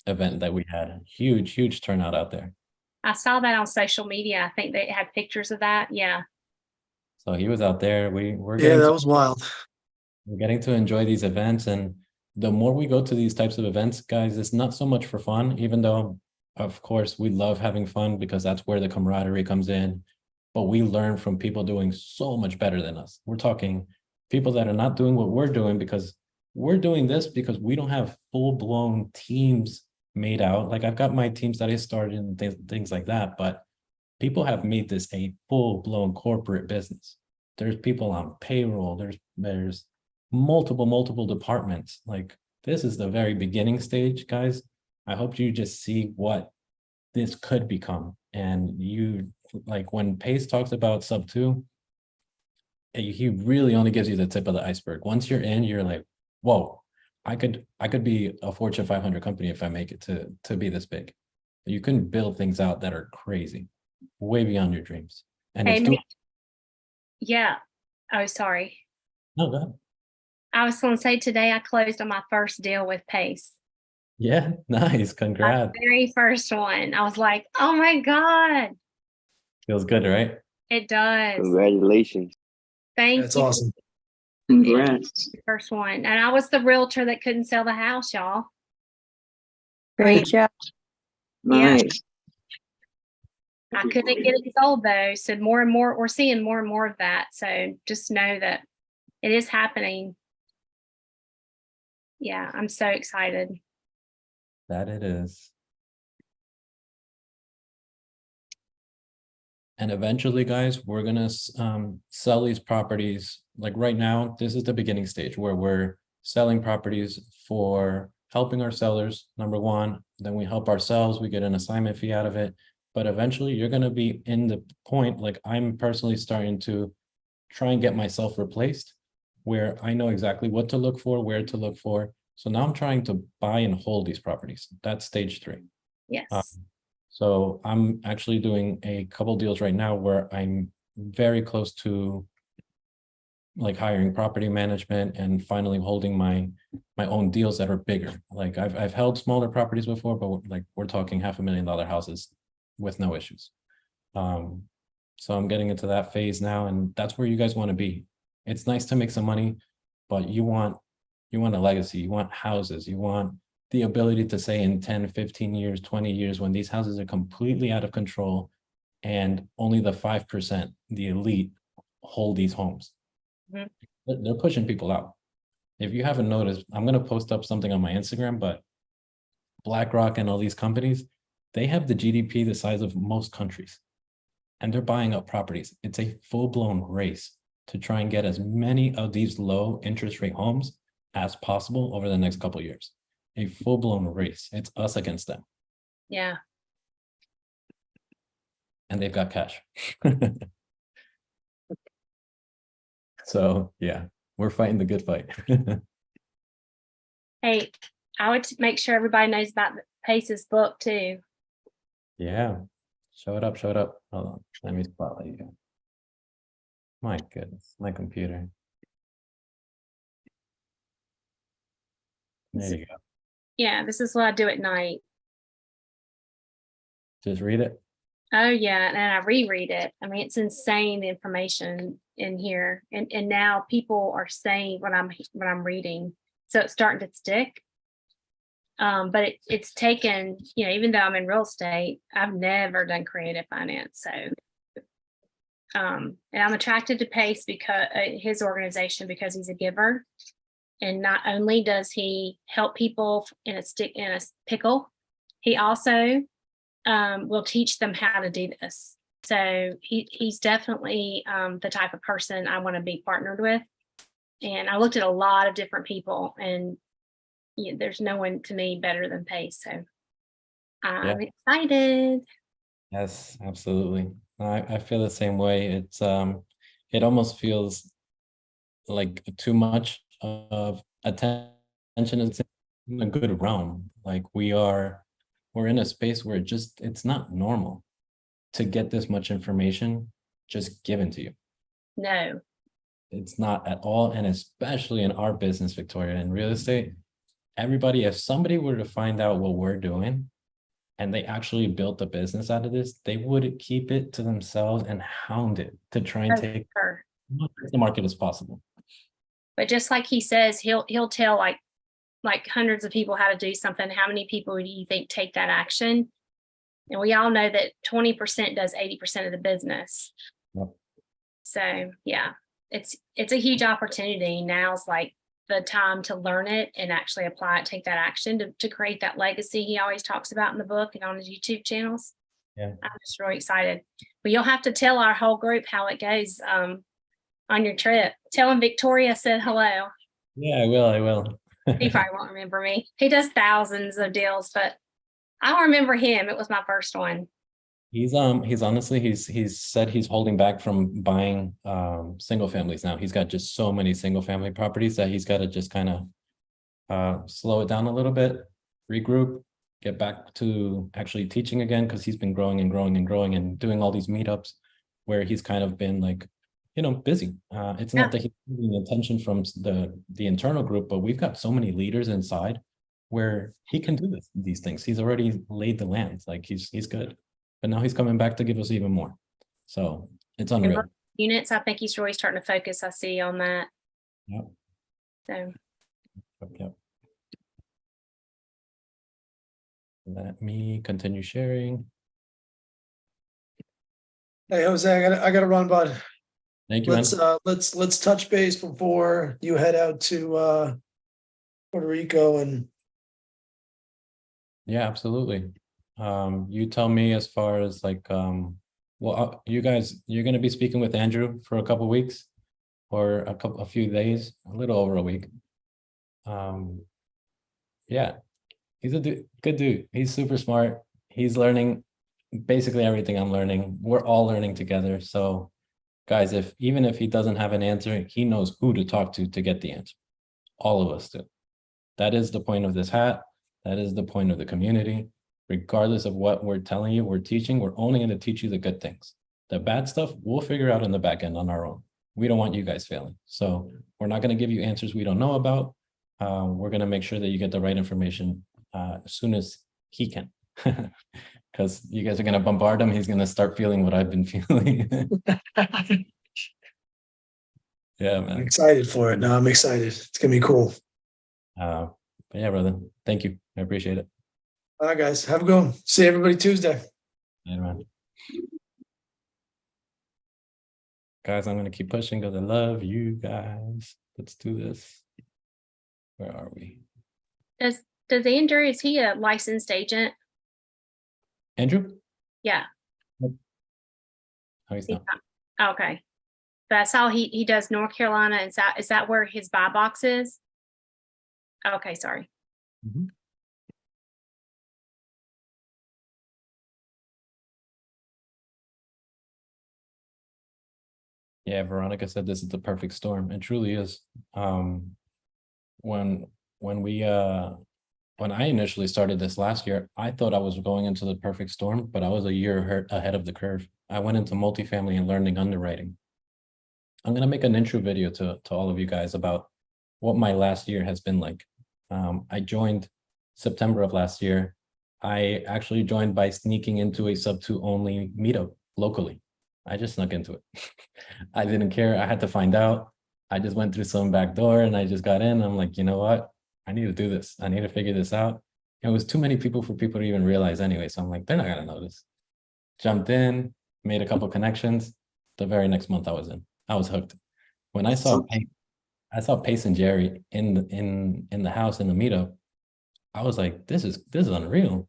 event that we had. Huge turnout out there. I saw that on social media. I think they had pictures of that. Yeah. So he was out there. We're That was wild. We're getting to enjoy these events, and the more we go to these types of events, guys, it's not so much for fun, even though of course, we love having fun because that's where the camaraderie comes in. But we learn from people doing so much better than us. We're talking people that are not doing what we're doing because we're doing this because we don't have full-blown teams made out. Like I've got my teams that I started and things like that, but people have made this a full-blown corporate business. There's people on payroll, there's multiple departments. Like this is the very beginning stage, guys. I hope you just see what this could become. And you, like when Pace talks about SubTo, he really only gives you the tip of the iceberg. Once you're in, you're like, whoa, I could be a Fortune 500 company if I make it to be this big. You can build things out that are crazy, way beyond your dreams. And it's yeah. Oh, sorry. No, go ahead. I was going to say today I closed on my first deal with Pace. Yeah, nice. My Congrats. very first one. I was like, oh my God. Feels good, right? It does. Congratulations. Thank That's you. awesome. Congrats. First one. And I was the realtor that couldn't sell the house, y'all. Great job. Yeah. Nice. I couldn't get it sold though. So more and more, we're seeing more and more of that. So just know that it is happening. Yeah, I'm so excited. That it is. And eventually, guys, we're gonna sell these properties. Like right now, this is the beginning stage where we're selling properties for helping our sellers, number one. Then we help ourselves, we get an assignment fee out of it. But eventually you're gonna be in the point, like I'm personally starting to try and get myself replaced, where I know exactly what to look for, where to look for. So now I'm trying to buy and hold these properties. That's stage 3. Yes. So I'm actually doing a couple deals right now where I'm very close to like hiring property management and finally holding my own deals that are bigger. Like I've held smaller properties before, but like we're talking $500,000 houses with no issues. So I'm getting into that phase now, and that's where you guys want to be. It's nice to make some money, but you want a legacy, you want houses, you want the ability to say in 10, 15 years, 20 years, when these houses are completely out of control and only the 5%, the elite, hold these homes. Mm-hmm. They're pushing people out. If you haven't noticed, I'm going to post up something on my Instagram, but BlackRock and all these companies, they have the GDP the size of most countries, and they're buying up properties. It's a full-blown race to try and get as many of these low interest rate homes as possible over the next couple of years. A full-blown race. It's us against them. Yeah. And they've got cash. So yeah, we're fighting the good fight. Hey, I would make sure everybody knows about Pace's book too. Yeah. Show it up, show it up. Hold on. Let me spotlight you. My goodness, my computer. There you go. Yeah, this is what I do at night. Just read it. Oh yeah, and I reread it. I mean, it's insane the information in here, and now people are saying what I'm reading, so it's starting to stick. But it's taken, you know, even though I'm in real estate, I've never done creative finance, so. And I'm attracted to Pace because his organization, because he's a giver, and not only does he help people in a pickle, he also will teach them how to do this. So he's definitely the type of person I want to be partnered with. And I looked at a lot of different people, and you know, there's no one to me better than Pace. So I'm excited. Yes, absolutely. I feel the same way. It's it almost feels like too much of attention is in a good realm. Like we're in a space where it's not normal to get this much information just given to you. No. It's not at all. And especially in our business, Victoria, in real estate, everybody, if somebody were to find out what we're doing and they actually built a business out of this, they would keep it to themselves and hound it to try and take as much of the market as possible. But just like he says, he'll tell like hundreds of people how to do something. How many people do you think take that action? And we all know that 20% does 80% of the business. Yep. So yeah, it's a huge opportunity. Now's like the time to learn it and actually apply it, take that action to create that legacy he always talks about in the book and on his YouTube channels. Yeah. I'm just really excited. But you'll have to tell our whole group how it goes on your trip. Tell him Victoria said hello. Yeah, I will. He probably won't remember me. He does thousands of deals, but I'll remember him. It was my first one. He's honestly, he's said he's holding back from buying single families now. He's got just so many single family properties that he's got to just kind of slow it down a little bit, regroup, get back to actually teaching again, because he's been growing and growing and growing and doing all these meetups where he's kind of been like, busy. It's not that he's getting attention from the internal group, but we've got so many leaders inside where he can do these things. He's already laid the land, like he's good. But now he's coming back to give us even more. So it's unreal. Units, I think he's really starting to focus. I see on that. Yep. So. Yep. Let me continue sharing. Hey, Jose, I gotta run, bud. Thank you, man. Let's touch base before you head out to Puerto Rico and. Yeah, absolutely. You tell me as far as like, well, you guys, you're going to be speaking with Andrew for a couple of weeks or a few days, a little over a week. Yeah, he's a good dude. He's super smart. He's learning basically everything I'm learning. We're all learning together. So guys, even if he doesn't have an answer, he knows who to talk to get the answer. All of us do. That is the point of this hat. That is the point of the community. Regardless of what we're telling you, we're teaching, we're only going to teach you the good things. The bad stuff, we'll figure out in the back end on our own. We don't want you guys failing. So we're not going to give you answers we don't know about. We're going to make sure that you get the right information as soon as he can. Because you guys are going to bombard him. He's going to start feeling what I've been feeling. Yeah, man. I'm excited for it. No, I'm excited. It's going to be cool. But yeah, brother. Thank you. I appreciate it. All right, guys. Have a good one. See everybody Tuesday. Yeah, man. Guys, I'm going to keep pushing because I love you guys. Let's do this. Where are we? Does Andrew, is he a licensed agent? Andrew? Yeah. Oh, he's not. Okay. But I saw he does North Carolina. Is that where his buy box is? Okay, sorry. Mm-hmm. Yeah, Veronica said this is the perfect storm. It truly is. When I initially started this last year, I thought I was going into the perfect storm, but I was a year ahead of the curve. I went into multifamily and learning underwriting. I'm gonna make an intro video to all of you guys about what my last year has been like. I joined September of last year. I actually joined by sneaking into a SubTo only meetup locally. I just snuck into it. I didn't care. I had to find out. I just went through some back door and I just got in. I'm like, you know what? I need to do this. I need to figure this out. It was too many people for people to even realize anyway. So I'm like, they're not gonna know this. Jumped in, made a couple connections. The very next month I was in. I was hooked. When I saw Pace and Jerry in the house in the meetup, I was like, this is unreal.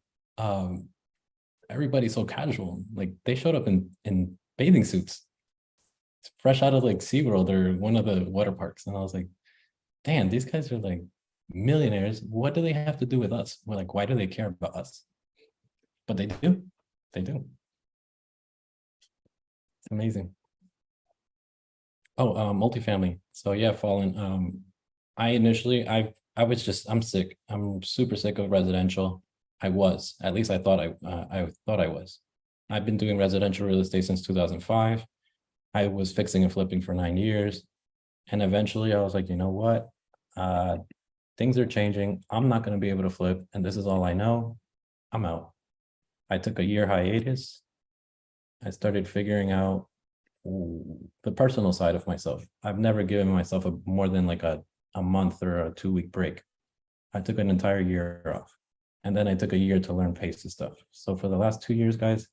Everybody's so casual. Like they showed up in bathing suits, fresh out of like SeaWorld or one of the water parks. And I was like, damn, these guys are like millionaires. What do they have to do with us? We're like, why do they care about us? But they do. They do. It's amazing. Oh, multifamily. So yeah, Fallen. I'm sick. I'm super sick of residential. At least I thought I was. I've been doing residential real estate since 2005. I was fixing and flipping for 9 years. And eventually I was like, you know what? Things are changing. I'm not going to be able to flip. And this is all I know. I'm out. I took a year hiatus. I started figuring out the personal side of myself. I've never given myself more than like a month or a 2-week break. I took an entire year off. And then I took a year to learn pace and stuff. So for the last 2 years, guys,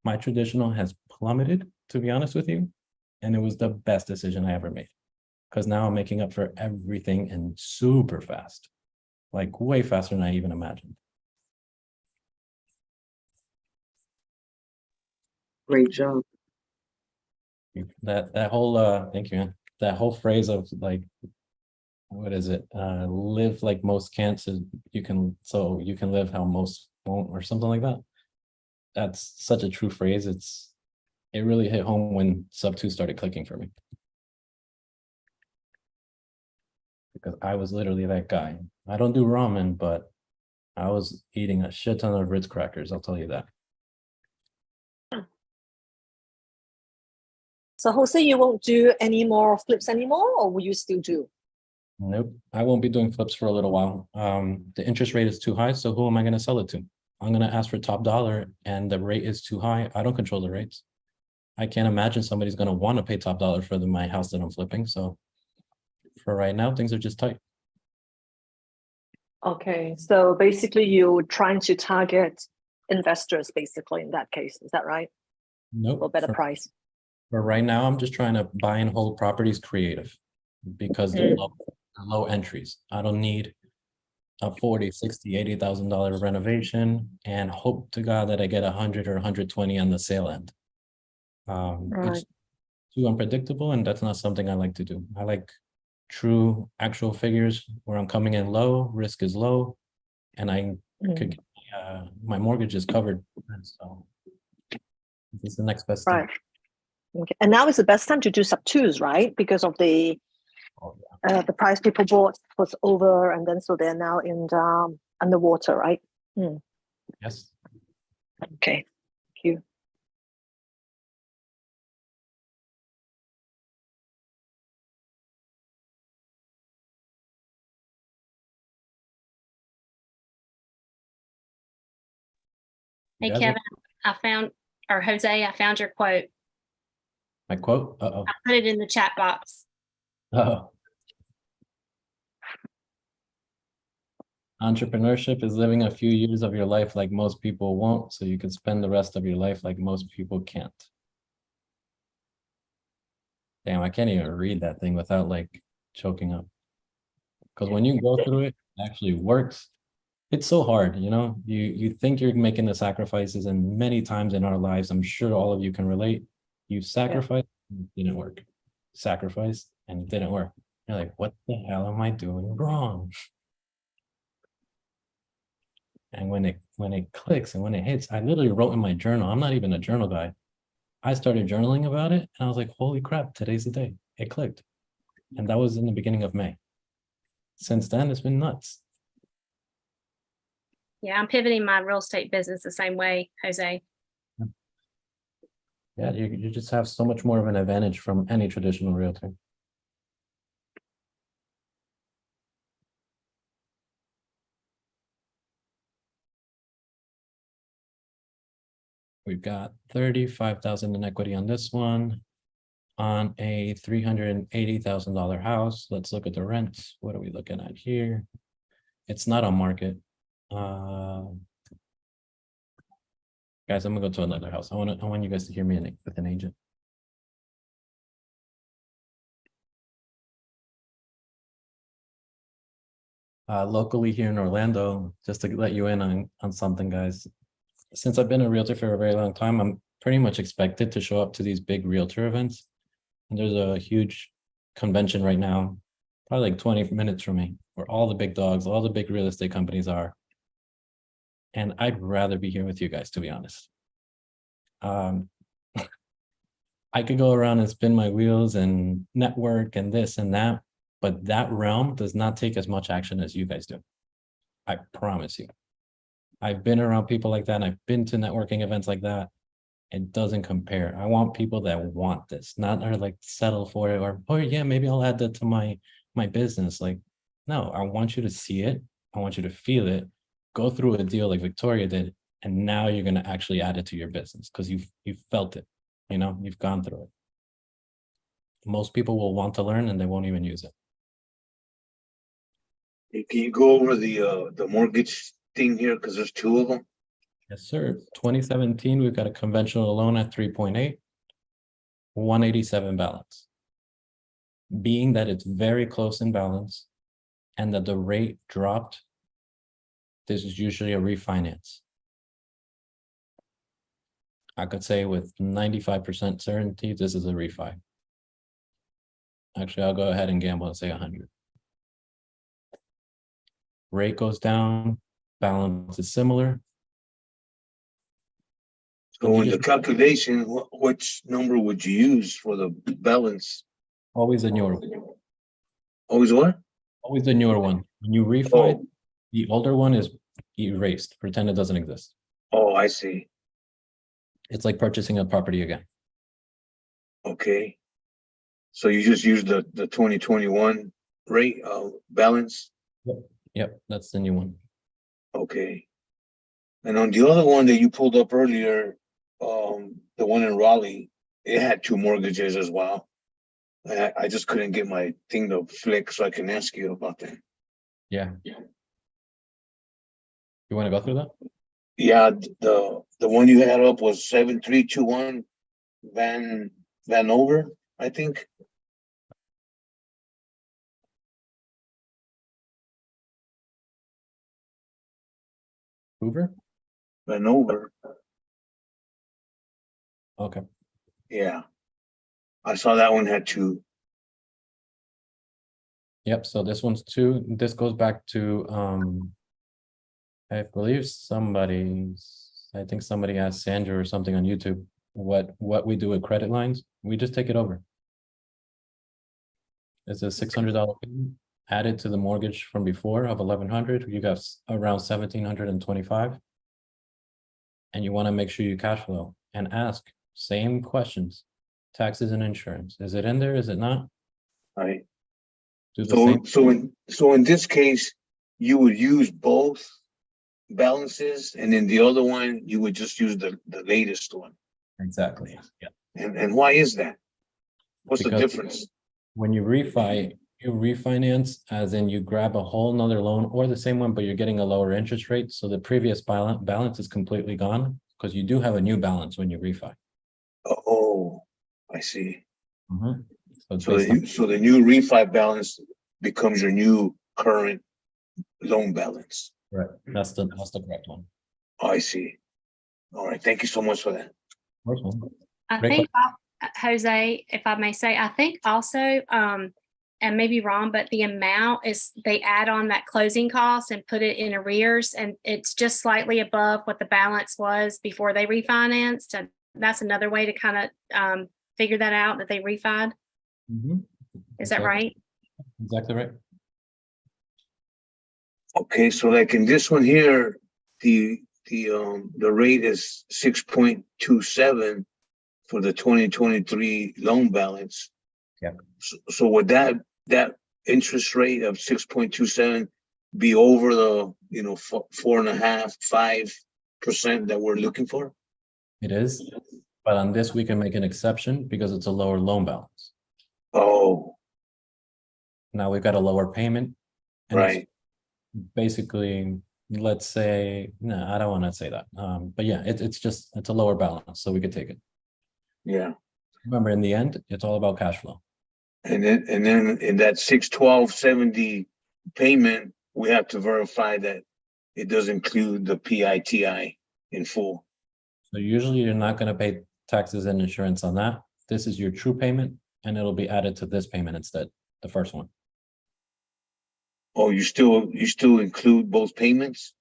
my traditional has plummeted, to be honest with you. And it was the best decision I ever made. Because now I'm making up for everything and super fast. Like way faster than I even imagined. Great job. That whole thank you, man. That whole phrase of like, what is it? Live like most can't, so you can live how most won't, or something like that. That's such a true phrase. It really hit home when SubTo started clicking for me. Because I was literally that guy. I don't do ramen, but I was eating a shit ton of Ritz crackers, I'll tell you that. So Jose, you won't do any more flips anymore, or will you still do? Nope, I won't be doing flips for a little while. The interest rate is too high, so who am I going to sell it to? I'm going to ask for top dollar, and the rate is too high. I don't control the rates. I can't imagine somebody's going to want to pay top dollar for my house that I'm flipping. So for right now, things are just tight. Okay, so basically you're trying to target investors, basically, in that case. Is that right? Nope. For better price. For right now, I'm just trying to buy and hold properties creative because they're low entries. I don't need a $40,000, $60,000, $80,000 renovation and hope to God that I get 100 or 120 on the sale end. It's too unpredictable, and that's not something I like to do. I like true actual figures where I'm coming in low, risk is low, and I could my mortgage is covered. So this is the next best thing. Right. Okay. And now is the best time to do sub-twos, right? Because of the price people bought was over, and then so they're now in underwater, right? Yes. Okay. Thank you. Hey, guys Kevin, Jose, I found your quote. My quote? Uh-oh. I put it in the chat box. Uh-oh. Entrepreneurship is living a few years of your life like most people won't, so you can spend the rest of your life like most people can't. Damn, I can't even read that thing without like choking up. Because when you go through it, it actually works. It's so hard, you know, you think you're making the sacrifices, and many times in our lives, I'm sure all of you can relate, you sacrifice, and it didn't work. Sacrifice and it didn't work. You're like, what the hell am I doing wrong? And when it clicks and when it hits, I literally wrote in my journal. I'm not even a journal guy. I started journaling about it, and I was like, holy crap, today's the day. It clicked. And that was in the beginning of May. Since then, it's been nuts. Yeah, I'm pivoting my real estate business the same way, Jose. Yeah, you just have so much more of an advantage from any traditional realtor. We've got 35,000 in equity on this one. On a $380,000 house. Let's look at the rents. What are we looking at here? It's not on market. Guys, I'm gonna go to another house. I want you guys to hear me with an agent. Locally here in Orlando, just to let you in on something, guys. Since I've been a realtor for a very long time, I'm pretty much expected to show up to these big realtor events. And there's a huge convention right now, probably like 20 minutes from me, where all the big dogs, all the big real estate companies are. And I'd rather be here with you guys, to be honest. I could go around and spin my wheels and network and this and that, but that realm does not take as much action as you guys do. I promise you. I've been around people like that, and I've been to networking events like that. It doesn't compare. I want people that want this, not are like settle for it, or, oh yeah, maybe I'll add that to my business. Like, no, I want you to see it. I want you to feel it, go through a deal like Victoria did, and now you're going to actually add it to your business because you've felt it, you know, you've gone through it. Most people will want to learn and they won't even use it. Can you go over the mortgage thing here? Because there's two of them. Yes, sir. 2017, we've got a conventional loan at 3.8, 187 balance. Being that it's very close in balance and that the rate dropped, this is usually a refinance. I could say with 95% certainty, this is a refi. Actually, I'll go ahead and gamble and say 100. Rate goes down, balance is similar. So in the calculation, which number would you use for the balance? Always a newer one. Always what? Always the newer one. When you refi, the older one is erased. Pretend it doesn't exist. Oh, I see. It's like purchasing a property again. Okay. So you just use the 2021 rate balance? Yep, that's the new one. Okay. And on the other one that you pulled up earlier, the one in Raleigh, it had two mortgages as well. I just couldn't get my thing to flick, so I can ask you about that. Yeah. You want to go through that? Yeah, the one you had up was 7321 Vanover, I think. Hoover? Vanover, Okay. yeah. I saw that one had two. Yep, so this one's two. This goes back to I believe I think somebody asked Sandra or something on YouTube what we do with credit lines. We just take it over. It's a $600 payment added to the mortgage from before of 1,100. You got around 1,725. And you want to make sure you cash flow and ask same questions. Taxes and insurance. Is it in there? Is it not? Right. Do the same. So in this case, you would use both balances, and in the other one, you would just use the latest one. Exactly. Yeah. And why is that? What's the Because difference? when you refinance, as in you grab a whole nother loan or the same one, but you're getting a lower interest rate. So the previous balance is completely gone because you do have a new balance when you refi. Oh, I see. So it's So based on- the new refi balance becomes your new current loan balance. right. That's the correct one. Oh, I see. All right. Thank you so much for that. First one. I Great think, Jose, if I may say, I think also, and maybe wrong, but the amount is they add on that closing cost and put it in arrears, and it's just slightly above what the balance was before they refinanced. And that's another way to kind of figure that out, that they refied. Is that right? Exactly right. Okay, so like in this one here, the rate is 6.27 for the 2023 loan balance. Yeah. So would that interest rate of 6.27 be over the 4.5-5% that we're looking for? It is, but on this we can make an exception because it's a lower loan balance. Oh, Now we've got a lower payment. And it's right. basically, let's say, no, I don't want to say that. But yeah, it's a lower balance, so we could take it. Yeah. Remember, in the end, it's all about cash flow. And then in that 612.70 payment, we have to verify that it does include the PITI in full. So usually you're not going to pay taxes and insurance on that. This is your true payment, and it'll be added to this payment instead, the first one. Oh, you still include both payments?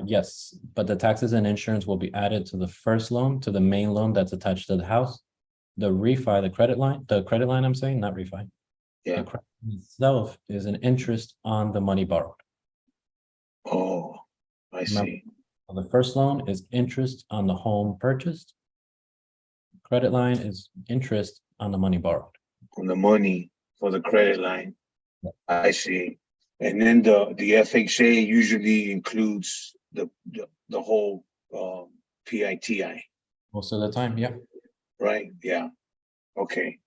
Yes, but the taxes and insurance will be added to the first loan, to the main loan that's attached to the house. The refi, the credit line I'm saying, not refi. Yeah. The credit itself is an interest on the money borrowed. Oh, I see. The first loan is interest on the home purchased. Credit line is interest on the money borrowed. On the money for the credit line. I see. And then the FHA usually includes the whole PITI. Most of the time, yeah. Right? Yeah. Okay.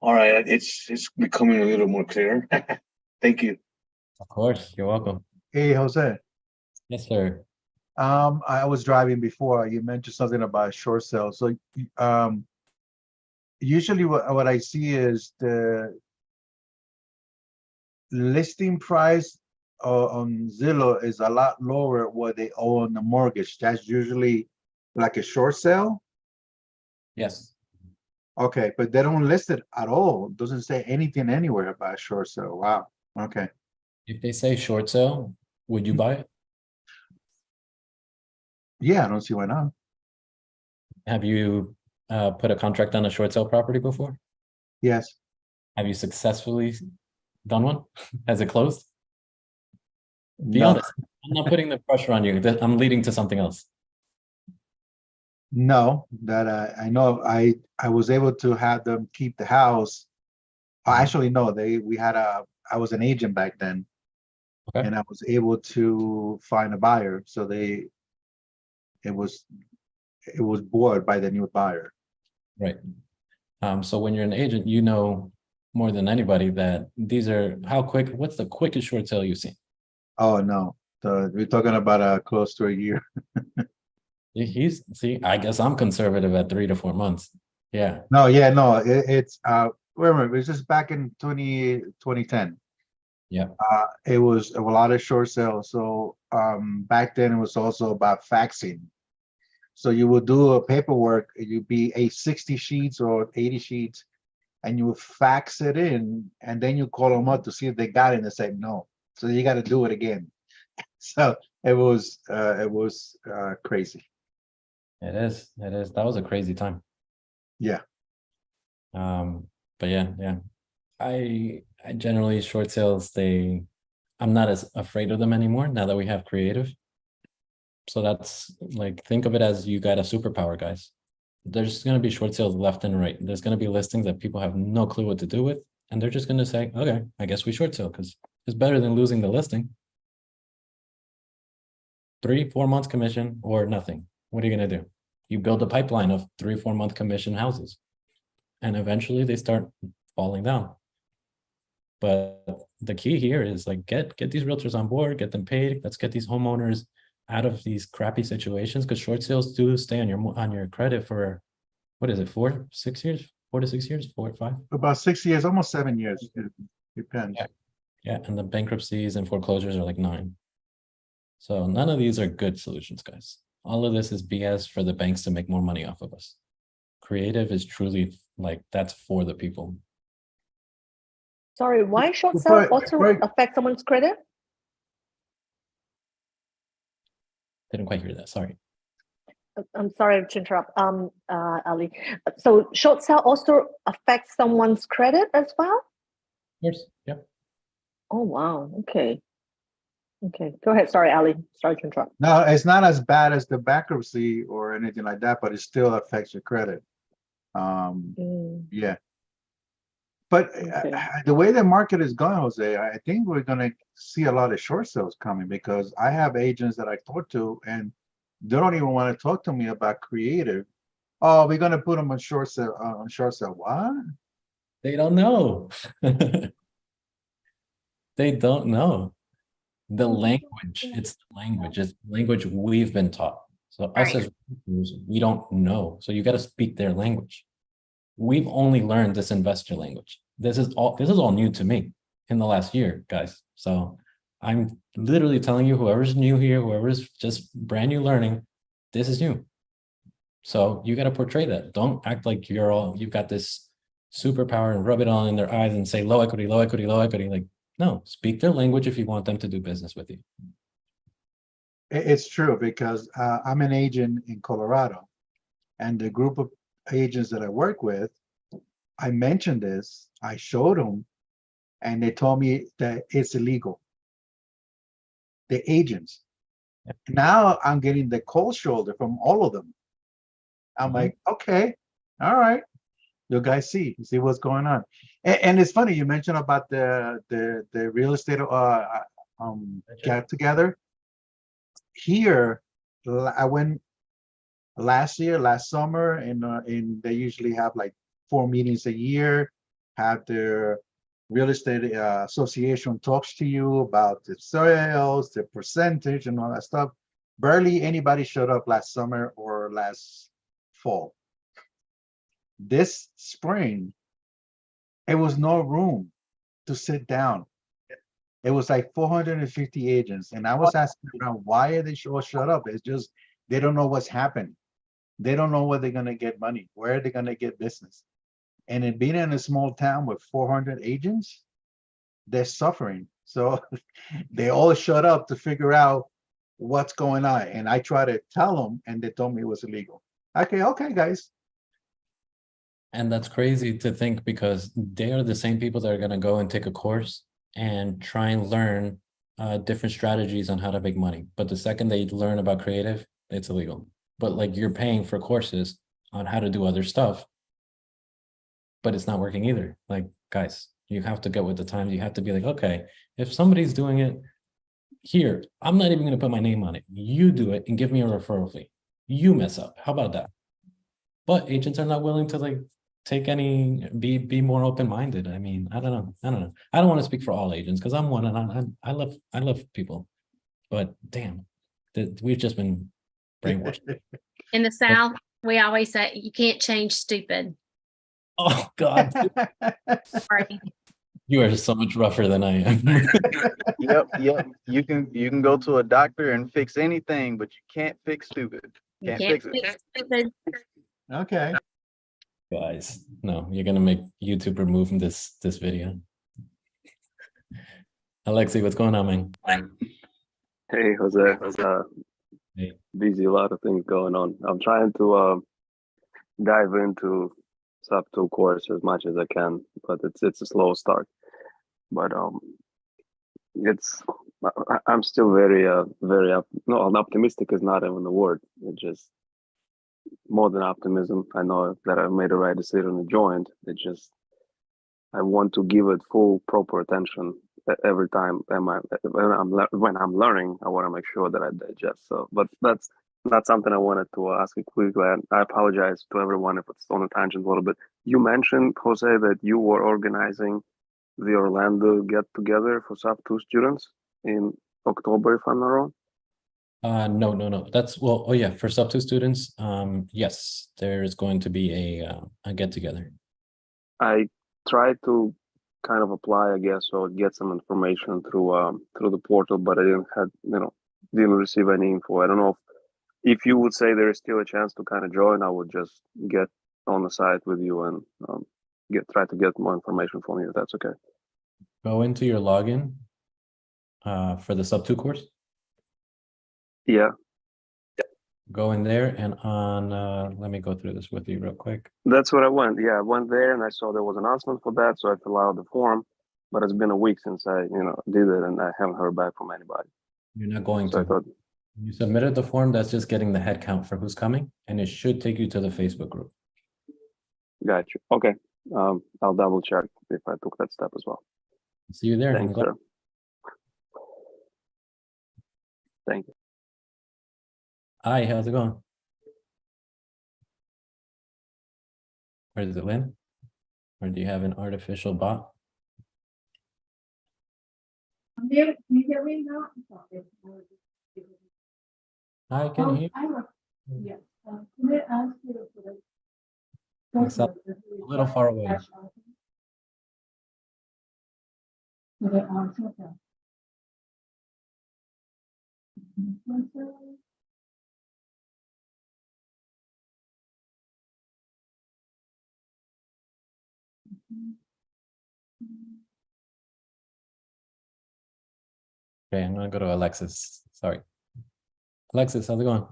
All right. It's becoming a little more clear. Thank you. Of course, you're welcome. Hey, Jose. Yes, sir. I was driving before, you mentioned something about short sale, so, usually what I see is the listing price on Zillow is a lot lower what they owe on the mortgage. That's usually like a short sale. Yes. Okay, but they don't list it at all. Doesn't say anything anywhere about short sale. Wow. Okay. If they say short sale, would you buy it? Yeah, I don't see why not. Have you put a contract on a short sale property before? Yes. Have you successfully done one? Has it closed? Be No, honest. I'm not putting the pressure on you. I'm leading to something else. no, that I know I was able to have them keep the house. Actually, no, I was an agent back then. Okay. And I was able to find a buyer. So it was bought by the new buyer. Right. So when you're an agent, you know more than anybody that these are what's the quickest short sale you've seen? Oh, no. We're talking about close to a year. See, I guess I'm conservative at 3 to 4 months. Yeah. No, yeah, no, it's remember, it was just back in 2010. Yeah. It was a lot of short sales. So back then it was also about faxing. So you would do a paperwork, you'd be 60 sheets or 80 sheets, and you would fax it in, and then you call them up to see if they got it, and they say no. So you got to do it again. So it was crazy. It is. That was a crazy time. Yeah. But yeah. I generally short sales, I'm not as afraid of them anymore now that we have creative. So that's like, think of it as you got a superpower, guys. There's going to be short sales left and right. There's going to be listings that people have no clue what to do with. And they're just going to say, okay, I guess we short sale because it's better than losing the listing. 3-4 months commission or nothing. What are you going to do? You build a pipeline of 3-4 month commission houses. And eventually they start falling down. But the key here is like, get these realtors on board, get them paid. Let's get these homeowners out of these crappy situations, because short sales do stay on your credit for, what is it, 4 to 6 years, 4 to 6 years, 4 or 5? About 6 years, almost 7 years. It depends. Yeah, and the bankruptcies and foreclosures are like 9. So none of these are good solutions, guys. All of this is BS for the banks to make more money off of us. Creative is truly like, that's for the people. Sorry, why short sale also affect someone's credit? Didn't quite hear that, sorry. I'm sorry to interrupt, Ali. So short sale also affects someone's credit as well? Of course, yeah. Oh, wow, okay. Okay, go ahead, sorry, Ali, sorry to interrupt. No, it's not as bad as the bankruptcy or anything like that, but it still affects your credit. Yeah. But the way the market is going, Jose, I think we're going to see a lot of short sales coming, because I have agents that I talk to and they don't even want to talk to me about creative. Oh, we're going to put them on short sale. What? They don't know. They don't know. The language, it's the language we've been taught. So us as recruiters, we don't know. So you got to speak their language. We've only learned this investor language. This is all new to me in the last year, guys. So I'm literally telling you, whoever's new here, whoever's just brand new learning, this is new. So you got to portray that. Don't act like you've got this superpower and rub it on in their eyes and say low equity, low equity, low equity. Like, no, speak their language if you want them to do business with you. It's true, because I'm an agent in Colorado, and the group of agents that I work with, I mentioned this, I showed them, and they told me that it's illegal. The agents. Now I'm getting the cold shoulder from all of them. I'm like, okay, all right. You guys see what's going on. And it's funny, you mentioned about the real estate get together. Here, I went last summer, and they usually have like 4 meetings a year, have their real estate association talks to you about the sales, the percentage and all that stuff. Barely anybody showed up last summer or last fall. This spring, it was no room to sit down. It was like 450 agents. And I was asking around, why are they all shut up? It's just, they don't know what's happening. They don't know where they're gonna get money, where they're gonna get business. And it being in a small town with 400 agents, they're suffering. So they all shut up to figure out what's going on. And I tried to tell them and they told me it was illegal. Okay, guys. And that's crazy to think because they are the same people that are going to go and take a course and try and learn different strategies on how to make money. But the second they learn about creative, it's illegal. But like you're paying for courses on how to do other stuff, but it's not working either. Like, guys, you have to get with the times. You have to be like, okay, if somebody's doing it here, I'm not even going to put my name on it. You do it and give me a referral fee. You mess up. How about that? But agents are not willing to like take any, be more open-minded. I mean, I don't know. I don't want to speak for all agents because I'm one and I love people, but damn, we've just been brainwashed. In the South, we always say you can't change stupid. Oh God, Sorry. you are so much rougher than I am. Yep. You can go to a doctor and fix anything, but you can't fix stupid. You Can't can't fix it. fix stupid. Okay. Guys, no, you're gonna make YouTube remove this video. Alexi, what's going on, man? Hey, Jose. Hey. Busy, a lot of things going on. I'm trying to dive into SubTo course as much as I can, but it's a slow start. But I'm still very optimistic is not even the word. It's just more than optimism. I know that I made the right decision and joined. It just I want to give it full proper attention every time when I'm learning. I want to make sure that I digest. So, but that's not something I wanted to ask you quickly. And I apologize to everyone if it's on a tangent a little bit. You mentioned, Jose, that you were organizing the Orlando get together for SubTo students in October, if I'm not wrong. No. That's oh yeah, for SubTo students, yes, there's going to be a get together. I tried to kind of apply, I guess, or get some information through the portal, but I didn't receive any info. I don't know if you would say there is still a chance to kind of join. I would just get on the site with you and try to get more information from you, if that's okay. Go into your login for the SubTo course. Yeah. Go in there and on, let me go through this with you real quick. That's what I went. Yeah, I went there and I saw there was an announcement for that, so I filled out the form. But it's been a week since I, did it, and I haven't heard back from anybody. You're not going So to. I thought, You submitted the form. That's just getting the head count for who's coming, and it should take you to the Facebook group. got you. Okay. I'll double check if I took that step as well. See you there. Thanks, sir. Thank you. Hi, how's it going? Where does it land? Or do you have an artificial bot? I can hear you. You sound a little far away. Okay, I'm gonna go to Alexis. Sorry. Alexis, how's it going?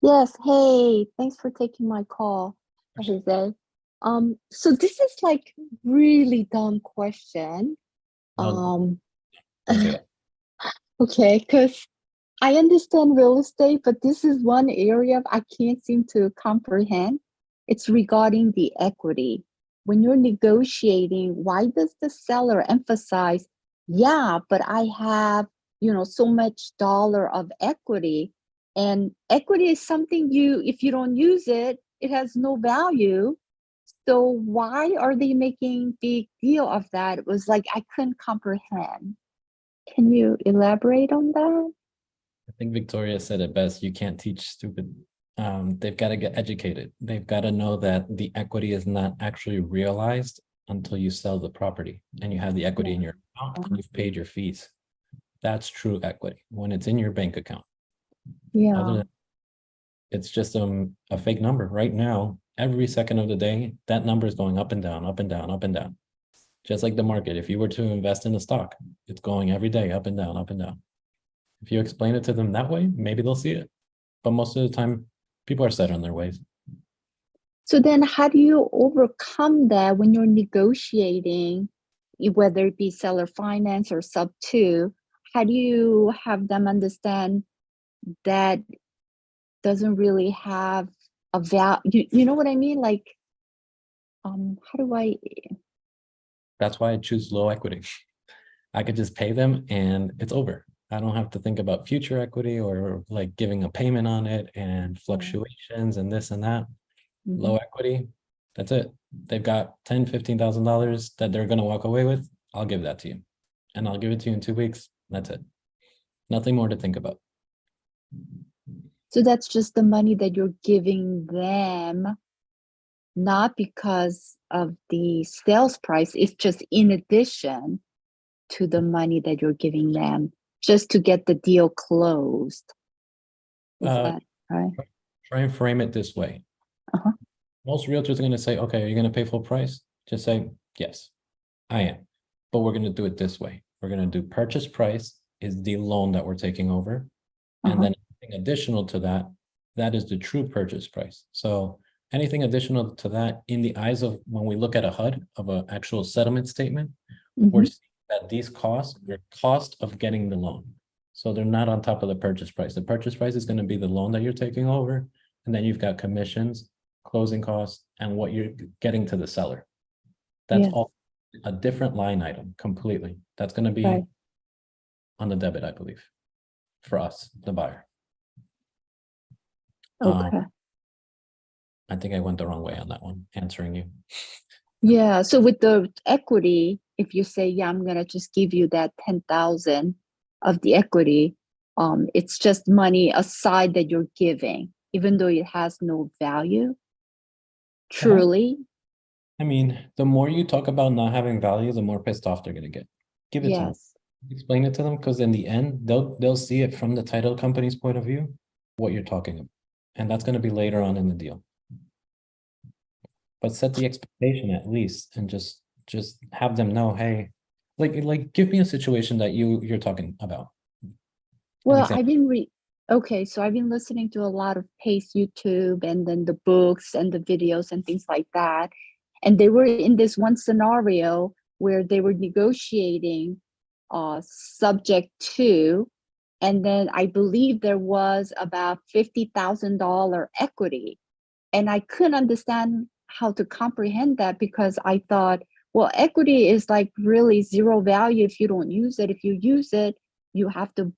Yes, hey, thanks for taking my call, Jose. So this is like really dumb question. Don't say that. Okay, because I understand real estate, but this is one area I can't seem to comprehend. It's regarding the equity. When you're negotiating, why does the seller emphasize, yeah, but I have, so much dollar of equity, and equity is something if you don't use it, it has no value. So why are they making big deal of that? It was like I couldn't comprehend. Can you elaborate on that? I think Victoria said it best. You can't teach stupid. They've got to get educated. They've got to know that the equity is not actually realized until you sell the property and you have the equity in your account and you've paid your fees. That's true equity when it's in your bank account. Yeah. Other than it's just a fake number. Right now, every second of the day, that number is going up and down, up and down, up and down. Just like the market. If you were to invest in a stock, it's going every day up and down, up and down. If you explain it to them that way, maybe they'll see it. But most of the time, people are set on their ways. So then how do you overcome that when you're negotiating, whether it be seller finance or SubTo? How do you have them understand that doesn't really have a value? You know what I mean? Like, how do I? That's why I choose low equity. I could just pay them and it's over. I don't have to think about future equity or like giving a payment on it and fluctuations and this and that. Low equity, that's it. They've got $10,000-$15,000 that they're going to walk away with. I'll give that to you. And I'll give it to you in 2 weeks. That's it. Nothing more to think about. So that's just the money that you're giving them, not because of the sales price. It's just in addition to the money that you're giving them just to get the deal closed. Is that right? Try and frame it this way. Most realtors are going to say, okay, are you going to pay full price? Just say, yes, I am. But we're going to do it this way. We're going to do purchase price is the loan that we're taking over. And then anything additional to that, that is the true purchase price. So anything additional to that in the eyes of when we look at a HUD of an actual settlement statement, we're seeing that these costs are cost of getting the loan. So they're not on top of the purchase price. The purchase price is going to be the loan that you're taking over. And then you've got commissions, closing costs, and what you're getting to the seller. That's all a different line item completely. That's going to be on the debit, I believe, for us, the buyer. Okay. I think I went the wrong way on that one, answering you. Yeah. So with the equity, if you say, yeah, I'm going to just give you that 10,000 of the equity, it's just money aside that you're giving, even though it has no value. Truly. I mean, the more you talk about not having value, the more pissed off they're going to get. Give it to them. Explain it to them, because in the end, they'll see it from the title company's point of view, what you're talking about. And that's going to be later on in the deal. But set the expectation at least, and just have them know, hey, like give me a situation that you're talking about. Well, I've been so I've been listening to a lot of Pace YouTube and then the books and the videos and things like that. And they were in this one scenario where they were negotiating subject to, and then I believe there was about $50,000 equity. And I couldn't understand how to comprehend that, because I thought, well, equity is like really zero value if you don't use it. If you use it, you have to,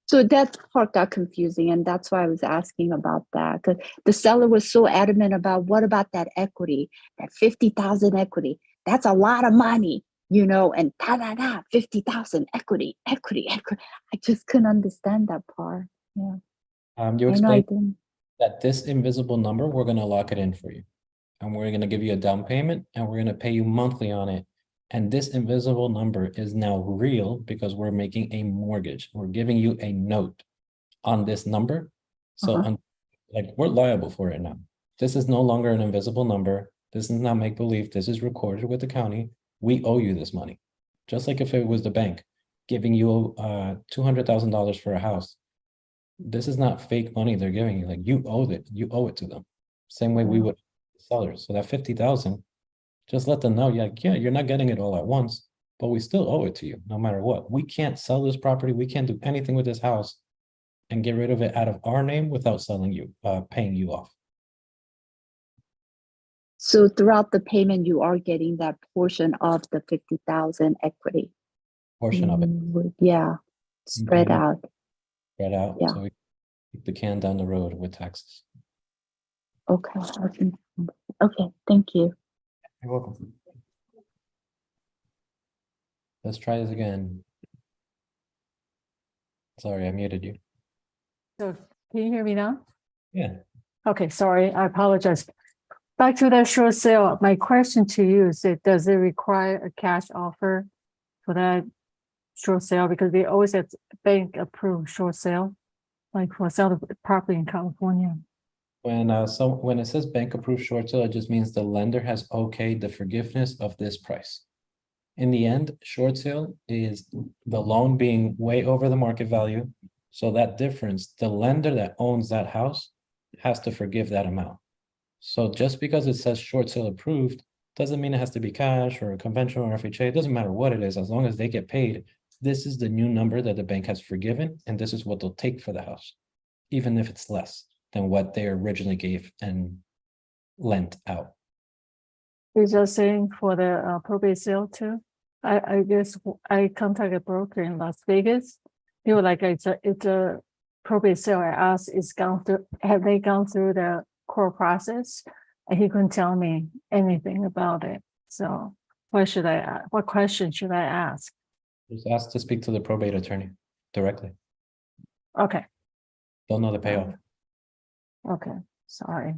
so that part got confusing. And that's why I was asking about that, because the seller was so adamant about, what about that equity, that 50,000 equity? That's a lot of money, and 50,000 equity. I just couldn't understand that part. Yeah. You explained that this invisible number, we're going to lock it in for you. And we're going to give you a down payment and we're going to pay you monthly on it. And this invisible number is now real because we're making a mortgage. We're giving you a note on this number. So we're liable for it now. This is no longer an invisible number. This is not make believe. This is recorded with the county. We owe you this money. Just like if it was the bank giving you $200,000 for a house. This is not fake money they're giving you. Like, you owe it to them. Same way we would sellers. So that 50,000, just let them know, yeah, you're not getting it all at once, but we still owe it to you no matter what. We can't sell this property. We can't do anything with this house and get rid of it out of our name without paying you off. So throughout the payment, you are getting that portion of the 50,000 equity. Portion of it. Yeah. Spread out. Yeah. Yeah. So we kick the can down the road with taxes. Okay. Okay, thank you. You're welcome. Let's try this again. Sorry, I muted you. So can you hear me now? Yeah. Okay, sorry, I apologize. Back to that short sale, my question to you is that does it require a cash offer for that short sale? Because they always have bank approved short sale, like for sale of property in California. When when it says bank approved short sale, it just means the lender has okayed the forgiveness of this price. In the end, short sale is the loan being way over the market value. So that difference, the lender that owns that house has to forgive that amount. So just because it says short sale approved, doesn't mean it has to be cash or conventional or FHA. It doesn't matter what it is, as long as they get paid. This is the new number that the bank has forgiven, and this is what they'll take for the house, even if it's less than what they originally gave and lent out. Is that saying for the probate sale too? I guess I contacted a broker in Las Vegas. They were like, it's a probate sale. I asked, have they gone through the core process? And he couldn't tell me anything about it. So what question should I ask? Just ask to speak to the probate attorney directly. Okay. They'll know the payoff. Okay, sorry.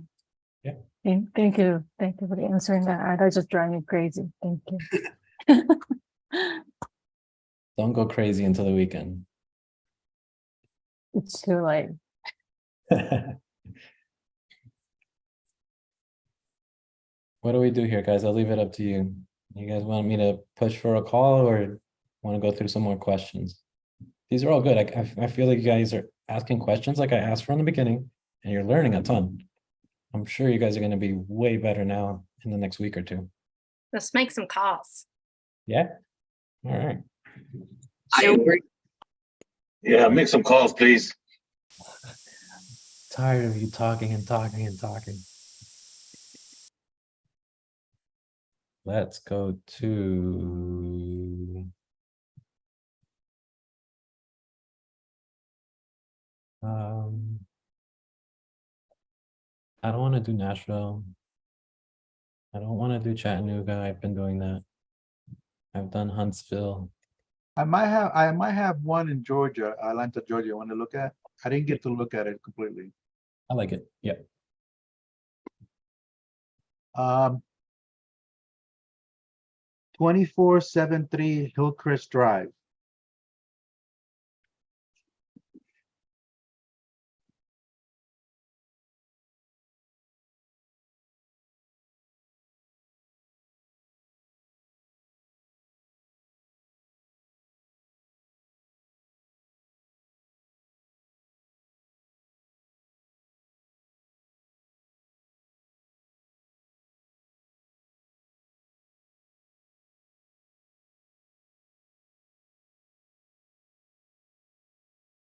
Yeah. Thank you. Thank you for answering that. That just drive me crazy. Thank you. Don't go crazy until the weekend. It's too late. What do we do here, guys? I'll leave it up to you. You guys want me to push for a call or want to go through some more questions? These are all good. I feel like you guys are asking questions like I asked from the beginning, and you're learning a ton. I'm sure you guys are going to be way better now in the next week or two. Let's make some calls. Yeah. All right. I agree. Yeah, make some calls, please. Tired of you talking and talking and talking. Let's go to I don't want to do Nashville. I don't want to do Chattanooga. I've been doing that. I've done Huntsville. I might have one in Georgia, Atlanta, Georgia. I want to look at. I didn't get to look at it completely. I like it. Yeah. 2473 Hillcrest Drive.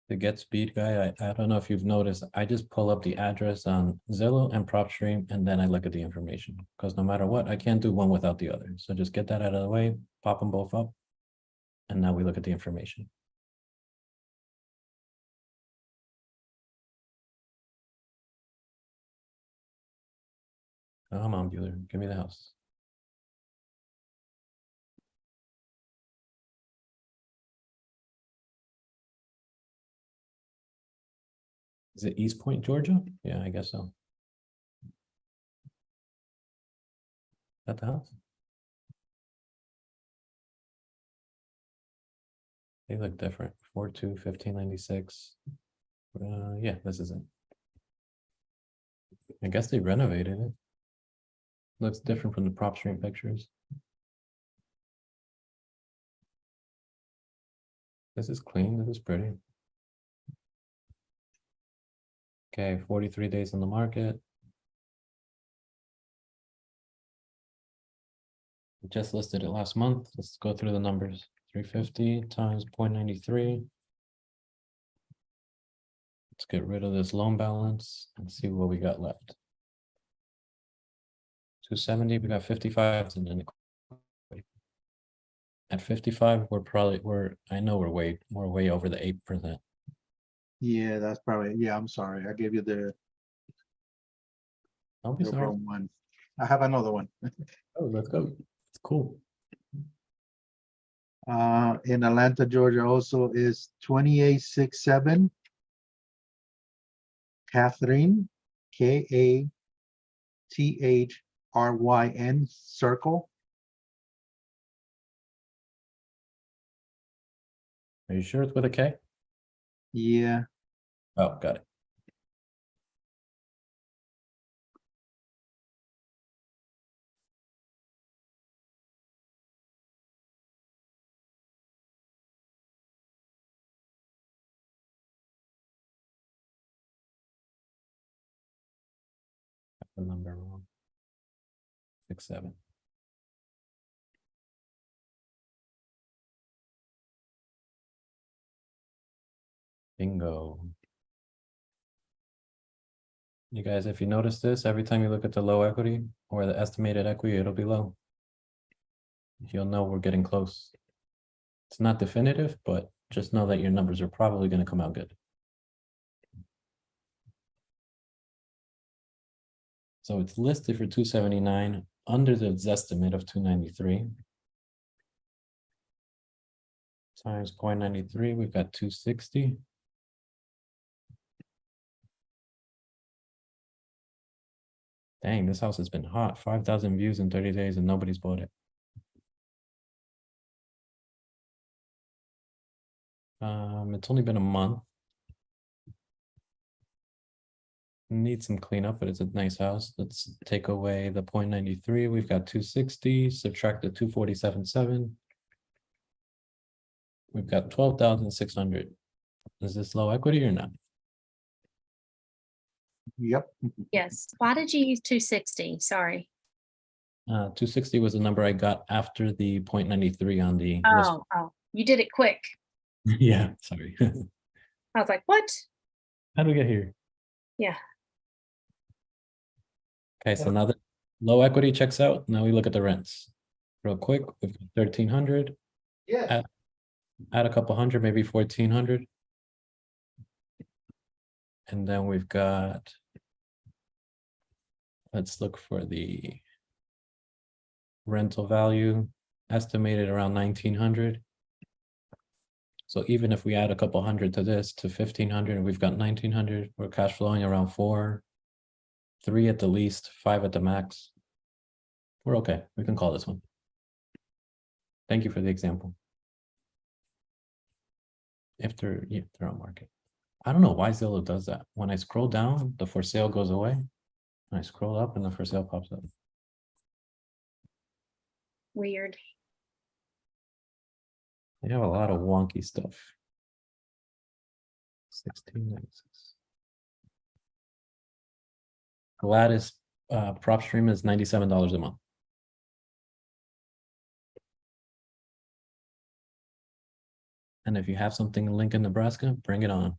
The get speed guy, I don't know if you've noticed, I just pull up the address on Zillow and PropStream, and then I look at the information, because no matter what, I can't do one without the other. So just get that out of the way, pop them both up, and now we look at the information. Come on, Bueller, give me the house. Is it East Point, Georgia? Yeah, I guess so. Is that the house? They look different. 4/2/1596. Yeah, this is it. I guess they renovated it. Looks different from the PropStream pictures. This is clean. This is pretty. Okay, 43 days on the market. We just listed it last month. Let's go through the numbers. 350 times 0.93. Let's get rid of this loan balance and see what we got left. 270, we got 55 and then at 55, I know we're way over the 8%. Yeah, that's probably, yeah, I'm sorry. I gave you the Don't be The sorry. wrong one. I have another one. Oh, let's go. It's cool. In Atlanta, Georgia also is 2867 Catherine, Kathryn Circle. Are you sure it's with a K? Yeah, Oh, got it. Got the number wrong. 67. Bingo. You guys, if you notice this, every time you look at the low equity or the estimated equity, it'll be low. You'll know we're getting close. It's not definitive, but just know that your numbers are probably going to come out good. So it's listed for 279 under the estimate of 293. Times 0.93, we've got 260. Dang, this house has been hot. 5,000 views in 30 days and nobody's bought it. It's only been a month. Needs some cleanup, but it's a nice house. Let's take away the 0.93. We've got 260, subtract the 247.7. We've got 12,600. Is this low equity or not? yep. Yes. Why did you use 260? Sorry. 260 was the number I got after the 0.93 on the list. Oh, you did it quick. Yeah, sorry. I was like, what? How do we get here? Yeah. Okay, so now that low equity checks out, now we look at the rents. Real quick, we've got 1,300. Yeah. Add a couple hundred, maybe 1,400. And then we've got, let's look for the rental value estimated around 1,900. So even if we add a couple hundred to this to 1,500, and we've got 1,900, we're cash flowing around 4, 3 at the least, 5 at the max. We're okay. We can call this one. Thank you for the example. If they're on market. I don't know why Zillow does that. When I scroll down, the for sale goes away. When I scroll up and the for sale pops up. Weird. They have a lot of wonky stuff. 1696. Gladys prop stream is $97 a month. And if you have something in Lincoln, Nebraska, bring it on.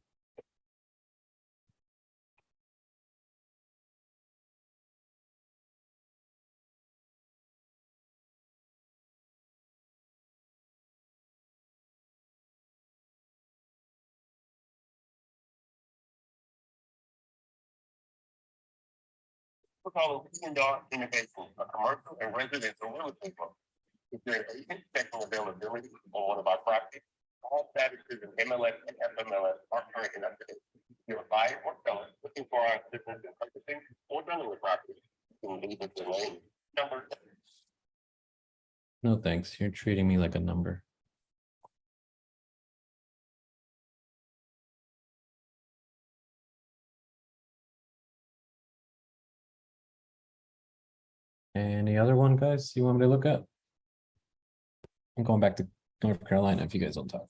We're calling $1 innovation, a commercial and residential real estate firm. If you're an agent checking availability on one of our properties, all statuses in MLS and FMLS are current and up to date. If you're a buyer or seller looking for our assistance in purchasing or selling the property, you can leave us your name, number. No thanks. You're treating me like a number. Any other one, guys, you want me to look at? I'm going back to North Carolina if you guys don't talk.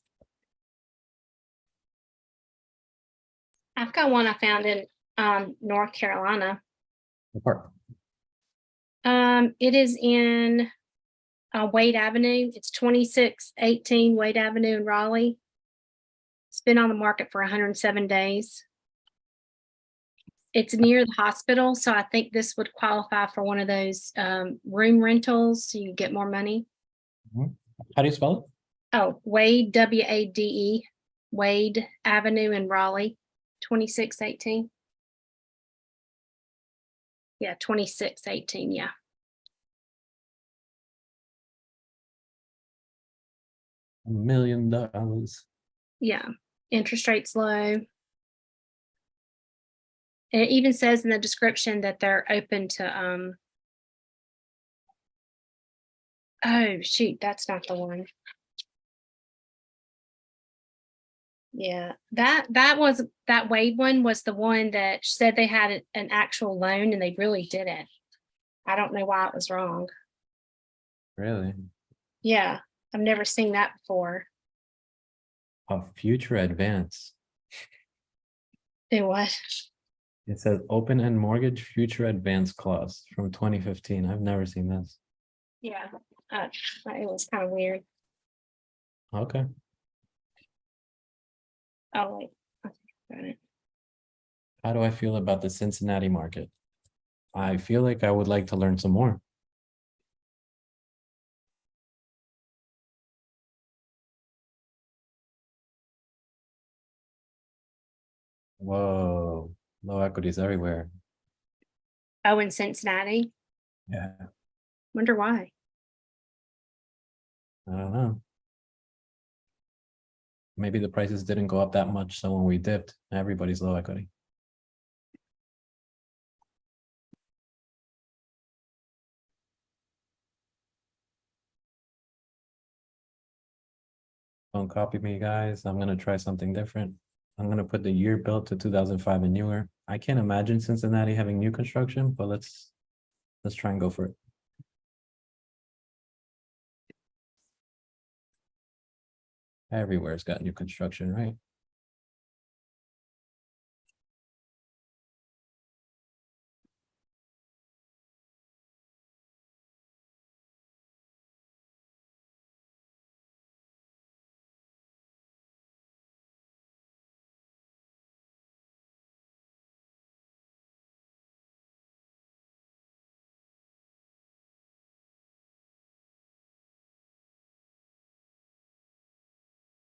I've got one I found in North Carolina. What part? It is in Wade Avenue. It's 2618 Wade Avenue in Raleigh. It's been on the market for 107 days. It's near the hospital, so I think this would qualify for one of those room rentals, so you get more money. How do you spell it? Oh, Wade, W-A-D-E, Wade Avenue in Raleigh, 2618. Yeah, 2618, yeah. $1 million. Yeah, interest rates low. And it even says in the description that they're open to, oh shoot, that's not the one. Yeah, that Wade one was the one that said they had an actual loan and they really didn't. I don't know why it was wrong. Really? Yeah, I've never seen that before. A future advance. Do what? It says open-end mortgage future advance clause from 2015. I've never seen this. Yeah, it was kind of weird. Okay. Oh wait, got it. How do I feel about the Cincinnati market? I feel like I would like to learn some more. Whoa, low equities everywhere. Oh, in Cincinnati. Yeah, Wonder why. I don't know. Maybe the prices didn't go up that much, so when we dipped, everybody's low equity. Don't copy me, guys. I'm gonna try something different. I'm gonna put the year built to 2005 and newer. I can't imagine Cincinnati having new construction, but let's try and go for it. Everywhere's got new construction, right?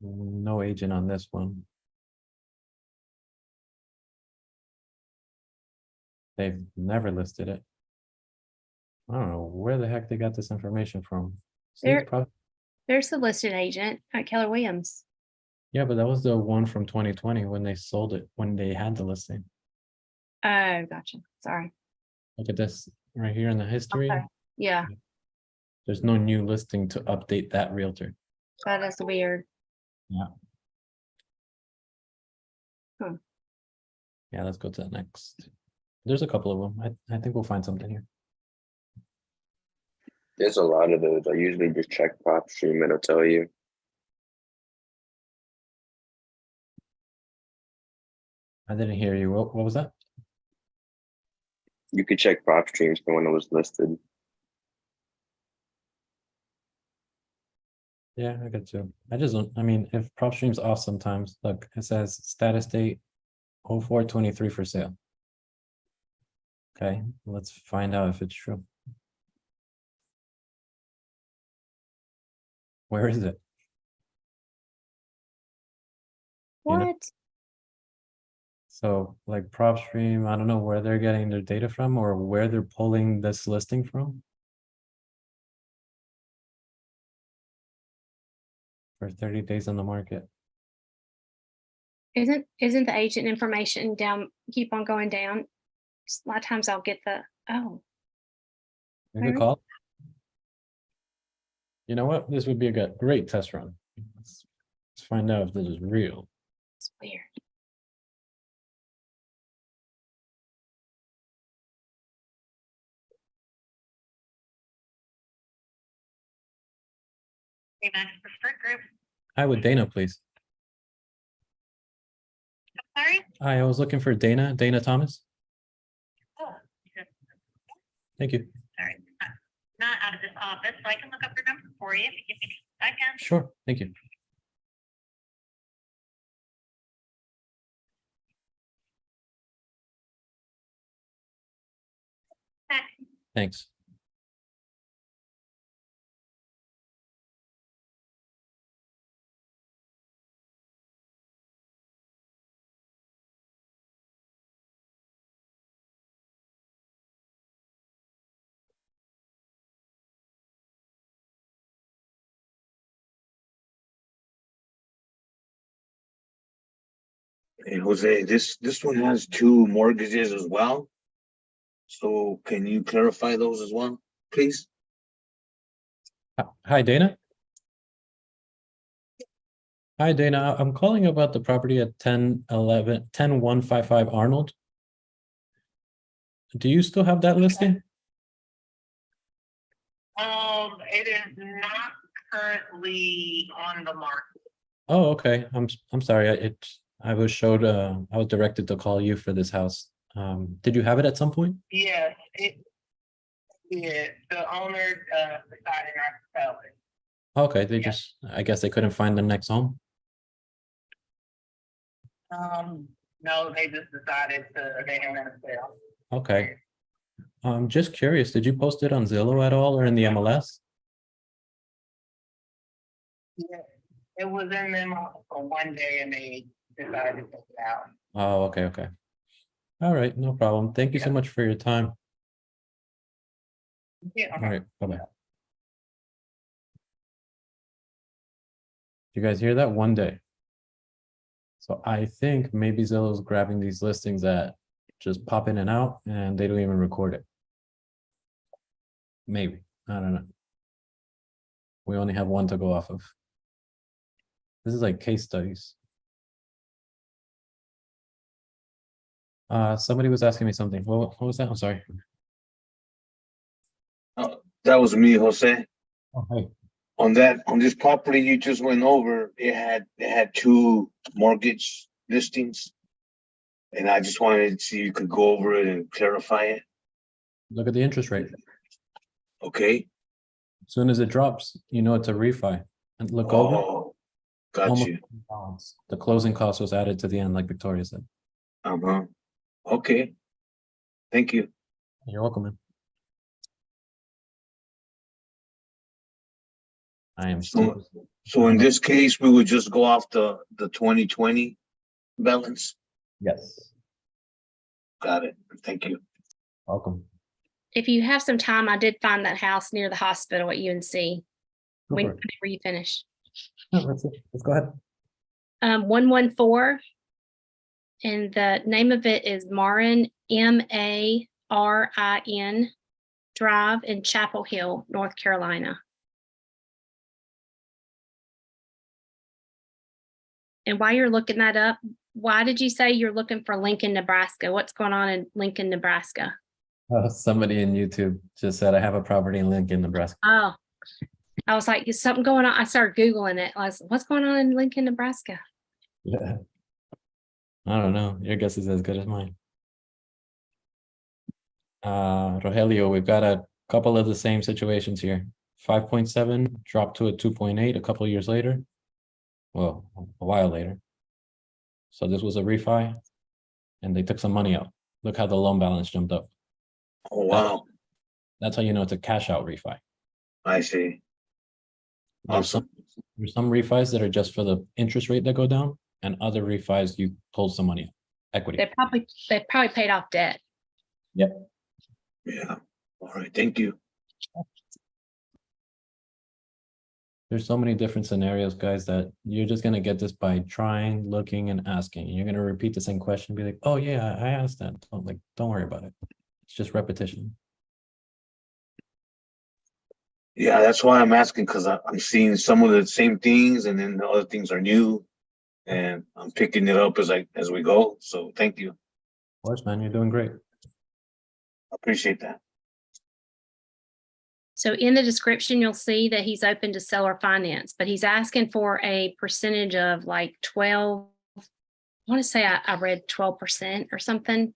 No agent on this one. They've never listed it. I don't know where the heck they got this information from. See, it's There- There's the listed agent at Keller Williams. yeah, but that was the one from 2020 when they sold it, when they had the listing. Oh, gotcha. Sorry. Look at this right here in the history. Okay. Yeah, There's no new listing to update that realtor. that is weird. Yeah, let's go to the next. There's a couple of them. I think we'll find something here. There's a lot of those. I usually just check prop stream, it'll tell you. I didn't hear you. What was that? You could check prop streams for when it was listed. Yeah, I got you. I just don't, I mean, if prop stream's off sometimes, look, it says status date 04/23 for sale. Okay, let's find out if it's true. Where is it? You know? What? So like prop stream, I don't know where they're getting their data from or where they're pulling this listing from. For 30 days on the market. Isn't the agent information down, keep on going down? A lot of times I'll get the, oh, Make a Alright. call. You know what? This would be a great test run. Let's find out if this is real. it's weird. Preferred group. Hi, with Dana, please. Sorry? Hi, I was looking for Dana Thomas. Oh, Thank you. sorry. Not out of this office, so I can look up your number for you if you give me a second. Sure, thank you. Thanks. Hey, Jose, this one has 2 mortgages as well. So can you clarify those as well, please? Hi, Dana. Hi, Dana. I'm calling about the property at 10155 Arnold. Do you still have that listing? It is not currently on the market. Oh, okay. I'm sorry. I was directed to call you for this house. Did you have it at some point? Yes, the owner decided not to sell it. Okay, I guess they couldn't find the next home. No, they just decided they didn't want to sell. Okay. Just curious, did you post it on Zillow at all or in the MLS? Yeah, it was in them for one day and they decided to take it out. Oh, okay, okay. All right, no problem. Thank you so much for your time. Yeah. All right, bye-bye. You guys hear that? One day. So I think maybe Zillow's grabbing these listings that just pop in and out and they don't even record it. Maybe, I don't know. We only have one to go off of. This is like case studies. Somebody was asking me something. What was that? I'm sorry. That was me, Jose. Oh, hey. On this property you just went over, it had 2 mortgage listings. And I just wanted to see if you could go over it and clarify it. Look at the interest rate. Okay. As soon as it drops, you know it's a refi. And look over. Oh, got Almost you. balance. The closing cost was added to the end, like Victoria said. Okay. Thank you. You're welcome, man. I am So in this case, we would just go off the 2020 balance. Yes. Got it. Thank you. Welcome. If you have some time, I did find that house near the hospital at UNC. Go Whenever for it. you finish. No, that's it. Let's go ahead. 114. And the name of it is Marin, Marin Drive in Chapel Hill, North Carolina. And while you're looking that up, why did you say you're looking for Lincoln, Nebraska? What's going on in Lincoln, Nebraska? Somebody in YouTube just said I have a property in Lincoln, Nebraska. Oh, I was like, is something going on? I started Googling it. I was, what's going on in Lincoln, Nebraska? Yeah. I don't know. Your guess is as good as mine. Rogelio, we've got a couple of the same situations here. 5.7 dropped to a 2.8 a couple of years later. Well, a while later. So this was a refi and they took some money out. Look how the loan balance jumped up. Oh, wow. That's how you know it's a cash out refi. I see. Awesome. There's some refis that are just for the interest rate that go down, and other refis you pull some money out, equity. They probably paid off debt. Yep. Yeah. All right. Thank you. There's so many different scenarios, guys, that you're just gonna get this by trying, looking, and asking. You're gonna repeat the same question, be like, "Oh yeah, I asked that." Don't worry about it. It's just repetition. Yeah, that's why I'm asking, because I'm seeing some of the same things and then the other things are new. And I'm picking it up as we go. So thank you. Of course, man, you're doing great. Appreciate that. So in the description, you'll see that he's open to seller finance, but he's asking for a percentage of like 12. I want to say I read 12% or something.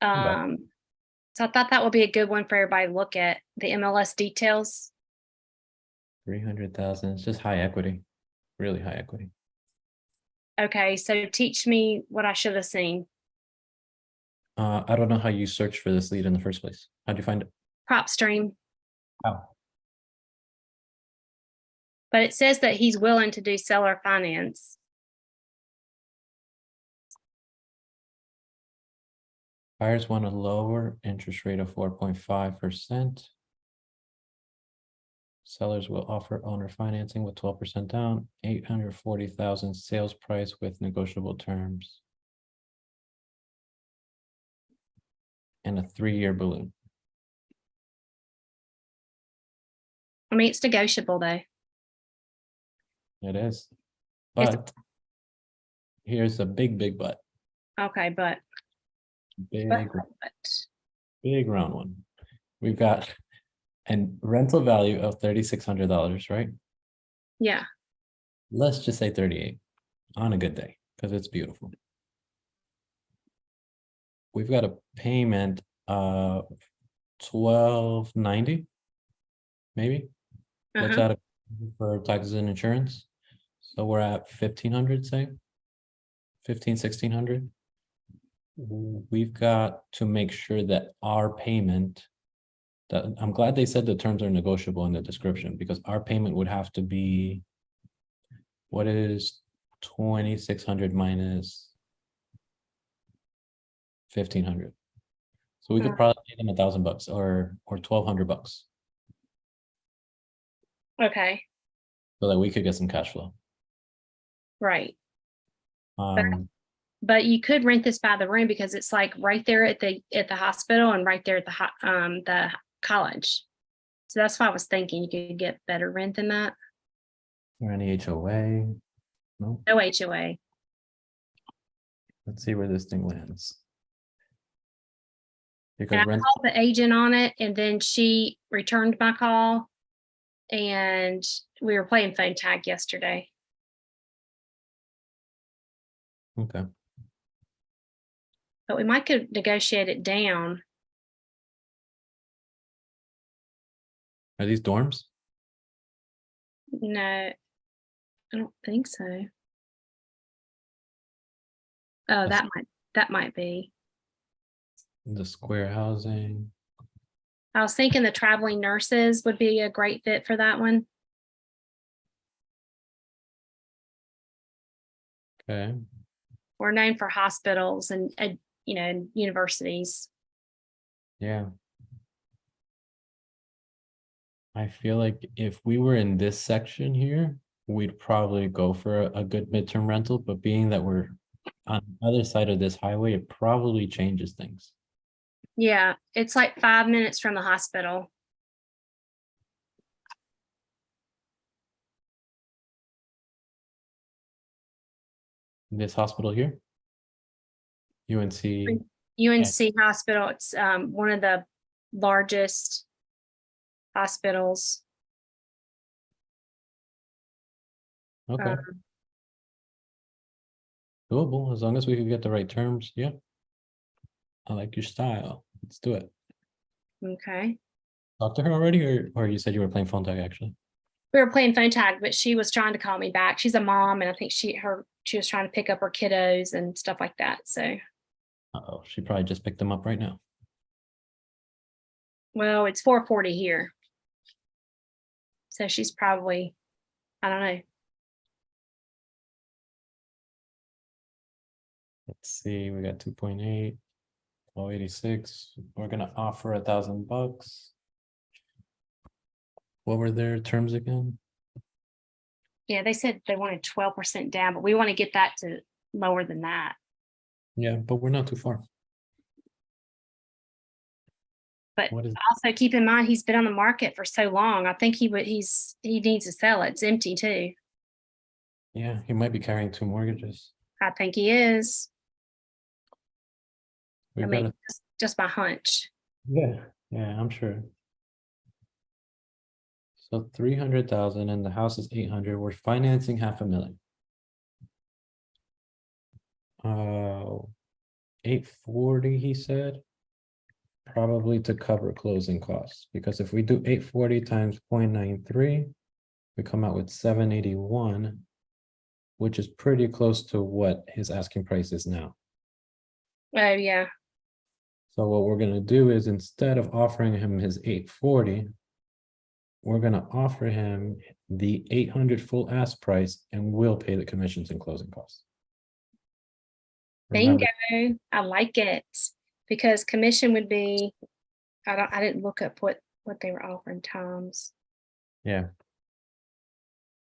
So I thought that would be a good one for everybody to look at, the MLS details. 300,000. It's just high equity, really high equity. Okay, so teach me what I should have seen. I don't know how you search for this lead in the first place. How'd you find it? PropStream. Oh. But it says that he's willing to do seller finance. Buyers want a lower interest rate of 4.5%. Sellers will offer owner financing with 12% down, 840,000 sales price with negotiable terms. and a 3-year balloon. I mean, it's negotiable though. It is. But here's a big but. Okay, but Big round one. We've got a rental value of $3,600, right? yeah, Let's just say 38 on a good day, because it's beautiful. We've got a payment of $1,290, maybe. Let's add for taxes and insurance. So we're at 1,500, say 1,500, 1,600. We've got to make sure that our payment, that I'm glad they said the terms are negotiable in the description, because our payment would have to be, what is 2,600 minus 1,500? So we could probably pay them $1,000 or $1,200 okay, so that we could get some cash flow. right. Um, But you could rent this by the room because it's like right there at the hospital and right there at the college. So that's why I was thinking you could get better rent than that. or any HOA? No. No HOA. Let's see where this thing lands. And Because I rent, called the agent on it, and then she returned my call, and we were playing phone tag yesterday. okay. But we might could negotiate it down. Are these dorms? No, I don't think so. Oh, That's- that might be. The square housing. I was thinking the traveling nurses would be a great fit for that one. Okay. We're known for hospitals and universities. Yeah. I feel like if we were in this section here, we'd probably go for a good midterm rental, but being that we're on the other side of this highway, it probably changes things. Yeah, it's like 5 minutes from the hospital. This hospital here? UNC. UNC Hospital, it's one of the largest hospitals. Okay. Doable, as long as we can get the right terms, yeah. I like your style. Let's do it. Okay. Talk to her already, or you said you were playing phone tag actually? We were playing phone tag, but she was trying to call me back. She's a mom, and I think she was trying to pick up her kiddos and stuff like that. So, Uh-oh, she probably just picked them up right now. well, it's 4:40 here. So she's probably, I don't know. Let's see, we got 2.8, 1286. We're gonna offer $1,000. What were their terms again? Yeah, they said they wanted 12% down, but we want to get that to lower than that. Yeah, but we're not too far. But What is, also keep in mind, he's been on the market for so long. I think he needs to sell it. It's empty too. yeah, he might be carrying 2 mortgages. I think he is. We've I got mean, a, just my hunch. yeah, I'm sure. So 300,000 and the house is 800. We're financing $500,000. 840, he said. Probably to cover closing costs, because if we do 840 times 0.93, we come out with 781, which is pretty close to what his asking price is now. Oh yeah. So what we're gonna do is, instead of offering him his 840, we're gonna offer him the 800 full ask price, and we'll pay the commissions and closing costs. Bingo. Remember, I like it, because commission would be, I didn't look up what they were offering times. yeah,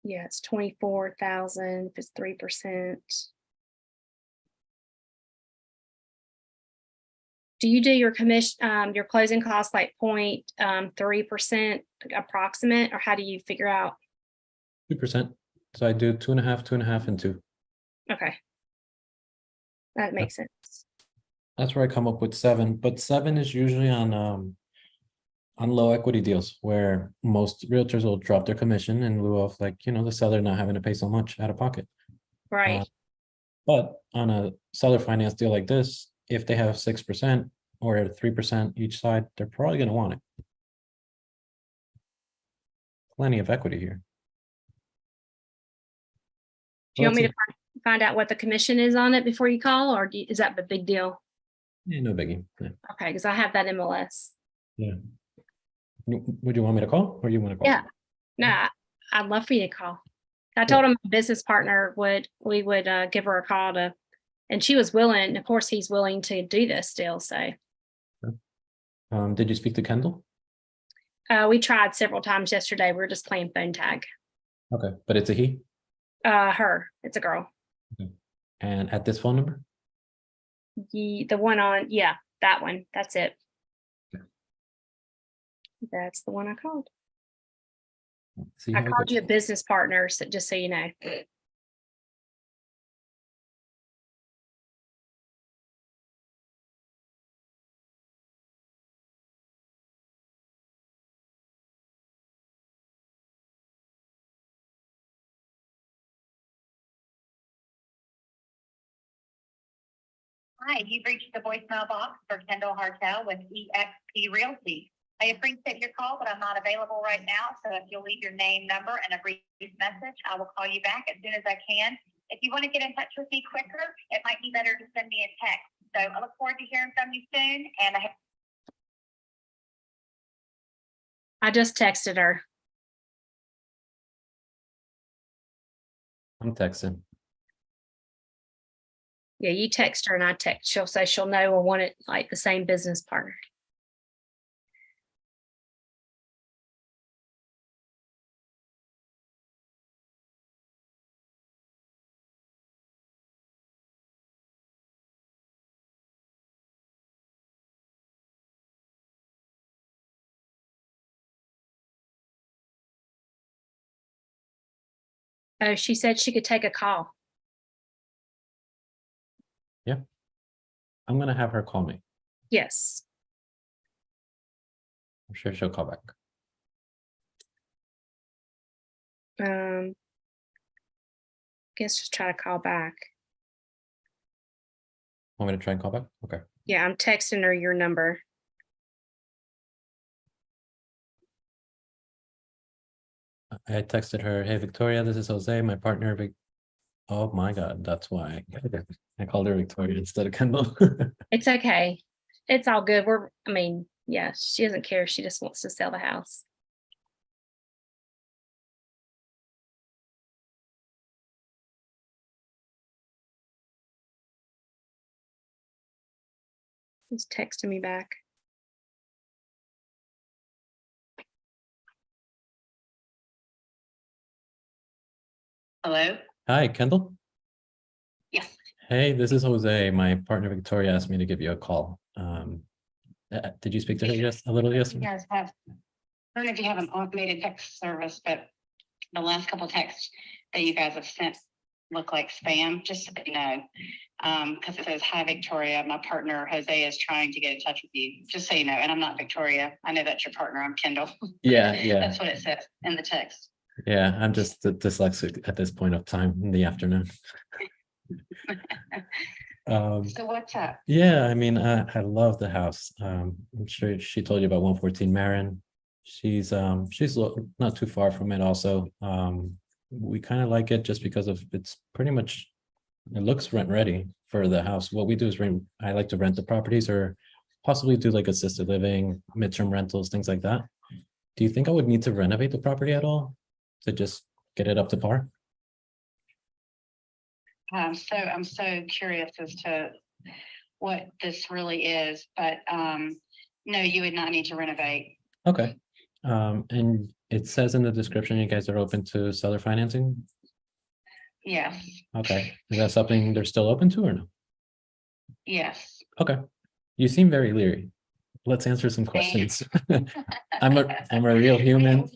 Yeah, it's 24,000 if it's 3%. Do you do your commission, your closing costs like 0.3% approximate, or how do you figure out? 2%. So I do 2.5, 2.5, and 2. Okay. That makes sense. That's where I come up with 7, but 7 is usually on low equity deals where most realtors will drop their commission in lieu of, like, you know, the seller not having to pay so much out of pocket. Right. But on a seller finance deal like this, if they have 6% or 3% each side, they're probably going to want it. Plenty of equity here. Do you want me to find out what the commission is on it before you call, or is that the big deal? Yeah, no biggie. Yeah. Okay, because I have that MLS. Yeah. Would you want me to call, or you want to call? Yeah. No, I'd love for you to call. I told him my business partner we would give her a call to, and she was willing. Of course, he's willing to do this still. So, did you speak to Kendall? we tried several times yesterday. We were just playing phone tag. Okay, but it's a he. Her, it's a girl. Okay. And at this phone number? The one on, yeah, that one. That's it. Okay. That's the one I called. See I how it called goes. you a business partner, so just so you know. Hi, you've reached the voicemail box for Kendall Hartel with EXP Realty. I appreciate your call, but I'm not available right now. So if you'll leave your name, number, and a brief message, I will call you back as soon as I can. If you want to get in touch with me quicker, it might be better to send me a text. So I look forward to hearing from you soon. And I just texted her. I'm texting. Yeah, you text her and I text. She'll say she'll know or want it like the same business partner. Oh, she said she could take a call. Yeah. I'm gonna have her call me. Yes. I'm sure she'll call back. Guess just try to call back. Want me to try and call back? Okay. Yeah, I'm texting her your number. I texted her, hey, Victoria, this is Jose, my partner. Oh my God, that's why I called her Victoria instead of Kendall. It's okay. It's all good. Yeah, she doesn't care. She just wants to sell the house. He's texting me back. hello? Hi, Kendall. Yes. Hey, this is Jose. My partner Victoria asked me to give you a call. Did you speak to her a little You yesterday? guys have, I don't know if you have an automated text service, but the last couple texts that you guys have sent look like spam, just so you know. Because it says, hi, Victoria, my partner Jose is trying to get in touch with you, just so you know. And I'm not Victoria. I know that's your partner. I'm Kendall. Yeah. That's what it says in the text. Yeah, I'm just dyslexic at this point of time in the afternoon. So what's up? Yeah, I mean, I love the house. I'm sure she told you about 114 Marin. She's not too far from it also. We kind of like it just because of it's pretty much, it looks rent ready for the house. What we do is I like to rent the properties or possibly do like assisted living, midterm rentals, things like that. Do you think I would need to renovate the property at all to just get it up to par? I'm so curious as to what this really is, but no, you would not need to renovate. Okay. And it says in the description, you guys are open to seller financing? Yes, Okay. Is that something they're still open to or no? yes. Okay. You seem very leery. Let's answer some questions. I'm a real human.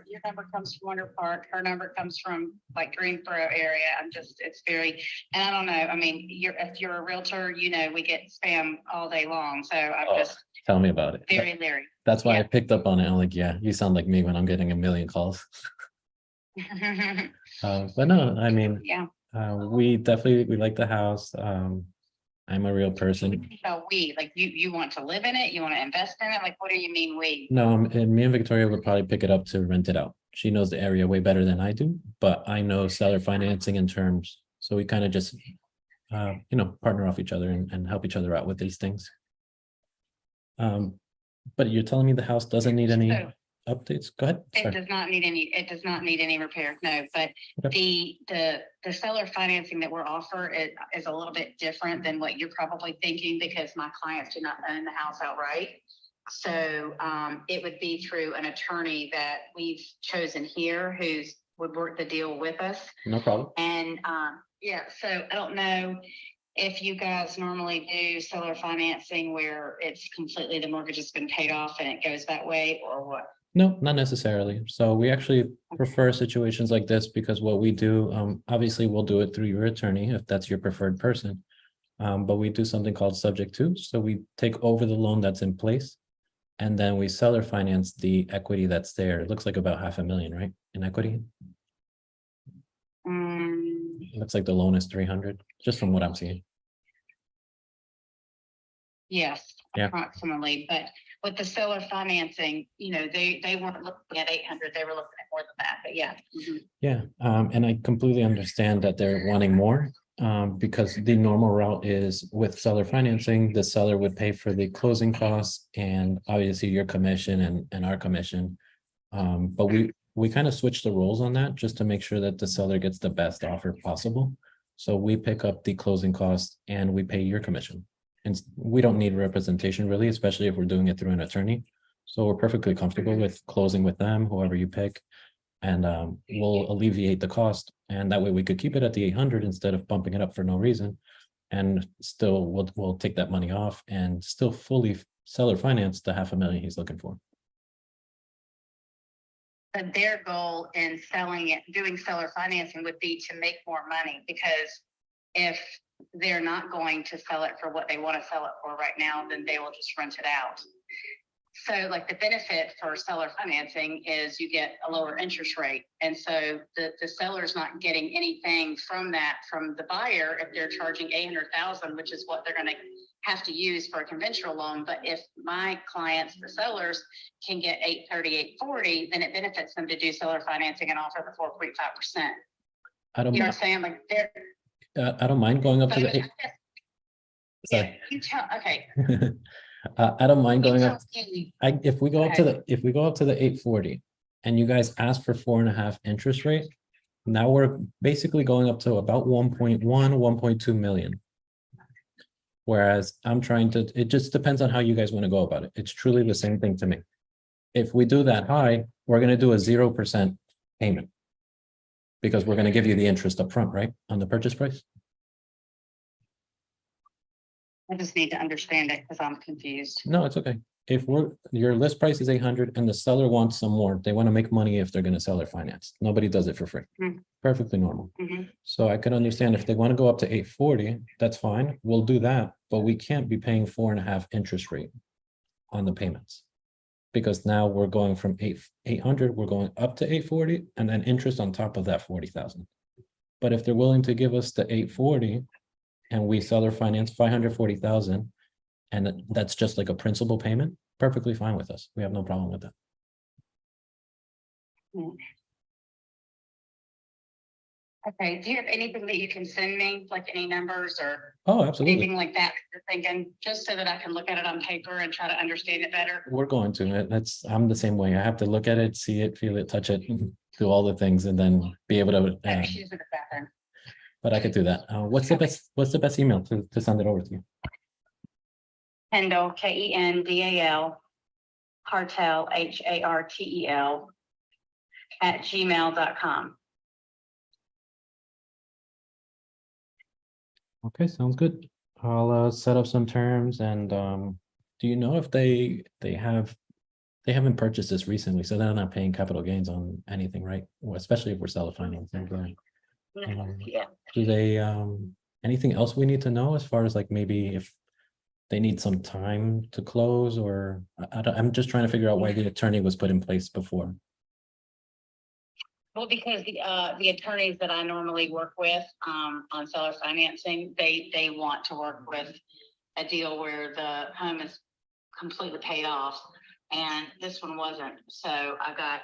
Your number comes from Winter Park. Her number comes from like Greensboro area. It's very, and I don't know. I mean, if you're a realtor, you know, we get spam all day long. So I'm just Tell me about it. very leery. That's why I picked up on it. I'm like, yeah, you sound like me when I'm getting a million calls. But no, I mean, Yeah. we like the house. I'm a real person. So like you want to live in it? You want to invest in it? Like, what do you mean we? No, and me and Victoria would probably pick it up to rent it out. She knows the area way better than I do, but I know seller financing in terms. So we kind of just, partner off each other and help each other out with these things. But you're telling me the house doesn't need any updates? Go ahead. It does not need any repair, no, but Okay. the seller financing that we're offer is a little bit different than what you're probably thinking because my clients do not own the house outright. So it would be through an attorney that we've chosen here would work the deal with us. No problem. And so I don't know if you guys normally do seller financing where it's completely the mortgage has been paid off and it goes that way or what? No, not necessarily. So we actually prefer situations like this because what we do, obviously we'll do it through your attorney if that's your preferred person. But we do something called subject to. So we take over the loan that's in place and then we seller finance the equity that's there. It looks like about $500,000, right? In equity. It looks like the loan is 300, just from what I'm seeing. Yes, Yeah. approximately. But with the seller financing, they weren't looking at 800, they were looking at more than that, but yeah. Yeah, and I completely understand that they're wanting more because the normal route is with seller financing, the seller would pay for the closing costs and obviously your commission and our commission. But we kind of switch the roles on that just to make sure that the seller gets the best offer possible. So we pick up the closing costs and we pay your commission. And we don't need representation really, especially if we're doing it through an attorney. So we're perfectly comfortable with closing with them, whoever you pick, and we'll alleviate the cost. And that way we could keep it at the 800 instead of bumping it up for no reason. And still we'll take that money off and still fully seller finance the $500,000 he's looking for. But their goal in doing seller financing would be to make more money because if they're not going to sell it for what they want to sell it for right now, then they will just rent it out. So like the benefit for seller financing is you get a lower interest rate. And so the seller's not getting anything from the buyer if they're charging $800,000, which is what they're going to have to use for a conventional loan. But if my clients, the sellers, can get 830, 840, then it benefits them to do seller financing and offer the 4.5%. I don't You know mind. what I'm saying? Like I don't mind going up to the 8. yeah, you tell, okay. I don't mind going up. Okay. If we go up to the 840 and you guys ask for 4.5 interest rate, now we're basically going up to about 1.1, 1.2 million. Whereas it just depends on how you guys want to go about it. It's truly the same thing to me. If we do that high, we're going to do a 0% payment because we're going to give you the interest up front, right? On the purchase price. I just need to understand it because I'm confused. No, it's okay. If your list price is 800 and the seller wants some more, they want to make money if they're going to sell their finance. Nobody does it for free. Perfectly normal. So I can understand if they want to go up to 840, that's fine. We'll do that, but we can't be paying 4.5 interest rate on the payments because now we're going from 800, we're going up to 840 and then interest on top of that 40,000. But if they're willing to give us the 840 and we seller finance 540,000, and that's just like a principal payment, perfectly fine with us. We have no problem with that. Okay, do you have anything that you can send me, like any numbers or Oh, absolutely. anything like that you're thinking, just so that I can look at it on paper and try to understand it better? We're going to. I'm the same way. I have to look at it, see it, feel it, touch it, do all the things, and then be able to. She's in the bathroom. But I could do that. What's the best email to send it over to you? Kendall, Kendal, Hartel, Hartel @gmail.com. Okay, sounds good. I'll set up some terms and do you know if they haven't purchased this recently, so they're not paying capital gains on anything, right? Well, especially if we're seller financing. Right? Yeah. Do they anything else we need to know as far as like maybe if they need some time to close, or I'm just trying to figure out why the attorney was put in place before. Well, because the attorneys that I normally work with on seller financing, they want to work with a deal where the home is completely paid off, and this one wasn't. So I got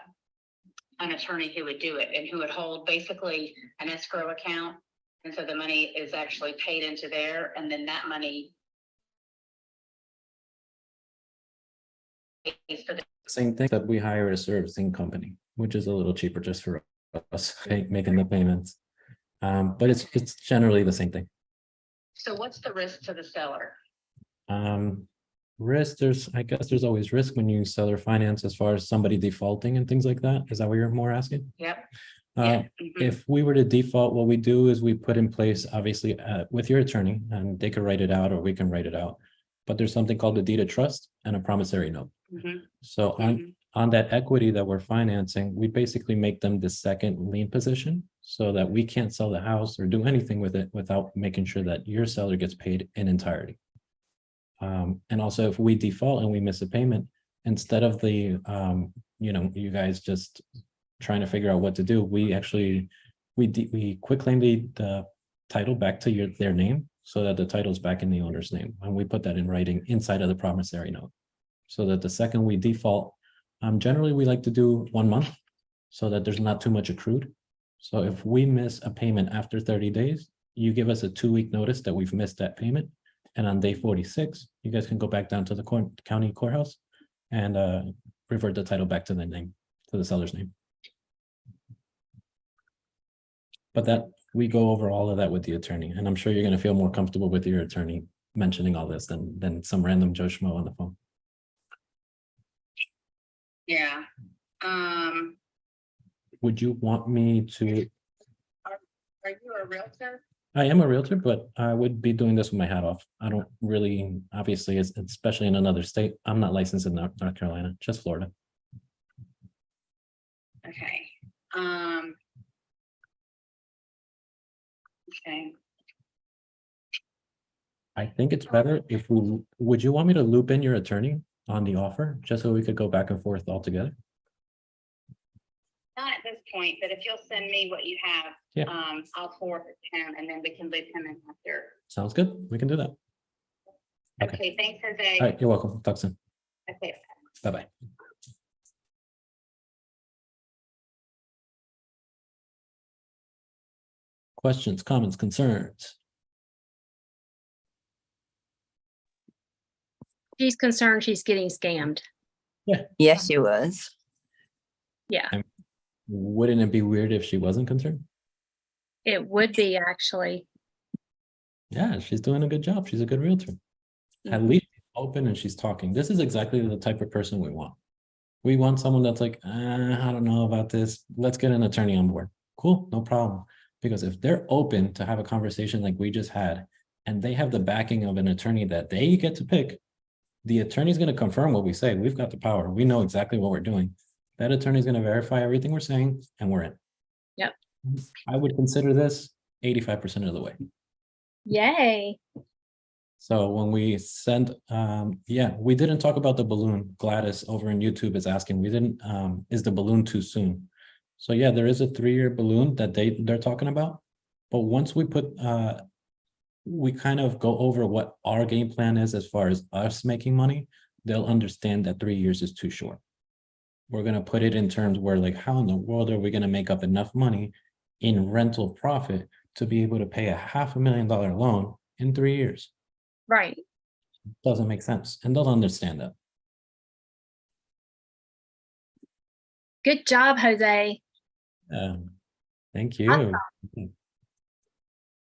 an attorney who would do it and who would hold basically an escrow account, and so the money is actually paid into there, and then that money is for the Same thing that we hire a servicing company, which is a little cheaper just for us making the payments. But it's generally the same thing. So what's the risk to the seller? Risk, I guess there's always risk when you seller finance as far as somebody defaulting and things like that. Is that what you're more asking? Yep. If we were to default, what we do is we put in place, obviously, with your attorney, and they could write it out or we can write it out. But there's something called a deed of trust and a promissory note. So on that equity that we're financing, we basically make them the second lien position so that we can't sell the house or do anything with it without making sure that your seller gets paid in entirety. And also if we default and we miss a payment, instead of the, you guys just trying to figure out what to do, we actually, we quitclaim the title back to their name so that the title is back in the owner's name. And we put that in writing inside of the promissory note. So that the second we default, generally we like to do 1 month so that there's not too much accrued. So if we miss a payment after 30 days, you give us a 2-week notice that we've missed that payment. And on day 46, you guys can go back down to the county courthouse and revert the title back to the name, to the seller's name. But that we go over all of that with the attorney, and I'm sure you're going to feel more comfortable with your attorney mentioning all this than some random Joe Schmo on the phone. Yeah. Would you want me to? Are you a realtor? I am a realtor, but I would be doing this with my hat off. I don't really, obviously, especially in another state, I'm not licensed in North Carolina, just Florida. Okay. Okay. I think it's better if would you want me to loop in your attorney on the offer, just so we could go back and forth all together? Not at this point, but if you'll send me what you have, Yeah. I'll forward it to him and then we can loop him in after. Sounds good. We can do that. Okay, thanks, Jose. All right, you're welcome. Talk soon. Okay. Bye-bye. Questions, comments, concerns? She's concerned she's getting scammed. Yes, she was. Yeah, Wouldn't it be weird if she wasn't concerned? it would be actually. Yeah, she's doing a good job. She's a good realtor. At Mhm. least she's open and she's talking. This is exactly the type of person we want. We want someone that's like, I don't know about this. Let's get an attorney on board. Cool, no problem. Because if they're open to have a conversation like we just had, and they have the backing of an attorney that they get to pick, the attorney's going to confirm what we say. We've got the power. We know exactly what we're doing. That attorney's going to verify everything we're saying, and we're in. Yep. I would consider this 85% of the way. Yay. So when we send, we didn't talk about the balloon. Gladys over in YouTube is asking, is the balloon too soon? So yeah, there is a 3-year balloon that they're talking about. But once we put, we kind of go over what our game plan is as far as us making money, they'll understand that 3 years is too short. We're going to put it in terms where like, how in the world are we going to make up enough money in rental profit to be able to pay a $500,000 loan in 3 years? Right. Doesn't make sense. And they'll understand that. Good job, Jose. Thank you.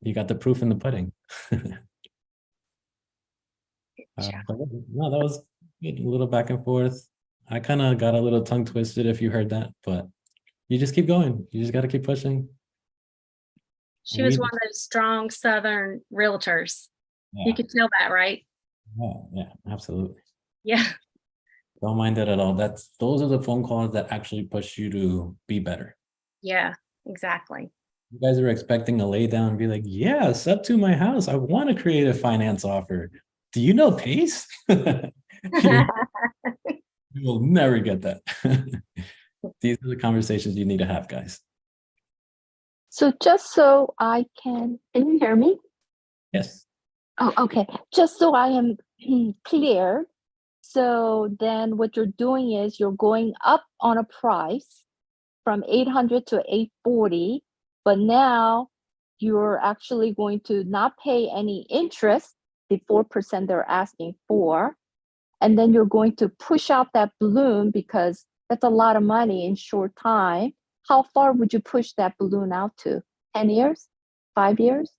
You got the proof in the pudding. No, that was good. A little back and forth. I kind of got a little tongue twisted if you heard that, but you just keep going. You just got to keep pushing. She was one of those strong Southern realtors. You Yeah, could tell that, right? yeah, absolutely. Yeah. Don't mind it at all. Those are the phone calls that actually push you to be better. Yeah, exactly. You guys are expecting a lay down and be like, yeah, up to my house. I want to create a finance offer. Do you know pace? You will never get that. These are the conversations you need to have, guys. So just so I can you hear me? Yes. Oh, okay. Just so I am clear. So then what you're doing is you're going up on a price from 800 to 840, but now you're actually going to not pay any interest, the 4% they're asking for. And then you're going to push out that balloon because that's a lot of money in short time. How far would you push that balloon out to? 10 years? 5 years?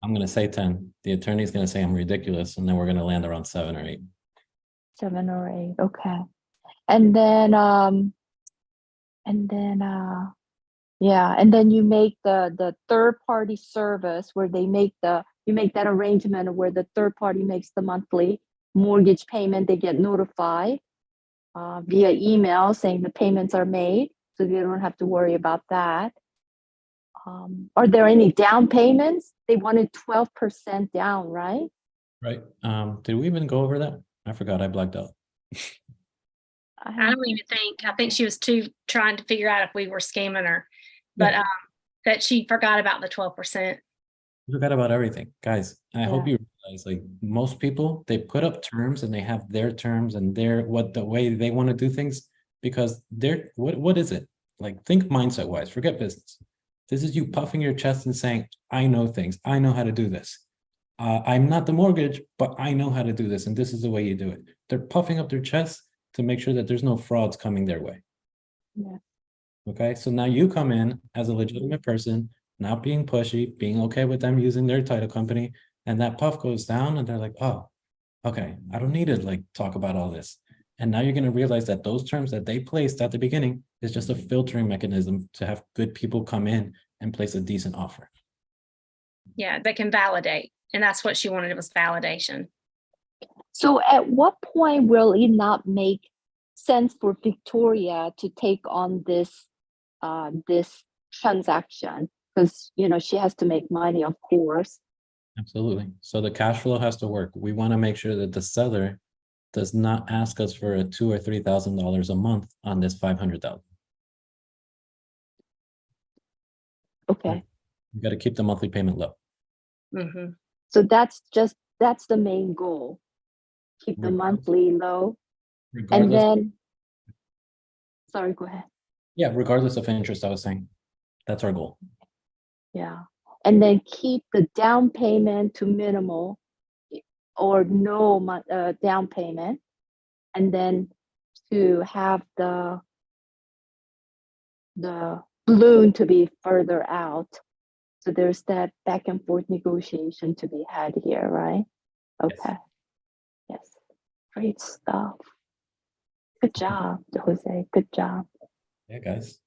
I'm going to say 10. The attorney's going to say I'm ridiculous, and then we're going to land around 7 or 8. 7 or 8. Okay. And then yeah, and then you make the third party service where you make that arrangement where the third party makes the monthly mortgage payment. They get notified via email saying the payments are made, so they don't have to worry about that. Are there any down payments? They wanted 12% down, right? Right. Did we even go over that? I forgot. I blacked out. I don't even think, I think she was trying to figure out if we were scamming her, but that she forgot about the 12%. We forgot about everything, guys. I hope Yeah. you realize, like, most people, they put up terms and they have their terms and the way they want to do things because what is it? Like, think mindset wise, forget business. This is you puffing your chest and saying, I know things. I know how to do this. I'm not the mortgage, but I know how to do this. And this is the way you do it. They're puffing up their chest to make sure that there's no frauds coming their way. Yeah. Okay. So now you come in as a legitimate person, not being pushy, being okay with them using their title company. And that puff goes down and they're like, oh, okay, I don't need to like talk about all this. And now you're going to realize that those terms that they placed at the beginning is just a filtering mechanism to have good people come in and place a decent offer. Yeah, that can validate. And that's what she wanted, was validation. So at what point will it not make sense for Victoria to take on this transaction? Because she has to make money, of course. Absolutely. So the cash flow has to work. We want to make sure that the seller does not ask us for a $2,000 or $3,000 a month on this $500,000. Okay. You got to keep the monthly payment low. Mm-hmm. So that's the main goal. Keep the monthly low. And then, sorry, go ahead. Yeah, regardless of interest, I was saying, that's our goal. Yeah. And then keep the down payment to minimal or no down payment. And then to have the balloon to be further out. So there's that back and forth negotiation to be had here, right? Okay. Yes. Great stuff. Good job, Jose. Good job. Yeah, guys.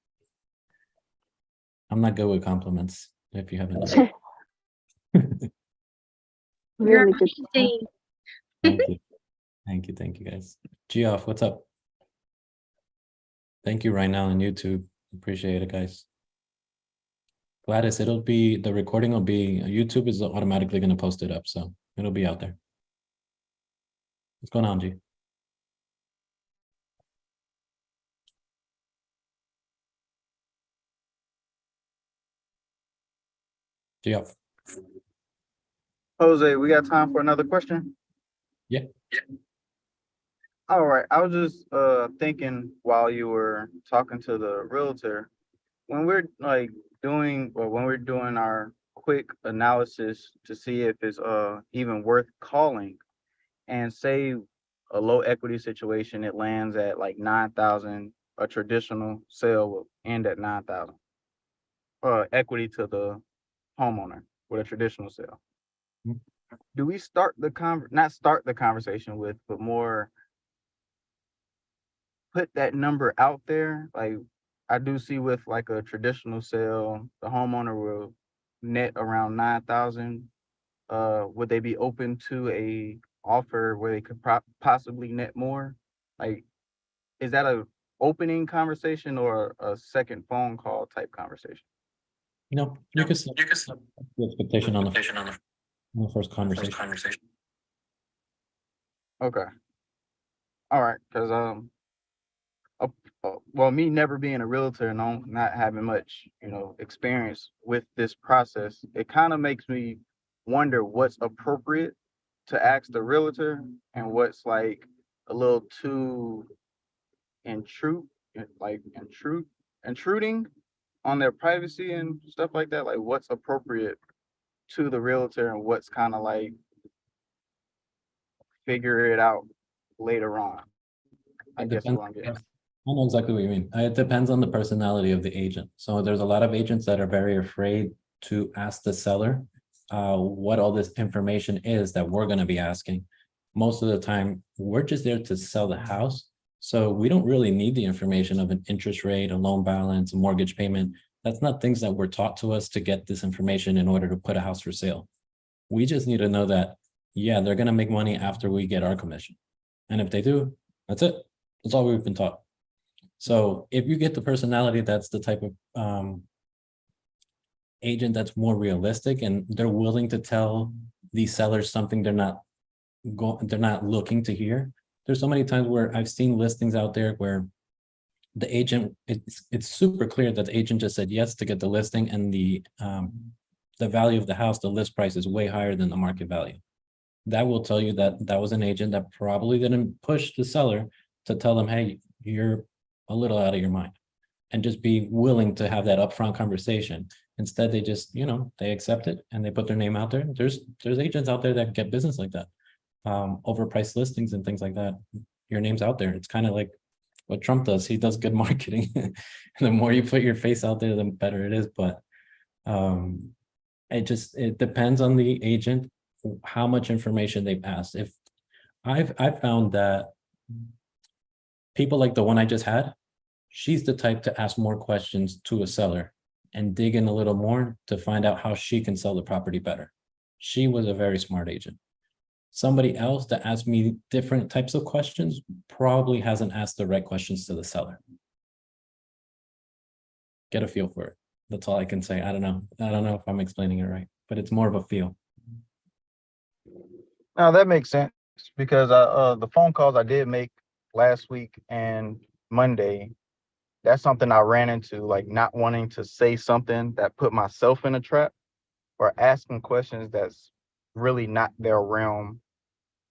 I'm not good with compliments, if you haven't noticed. Really good job. Thank you. Thank you, guys. Geoff, what's up? Thank you right now on YouTube. Appreciate it, guys. Gladys, the recording will be, YouTube is automatically going to post it up, so it'll be out there. What's going on, G? Geoff. Jose, we got time for another question? Yeah. All right. I was just thinking while you were talking to the realtor, when we're doing our quick analysis to see if it's even worth calling, and say a low equity situation, it lands at like 9,000, a traditional sale will end at 9,000. Equity to the homeowner with a traditional sale. Do we not start the conversation with, but more put that number out there? Like, I do see with like a traditional sale, the homeowner will net around 9,000 would they be open to a offer where they could possibly net more? Like, is that a opening conversation or a second phone call type conversation? No, you can set the expectation on the first conversation. Okay. All right, because well, me never being a realtor and not having much, experience with this process, it kind of makes me wonder what's appropriate to ask the realtor and what's like a little too intruding on their privacy and stuff like that. Like, what's appropriate to the realtor and what's kind of like figure it out later on. I guess is what I'm getting at. I know exactly what you mean. It depends on the personality of the agent. So there's a lot of agents that are very afraid to ask the seller what all this information is that we're going to be asking. Most of the time, we're just there to sell the house. So we don't really need the information of an interest rate, a loan balance, a mortgage payment. That's not things that were taught to us to get this information in order to put a house for sale. We just need to know that, yeah, they're going to make money after we get our commission. And if they do, that's it. That's all we've been taught. So if you get the personality, that's the type of agent that's more realistic and they're willing to tell these sellers something they're not looking to hear. There's so many times where I've seen listings out there where the agent, it's super clear that the agent just said yes to get the listing, and the value of the house, the list price, is way higher than the market value. That will tell you that that was an agent that probably didn't push the seller to tell them, hey, you're a little out of your mind, and just be willing to have that upfront conversation. Instead, they just, they accept it and they put their name out there. There's agents out there that get business like that, overpriced listings and things like that. Your name's out there. It's kind of like what Trump does. He does good marketing. The more you put your face out there, the better it is. But it depends on the agent, how much information they've asked. If I've found that people like the one I just had, she's the type to ask more questions to a seller and dig in a little more to find out how she can sell the property better. She was a very smart agent. Somebody else that asked me different types of questions probably hasn't asked the right questions to the seller. Get a feel for it. That's all I can say. I don't know if I'm explaining it right, but it's more of a feel. No, that makes sense, because the phone calls I did make last week and Monday, that's something I ran into, like not wanting to say something that put myself in a trap, or asking questions that's really not their realm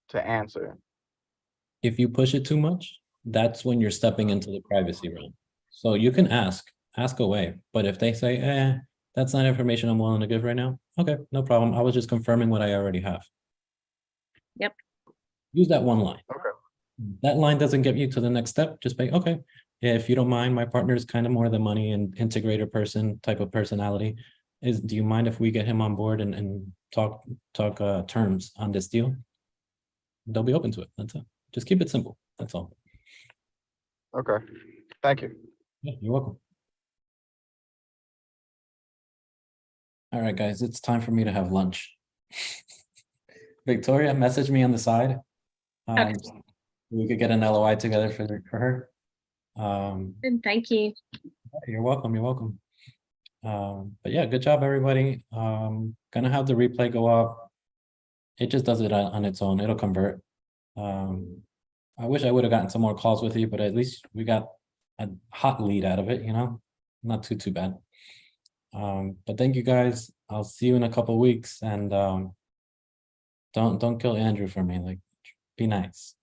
to answer. If you push it too much, that's when you're stepping into the privacy realm. So you can ask away, but if they say, that's not information I'm willing to give right now, okay, no problem. I was just confirming what I already have. Yep. Use that one line. Okay. That line doesn't get you to the next step. Just say, okay, yeah, if you don't mind, my partner is kind of more the money and integrator person type of personality. Do you mind if we get him on board and talk terms on this deal? They'll be open to it. That's it. Just keep it simple. That's all. Okay. Thank you. Yeah, you're welcome. All right, guys, it's time for me to have lunch. Victoria, message me on the side. Okay. We could get an LOI together for her. Good, thank you. You're welcome. You're welcome. But yeah, good job, everybody. Gonna have the replay go up. It just does it on its own. It'll convert. I wish I would have gotten some more calls with you, but at least we got a hot lead out of it, not too bad. But thank you guys. I'll see you in a couple weeks, and don't kill Andrew for me. Like, be nice.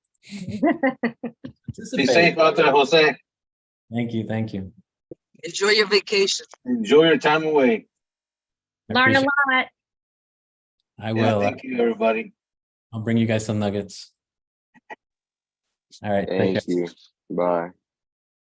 Be safe out there, Jose. Thank you. Enjoy your vacation. Enjoy your time away. Learn a lot. I will. Thank you, everybody. I'll bring you guys some nuggets. All right. Thank you. Bye.